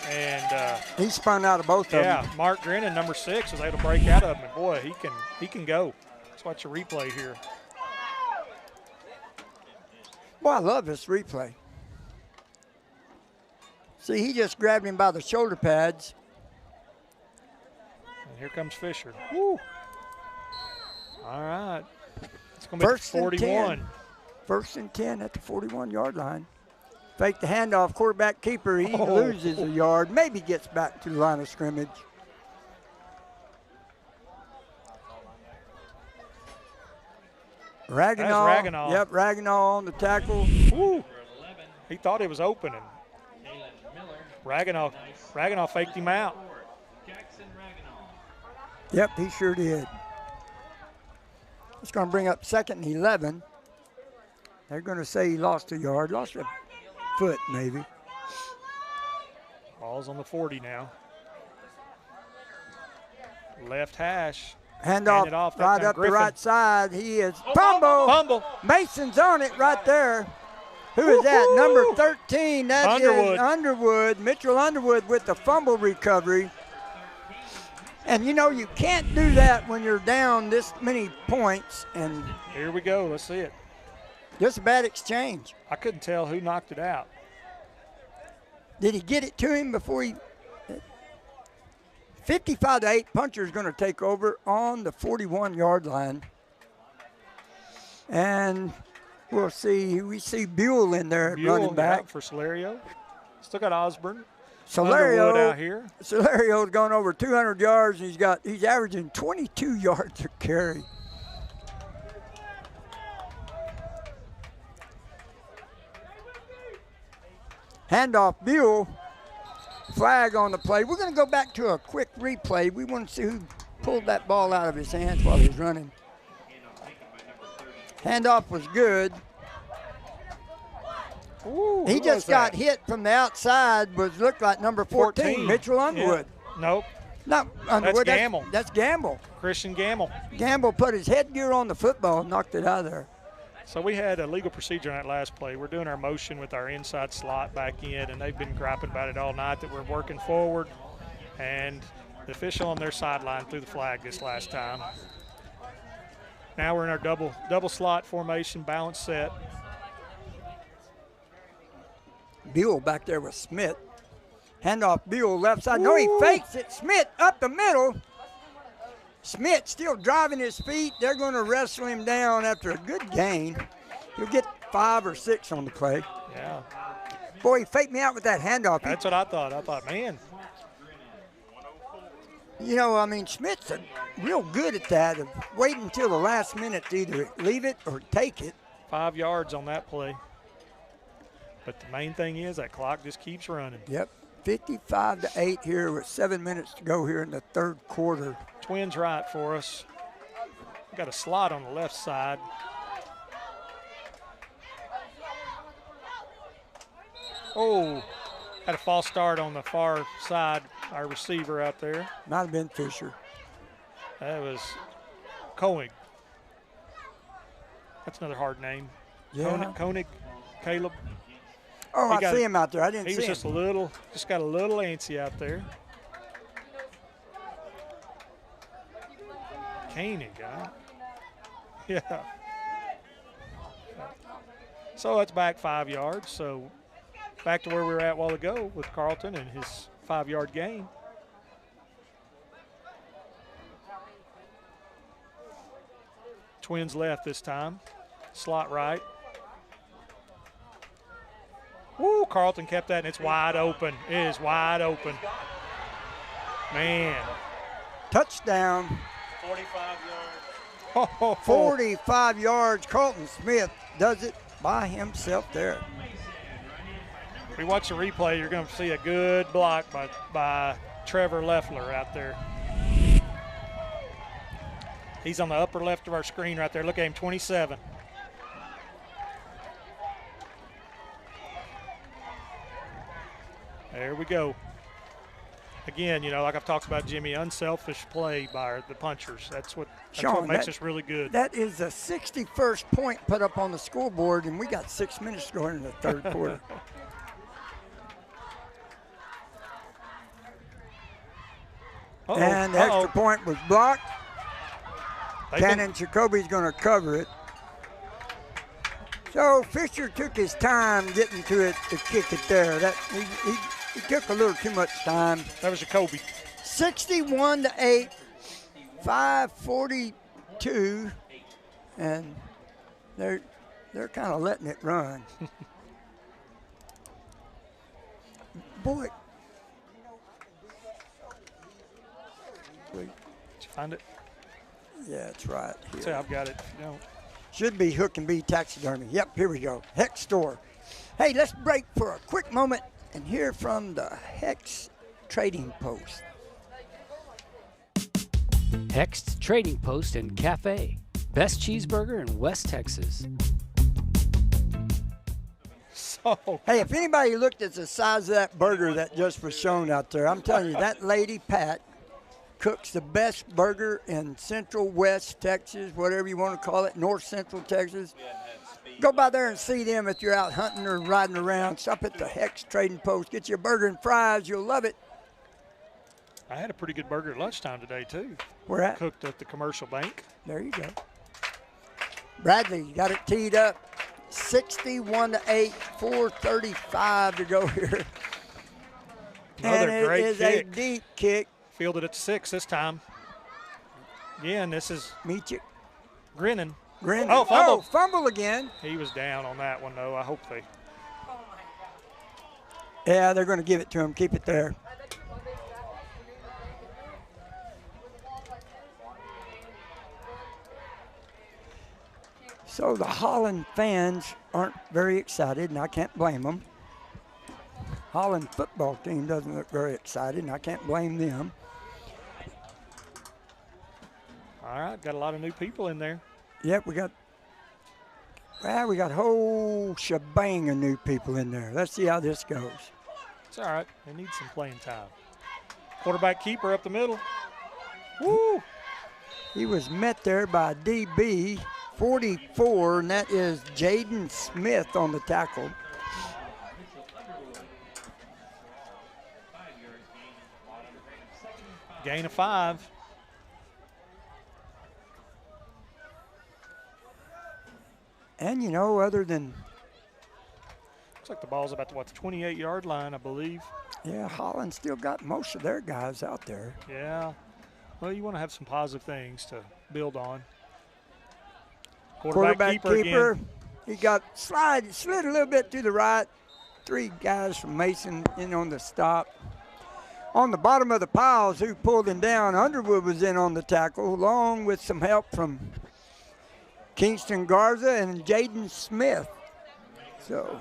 And he spun out of both of them. Yeah, Mark Grinnan, number 6, was able to break out of him. And, boy, he can go. Let's watch a replay here. Boy, I love this replay. See, he just grabbed him by the shoulder pads. And here comes Fisher. Woo. All right. It's going to be 41. 1st and 10 at the 41-yard line. Fake the handoff, quarterback keeper. He loses a yard, maybe gets back to the line of scrimmage. Ragnall. Yep, Ragnall on the tackle. Woo. He thought it was open, and Raganoff faked him out. Yep, he sure did. It's going to bring up 2nd and 11. They're going to say he lost a yard, lost a foot maybe. Ball's on the 40 now. Left hash. Handoff right up the right side. He is fumble. Mason's on it right there. Who is that? Number 13. That is Underwood. Mitchell Underwood with the fumble recovery. And, you know, you can't do that when you're down this many points. And here we go. Let's see it. Just a bad exchange. I couldn't tell who knocked it out. Did he get it to him before he? 55-8, Puncher's going to take over on the 41-yard line. And we'll see. We see Buell in there at running back. For Solario. Still got Osborne. Solario out here. Solario's gone over 200 yards, and he's averaging 22 yards a carry. Handoff Buell. Flag on the play. We're going to go back to a quick replay. We want to see who pulled that ball out of his hands while he was running. Handoff was good. Ooh, he just got hit from the outside. Looked like number 14, Mitchell Underwood. Yeah. Nope. Not Underwood. That's Gamble. That's Gamble. Christian Gamble. Gamble put his headgear on the football and knocked it out of there. So we had a legal procedure on that last play. We're doing our motion with our inside slot back in, and they've been griping about it all night that we're working forward. And the official on their sideline threw the flag this last time. Now we're in our double slot formation, balance set. Buell back there with Smith. Handoff Buell left side. No, he fakes it. Smith up the middle. Smith still driving his feet. They're going to wrestle him down after a good gain. He'll get 5 or 6 on the play. Yeah. Boy, he faked me out with that handoff. That's what I thought. I thought, man. You know, I mean, Smith's real good at that, of waiting until the last minute to either leave it or take it. 5 yards on that play. But the main thing is that clock just keeps running. Yep. 55-8 here with 7 minutes to go here in the third quarter. Twins right for us. We've got a slot on the left side. Oh, had a false start on the far side, our receiver out there. Might have been Fisher. That was Koenig. That's another hard name. Yeah. Koenig, Caleb. Oh, I see him out there. I didn't see him. He was just got a little antsy out there. Koenig, huh? Yeah. So that's back 5 yards. So back to where we were at a while ago with Carlton and his 5-yard gain. Twins left this time. Slot right. Woo, Carlton kept that, and it's wide open. It is wide open. Man. Touchdown. 45 yards. 45 yards. Carlton Smith does it by himself there. If we watch the replay, you're going to see a good block by Trevor Leffler out there. He's on the upper left of our screen right there. Look at him, 27. There we go. Again, you know, like I've talked about, Jimmy, unselfish play by the punchers. That's what makes us really good. That is the 61st point put up on the scoreboard, and we got 6 minutes to go into the third quarter. And the extra point was blocked. Cannon Jacoby's going to cover it. So Fisher took his time getting to it to kick it there. He took a little too much time. That was Jacoby. 61-8, 5:42, and they're kind of letting it run. Boy. Did you find it? Yeah, it's right here. I've got it. If you don't. Should be Hook and Bee Taxidermy. Yep, here we go. Heck Store. Hey, let's break for a quick moment and hear from the Hex Trading Post. Hex Trading Post and Cafe. Best cheeseburger in West Texas. Hey, if anybody looked at the size of that burger that just was shown out there, I'm telling you, that lady, Pat, cooks the best burger in Central West Texas, whatever you want to call it, North Central Texas. Go by there and see them if you're out hunting or riding around. Stop at the Hex Trading Post. Get your burger and fries. You'll love it. I had a pretty good burger at lunchtime today, too. Where at? Cooked at the Commercial Bank. There you go. Bradley got it teed up. 61-8, 4:35 to go here. Another and great it is kick. a deep kick. Fielded at 6 this time. Again, this is Grinning. Oh, fumble. Fumble again. He was down on that one, though. I hope they. Yeah, they're going to give it to him. Keep it there. So the Holland fans aren't very excited, and I can't blame them. Holland football team doesn't look very excited, and I can't blame them. All right, got a lot of new people in there. Yep, we got a whole shebang of new people in there. Let's see how this goes. It's all right. They need some playing time. Quarterback keeper up the middle. Woo! He was met there by DB 44, and that is Jaden Smith on the tackle. Gain of 5. And, you know, other than... Looks like the ball's about the 28-yard line, I believe. Yeah, Holland still got most of their guys out there. Yeah. Well, you want to have some positive things to build on. Quarterback keeper. Again. He got slid a little bit to the right. 3 guys from Mason in on the stop. On the bottom of the piles, who pulled him down, Underwood was in on the tackle, along with some help from Kingston Garza and Jaden Smith. So,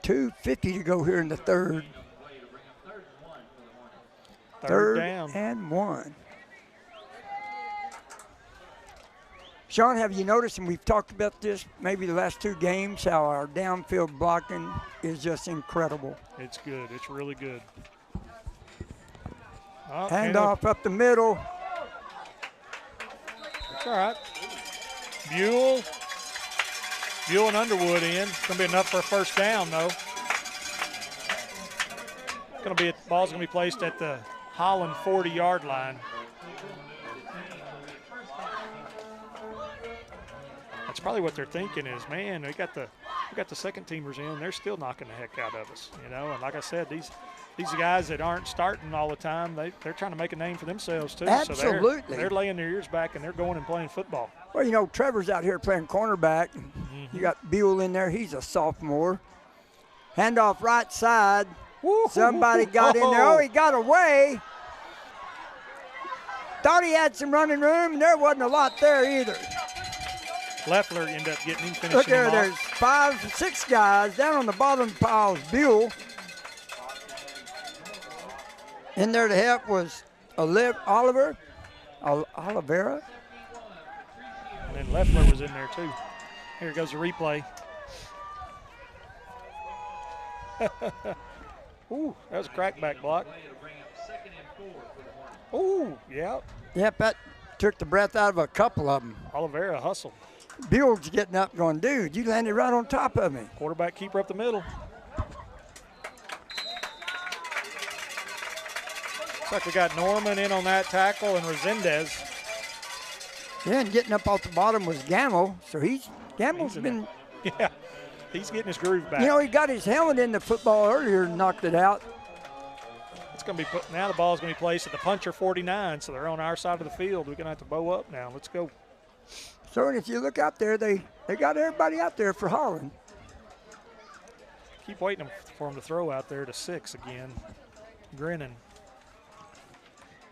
2:50 to go here in the third. Third down. And 1. Sean, have you noticed, and we've talked about this maybe the last 2 games, how our downfield blocking is just incredible. It's good. It's really good. Oh, Handoff up the middle. It's all right. Buell and Underwood in. It's going to be enough for a first down, though. Ball's going to be placed at the Holland 40-yard line. That's probably what they're thinking is, man, we got the second teamers in. They're still knocking the heck out of us, you know. And like I said, these guys that aren't starting all the time, they're trying to make a name for themselves too. Absolutely. So they're laying their ears back and they're going and playing football. Well, you know, Trevor's out here playing cornerback. You got Buell in there. He's a sophomore. Handoff right side. Somebody got in there. Oh, he got away. Thought he had some running room, and there wasn't a lot there either. Leffler ended up getting him, finishing Look there, him there's off. 6 guys. Down on the bottom pile is Buell. In there to help was Oliveira. And then Leffler was in there too. Here goes the replay. Ooh, that was a crackback block. Ooh, yeah. Yep, that took the breath out of a couple of them. Oliveira hustled. Buell's getting up going, dude, you landed right on top of me. Quarterback keeper up the middle. Looks like we got Norman in on that tackle and Resendez. Yeah, and getting up off the bottom was Gamble. So Gamble's been. Yeah, he's getting his groove back. You know, he got his helmet in the football earlier and knocked it out. It's going to be now the ball's going to be placed at the puncher 49, so they're on our side of the field. We're going to have to bow up now. Let's go. So, and if you look out there, they got everybody out there for Holland. Keep waiting for him to throw out there to 6 again. Grinning.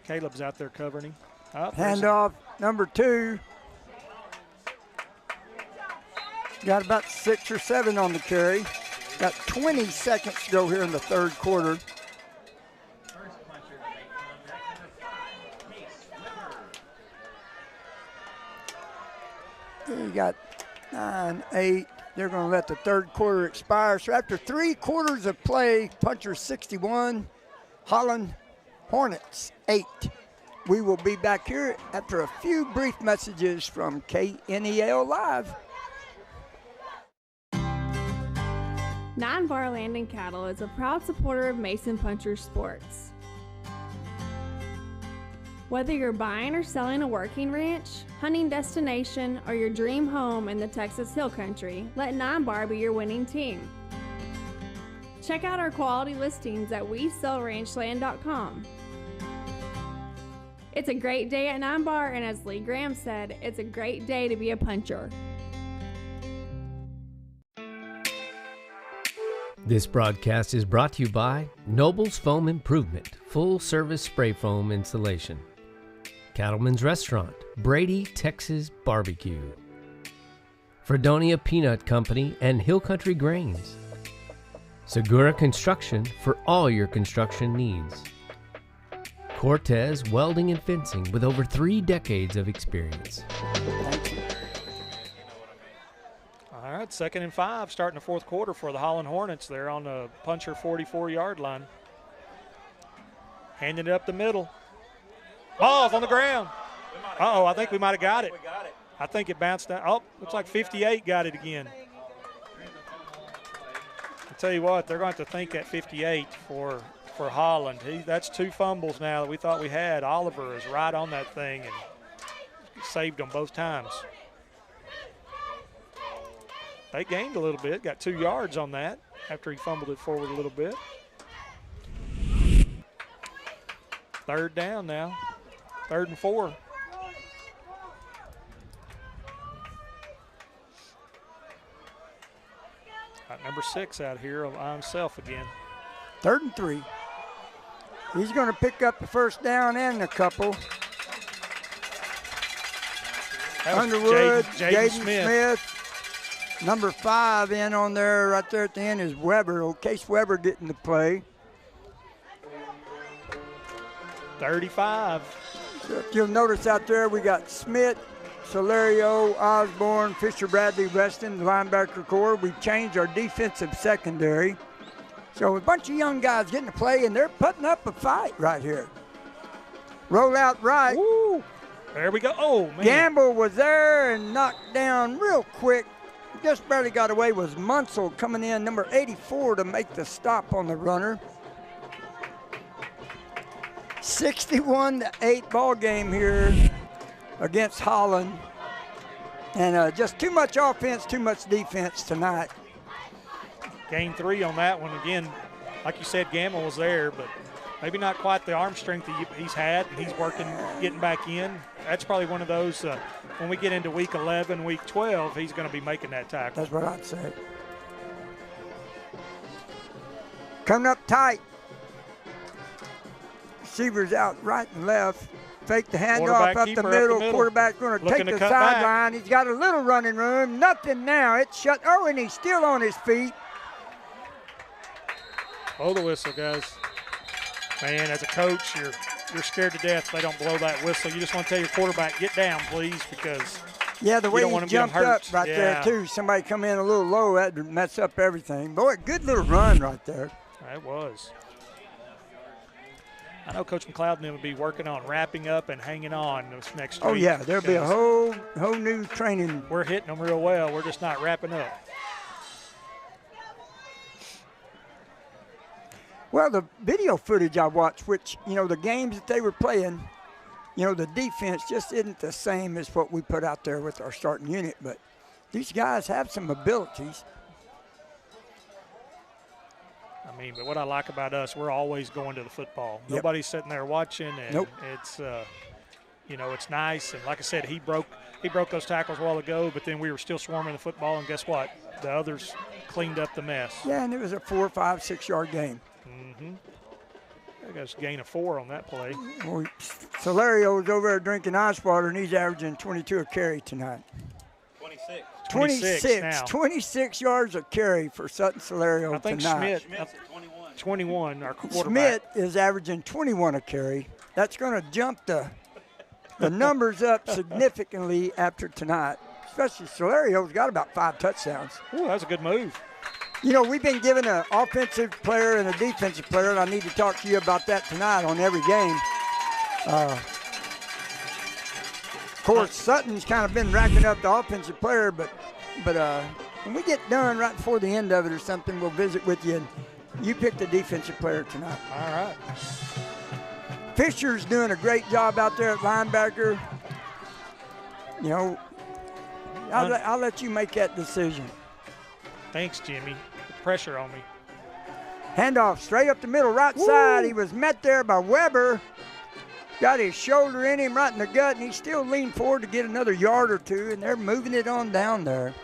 Caleb's out there covering him. Oh, Handoff, number 2. Got about 6 or 7 on the carry. Got 20 seconds to go here in the third quarter. You got 9, 8. They're going to let the third quarter expire. So after 3 quarters of play, Punchers 61, Holland Hornets 8. We will be back here after a few brief messages from KNEL Live. 9 Bar Land and Cattle is a proud supporter of Mason Punchers Sports. Whether you're buying or selling a working ranch, hunting destination, or your dream home in the Texas Hill Country, let 9 Bar be your winning team. Check out our quality listings at WeSellRanchland.com. It's a great day at 9 Bar, and as Lee Graham said, it's a great day to be a puncher. This broadcast is brought to you by Noble's Foam Improvement, full-service spray foam installation. Cattleman's Restaurant, Brady, Texas Barbecue. Fredonia Peanut Company and Hill Country Grains. Segura Construction for all your construction needs. Cortez Welding and Fencing with over 3 decades of experience. All right, 2nd and 5, starting the fourth quarter for the Holland Hornets. They're on the Puncher 44-yard line. Handing it up the middle. Ball's on the ground. Uh-oh, I think we might have got it. I think it bounced down. Oh, looks like 58 got it again. I'll tell you what, they're going to have to think at 58 for Holland. That's 2 fumbles now that we thought we had. Oliver is right on that thing and saved them both times. They gained a little bit, got 2 yards on that after he fumbled it forward a little bit. 3rd down now, 3rd and 4. Got number 6 out here by himself again. 3rd and 3. He's going to pick up the first down and a couple. Underwood, Jaden Smith. Number 5 in on there, right there at the end is Weber. Case Weber getting the play. 35. So if you'll notice out there, we got Smith, Solario, Osborne, Fisher, Bradley, Weston, the linebacker core. We've changed our defensive secondary. So a bunch of young guys getting to play, and they're putting up a fight right here. Roll out right. Woo. There we go. Oh, man. Gamble was there and knocked down real quick. Just barely got away was Munsell coming in, number 84, to make the stop on the runner. 61-8 ball game here against Holland. And just too much offense, too much defense tonight. Gain 3 on that one. Again, like you said, Gamble was there, but maybe not quite the arm strength that he's had. He's working, getting back in. That's probably one of those, when we get into week 11, week 12, he's going to be making that tackle. That's what I'd say. Coming up tight. Receivers out right and left. Fake the handoff up the middle. Quarterback going to take the sideline. He's got a little running room. Nothing now. It's shut. Oh, and he's still on his feet. Blow the whistle, guys. Man, as a coach, you're scared to death if they don't blow that whistle. You just want to tell your quarterback, get down, please, because yeah, the way you don't he want him jumped getting hurt. Up right there, too. Somebody come in a little low, that would mess up everything. Boy, good little run right there. That was. I know Coach McLeod and them will be working on wrapping up and hanging on this next week. Oh, yeah, there'll be a whole new training. We're hitting them real well. We're just not wrapping up. Well, the video footage I watched, which, the games that they were playing, the defense just isn't the same as what we put out there with our starting unit. But these guys have some abilities. But what I like about us, we're always going to the football. Yep. Nobody's sitting there watching, and it's, it's nice. And like I said, he broke those tackles a while ago, but then we were still swarming the football, and guess what? The others cleaned up the mess. Yeah, and it was a 4, 5, 6-yard game. Mm-hmm. I got a gain of 4 on that play. Well, Solario's over there drinking ice water, and he's averaging 22 a carry tonight. 26. 26 now. 26 yards of carry for Sutton Solario I think tonight. Schmidt's at 21, our quarterback. Schmidt is averaging 21 a carry. That's going to jump the numbers up significantly after tonight, especially Solario's got about 5 touchdowns. Ooh, that's a good move. You know, we've been given an offensive player and a defensive player, and I need to talk to you about that tonight on every game. Of course, Sutton's kind of been racking up the offensive player, but when we get done right before the end of it or something, we'll visit with you. And you pick the defensive player tonight. All right. Fisher's doing a great job out there at linebacker. You know, I'll let you make that decision. Thanks, Jimmy. Pressure on me. Handoff straight up the middle, right side. He was met there by Weber. Got his shoulder in him right in the gut, and he still leaned forward to get another yard or two, and they're moving it on down there.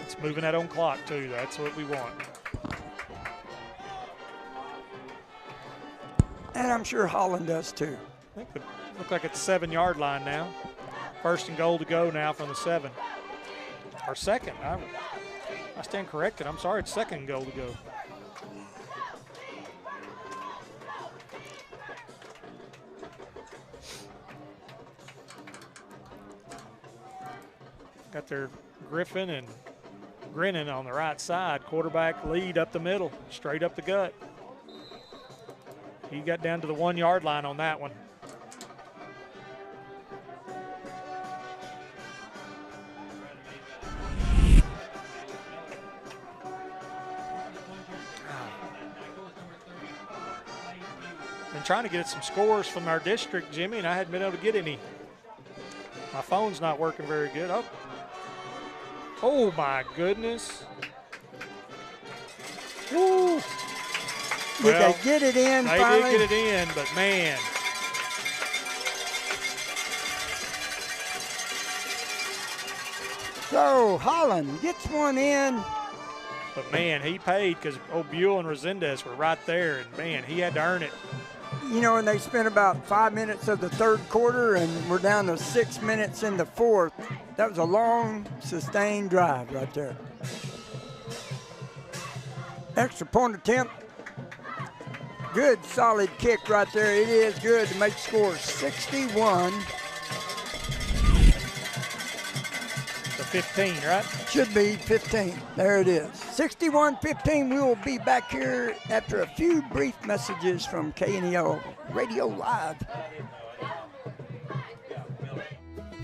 It's moving that on clock, too. That's what we want. And I'm sure Holland does, too. I think it looks like it's 7-yard line now. 1st and goal to go now from the 7. Or second. I stand corrected. I'm sorry, it's 2nd and goal to go. Got their Griffin and Grinning on the right side. Quarterback lead up the middle, straight up the gut. He got down to the 1-yard line on that one. Been trying to get some scores from our district, Jimmy, and I hadn't been able to get any. My phone's not working very good. Oh my goodness. Woo. Did they get it in finally? They did get it in, but man. So Holland gets one in. But man, he paid because Buell and Resendez were right there, and man, he had to earn it. You know, and they spent about 5 minutes of the 3rd quarter, and we're down to 6 minutes in the 4th. That was a long, sustained drive right there. Extra point attempt. Good, solid kick right there. It is good to make the score 61. To 15, right? Should be 15. There it is. 61-15. We will be back here after a few brief messages from KNEL Radio Live.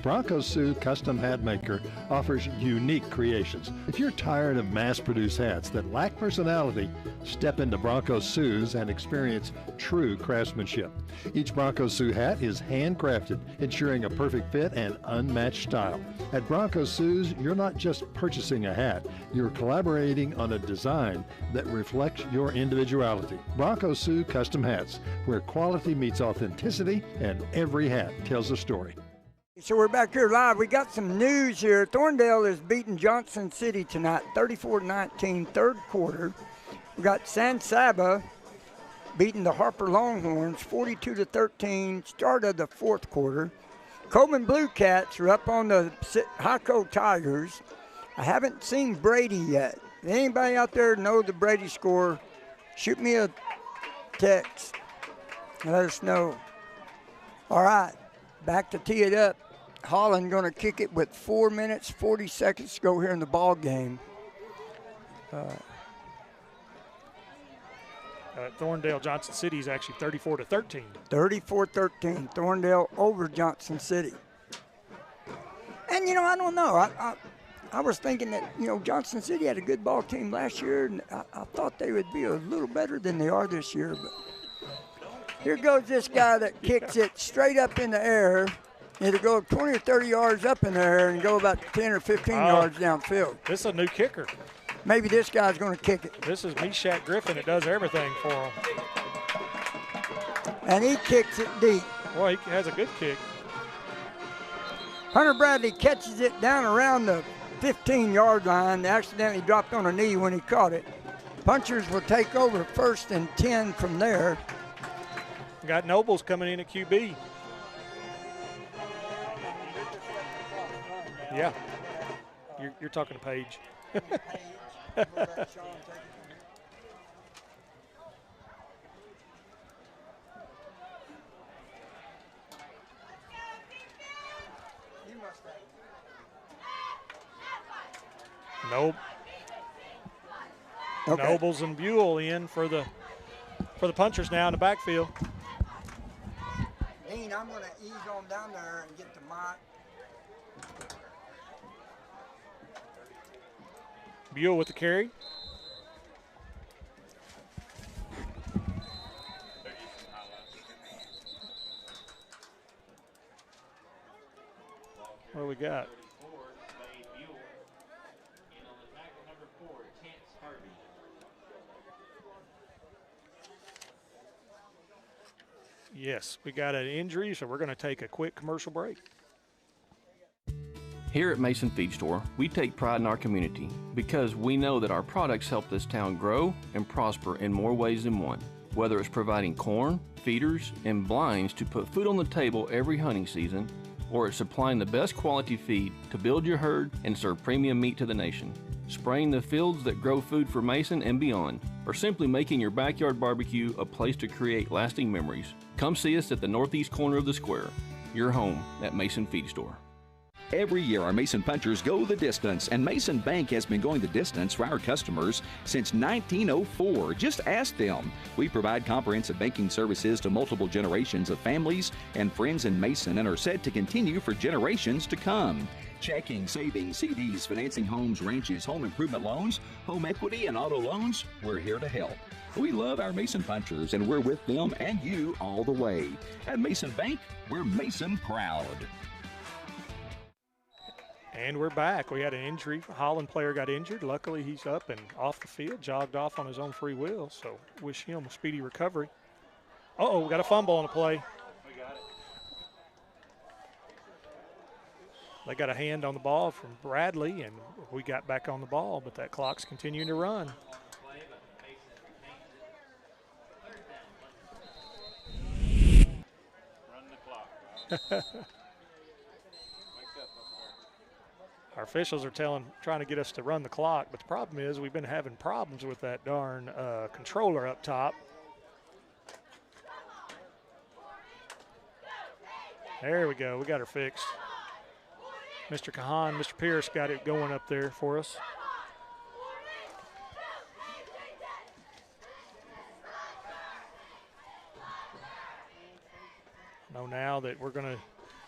Bronco Sue Custom Hat Maker offers unique creations. If you're tired of mass-produced hats that lack personality, step into Bronco Sue's and experience true craftsmanship. Each Bronco Sue hat is handcrafted, ensuring a perfect fit and unmatched style. At Bronco Sue's, you're not just purchasing a hat, you're collaborating on a design that reflects your individuality. Bronco Sue Custom Hats, where quality meets authenticity and every hat tells a story. So we're back here live. We got some news here. Thorndale is beating Johnson City tonight, 34-19, 3rd quarter. We got San Saba beating the Harper Longhorns, 42-13, start of the 4th quarter. Coleman Blue Cats are up on the Hyco Tigers. I haven't seen Brady yet. If anybody out there know the Brady score, shoot me a text and let us know. All right, back to tee it up. Holland going to kick it with 4 minutes, 40 seconds to go here in the ball game. Thorndale Johnson City is actually 34-13. 34-13, Thorndale over Johnson City. And, you know, I don't know. I was thinking that, you know, Johnson City had a good ball team last year, and I thought they would be a little better than they are this year. But here goes this guy that kicks it straight up in the air. It'll go 20 or 30 yards up in the air and go about 10 or 15 yards downfield. This is a new kicker. Maybe this guy's going to kick it. This is Meshack Griffin. It does everything for him. And he kicks it deep. Boy, he has a good kick. Hunter Bradley catches it down around the 15-yard line. Accidentally dropped on a knee when he caught it. Punchers will take over 1st and 10 from there. Got Nobles coming in at QB. Yeah. You're talking to Paige. Nope. Okay. Nobles and Buell in for the punchers now in the backfield. Dean, I'm going to ease on down there and get to my. Buell with the carry. What do we got? Yes, we got an injury, so we're going to take a quick commercial break. Here at Mason Feed Store, we take pride in our community because we know that our products help this town grow and prosper in more ways than one. Whether it's providing corn, feeders, and blinds to put food on the table every hunting season, or it's supplying the best quality feed to build your herd and serve premium meat to the nation, spraying the fields that grow food for Mason and beyond, or simply making your backyard barbecue a place to create lasting memories, come see us at the northeast corner of the square, your home at Mason Feed Store. Every year, our Mason Punchers go the distance, and Mason Bank has been going the distance for our customers since 1904. Just ask them. We provide comprehensive banking services to multiple generations of families and friends in Mason and are set to continue for generations to come. Checking, savings, CDs, financing homes, ranches, home improvement loans, home equity, and auto loans, we're here to help. We love our Mason Punchers, and we're with them and you all the way. At Mason Bank, we're Mason proud. And we're back. We had an injury. Holland player got injured. Luckily, he's up and off the field, jogged off on his own free will. So wish him a speedy recovery. Uh-oh, we got a fumble on the play. We got it. They got a hand on the ball from Bradley, and we got back on the ball, but that clock's continuing to run. Run the clock. Our officials are trying to get us to run the clock, but the problem is we've been having problems with that darn controller up top. There we go. We got her fixed. Mr. Kahan, Mr. Pierce got it going up there for us. I know now that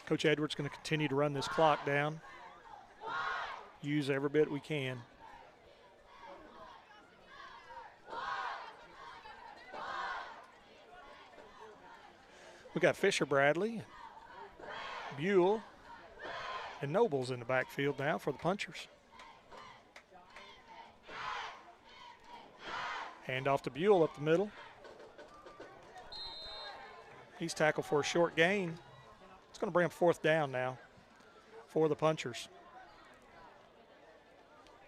Coach Edwards going to continue to run this clock down. Use every bit we can. We got Fisher Bradley, Buell, and Nobles in the backfield now for the punchers. Hand off to Buell up the middle. He's tackled for a short gain. It's going to bring him fourth down now for the punchers.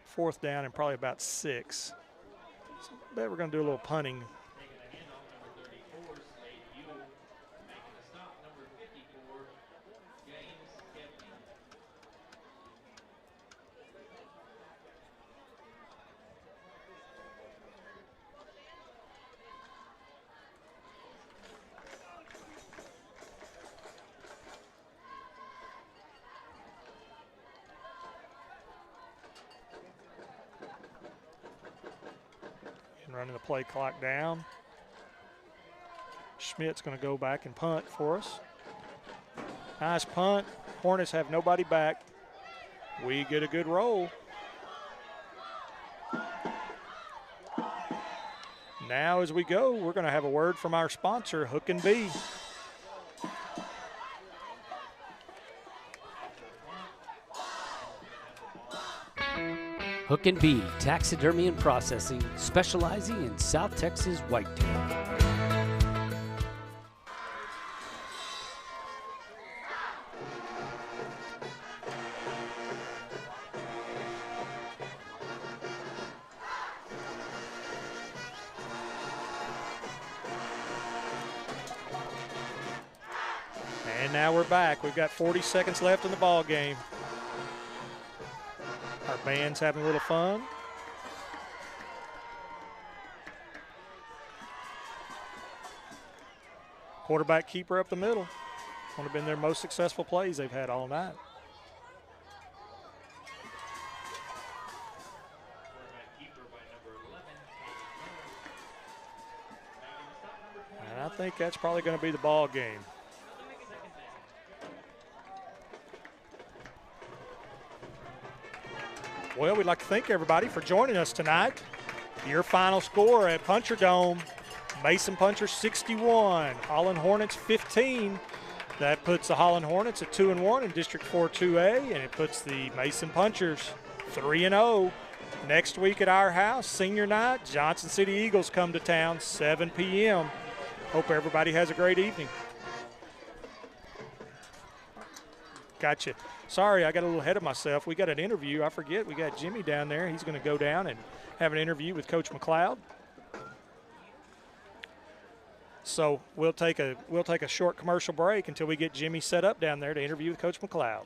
Fourth down and probably about 6. So I bet we're going to do a little punting. Running the play clock down. Schmidt's going to go back and punt for us. Nice punt. Hornets have nobody back. We get a good roll. Now as we go, we're going to have a word from our sponsor, Hook and Bee. Hook and Bee Taxidermy and Processing, specializing in South Texas whitetail. And now we're back. We've got 40 seconds left in the ball game. Our band's having a little fun. Quarterback keeper up the middle. One have been their most successful plays they've had all night. And I think that's probably going to be the ball game. Well, we'd like to thank everybody for joining us tonight. Your final score at Puncher Dome, Mason Punchers 61, Holland Hornets 15. That puts the Holland Hornets at 2-1 in District 4 2A, and it puts the Mason Punchers 3-0. Next week at our house, senior night, Johnson City Eagles come to town, 7 p.m. Hope everybody has a great evening. Gotcha. Sorry, I got a little ahead of myself. We got an interview. I forget, we got Jimmy down there. He's going to go down and have an interview with Coach McLeod. So we'll take a short commercial break until we get Jimmy set up down there to interview with Coach McLeod.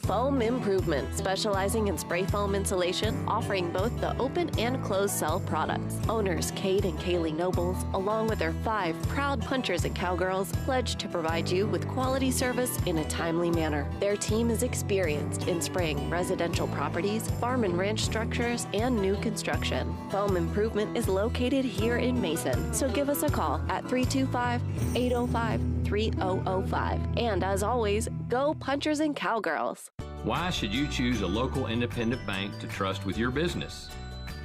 Foam Improvement, specializing in spray foam insulation, offering both the open and closed cell products. Owners Kate and Kaylee Nobles, along with their 5 proud punchers and cowgirls, pledge to provide you with quality service in a timely manner. Their team is experienced in spraying residential properties, farm and ranch structures, and new construction. Foam Improvement is located here in Mason, so give us a call at 325-805-3005. And as always, go Punchers and Cowgirls. Why should you choose a local independent bank to trust with your business?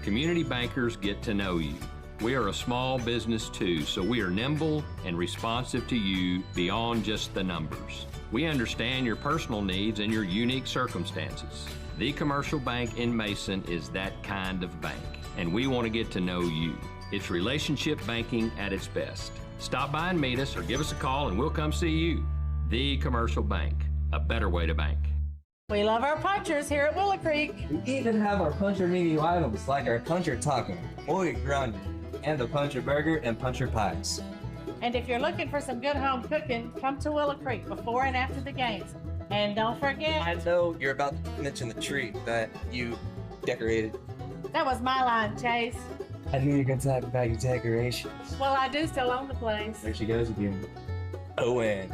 Community bankers get to know you. We are a small business too, so we are nimble and responsive to you beyond just the numbers. We understand your personal needs and your unique circumstances. The Commercial Bank in Mason is that kind of bank, and we want to get to know you. It's relationship banking at its best. Stop by and meet us or give us a call and we'll come see you. The Commercial Bank, a better way to bank. We love our punchers here at Willow Creek. We even have our puncher menu items like our puncher taco, muy grande, and the puncher burger and puncher pies. And if you're looking for some good home cooking, come to Willow Creek before and after the games. And don't forget, I know you're about to mention the tree that you decorated. That was my line, Chase. I knew you were going to talk about your decorations. Well, I do still own the place. There she goes again. ONG.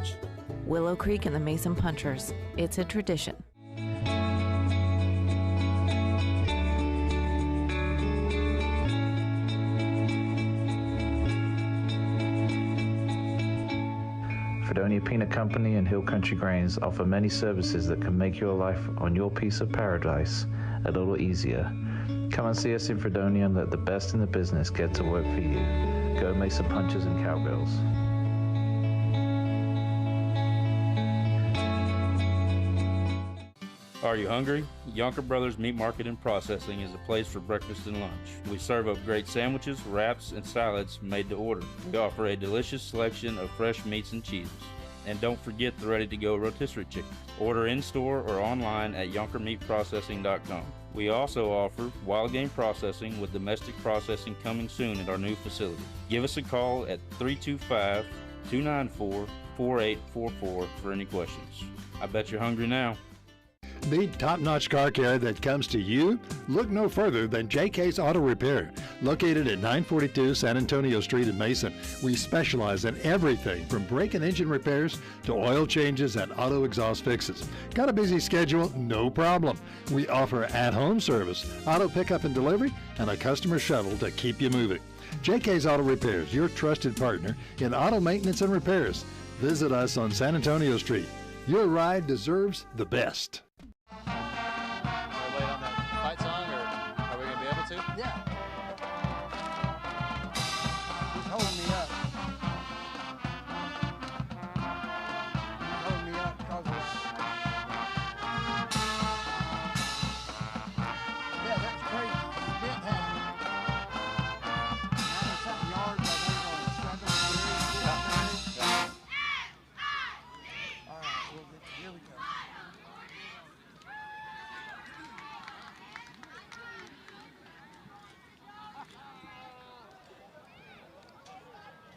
Willow Creek and the Mason Punchers. It's a tradition. Fredonia Peanut Company and Hill Country Grains offer many services that can make your life on your piece of paradise a little easier. Come and see us in Fredonia and let the best in the business get to work for you. Go Mason Punchers and Cowgirls. Are you hungry? Yonker Brothers Meat Market and Processing is a place for breakfast and lunch. We serve up great sandwiches, wraps, and salads made to order. We offer a delicious selection of fresh meats and cheeses. And don't forget the ready-to-go rotisserie chicken. Order in-store or online at yonkermeatprocessing.com. We also offer wild game processing with domestic processing coming soon at our new facility. Give us a call at 325-294-4844 for any questions. I bet you're hungry now. Need top-notch car care that comes to you? Look no further than JK's Auto Repair. Located at 942 San Antonio Street in Mason, we specialize in everything from brake and engine repairs to oil changes and auto exhaust fixes. Got a busy schedule? No problem. We offer at-home service, auto pickup and delivery, and a customer shuttle to keep you moving. JK's Auto Repairs, your trusted partner in auto maintenance and repairs. Visit us on San Antonio Street. Your ride deserves the best.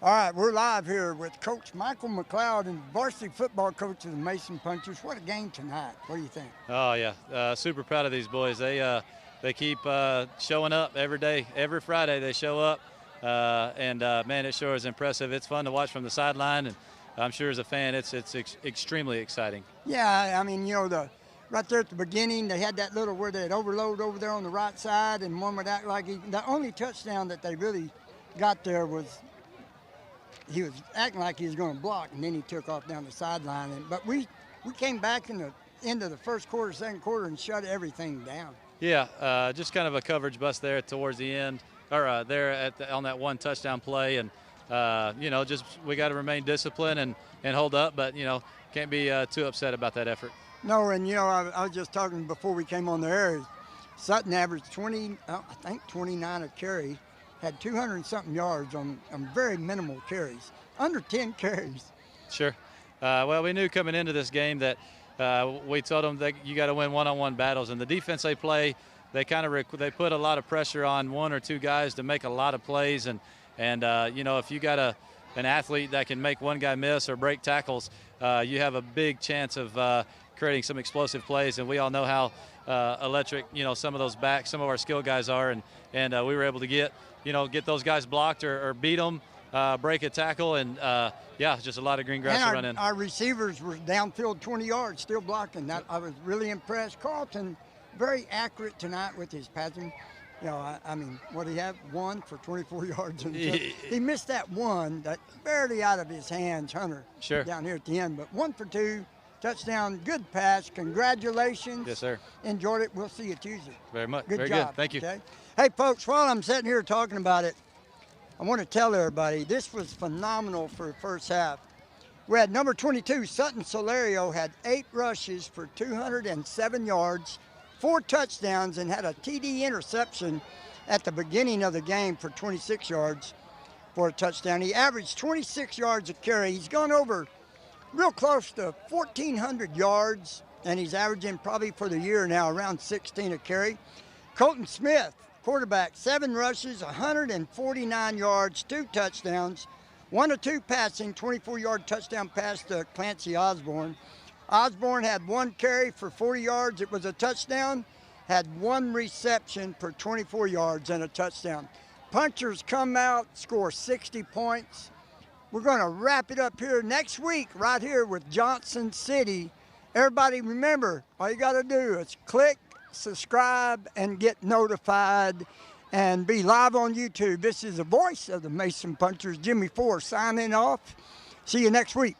All right, we're live here with Coach Michael McLeod and varsity football coach of the Mason Punchers. What a game tonight. What do you think? Oh, yeah. Super proud of these boys. They keep showing up every day. Every Friday they show up. Man, it sure is impressive. It's fun to watch from the sideline, and I'm sure as a fan it's extremely exciting. Yeah, I mean, you know, right there at the beginning, they had that little where they had overload over there on the right side, and one would act like the only touchdown that they really got there was he was acting like he was going to block, and then he took off down the sideline. But we came back in the end of the first quarter, second quarter, and shut everything down. Yeah, just kind of a coverage bust there towards the end, or on that one touchdown play, and just we got to remain disciplined and hold up, but can't be too upset about that effort. No, and I was just talking before we came on the air. Sutton averaged 29 a carry. Had 200 and something yards on very minimal carries, under 10 carries. Sure. Well, we knew coming into this game that we told them that you got to win one-on-one battles, and the defense they play, they they put a lot of pressure on one or two guys to make a lot of plays, and if you got an athlete that can make one guy miss or break tackles, you have a big chance of creating some explosive plays, and we all know how electric some of those backs, some of our skill guys are, and we were able to get those guys blocked or beat them, break a tackle, and just a lot of green grass to run in. Our receivers were downfield 20 yards, still blocking. I was really impressed. Carlton, very accurate tonight with his passing. I mean, what did he have? 1 for 24 yards. He missed that one, that barely out of his hands, Hunter. Sure. Down here at the end, but 1 for 2. Touchdown, good pass. Congratulations. Yes, sir. Enjoyed it. We'll see you Tuesday. Very much. Good Very job. good. Thank you. Okay? Hey, folks, while I'm sitting here talking about it, I want to tell everybody this was phenomenal for the first half. We had number 22, Sutton Solario, had 8 rushes for 207 yards, 4 touchdowns, and had a TD interception at the beginning of the game for 26 yards for a touchdown. He averaged 26 yards a carry. He's gone over real close to 1,400 yards, and he's averaging probably for the year now around 16 a carry. Colton Smith, quarterback, 7 rushes, 149 yards, 2 touchdowns, 1 of 2 passing, 24-yard touchdown pass to Clancy Osborne. Osborne had 1 carry for 40 yards. It was a touchdown. Had 1 reception for 24 yards and a touchdown. Punchers come out, score 60 points. We're going to wrap it up here next week right here with Johnson City. Everybody remember, all you got to do is click, subscribe, and get notified and be live on YouTube. This is the voice of the Mason Punchers, Jimmy Ford, signing off. See you next week.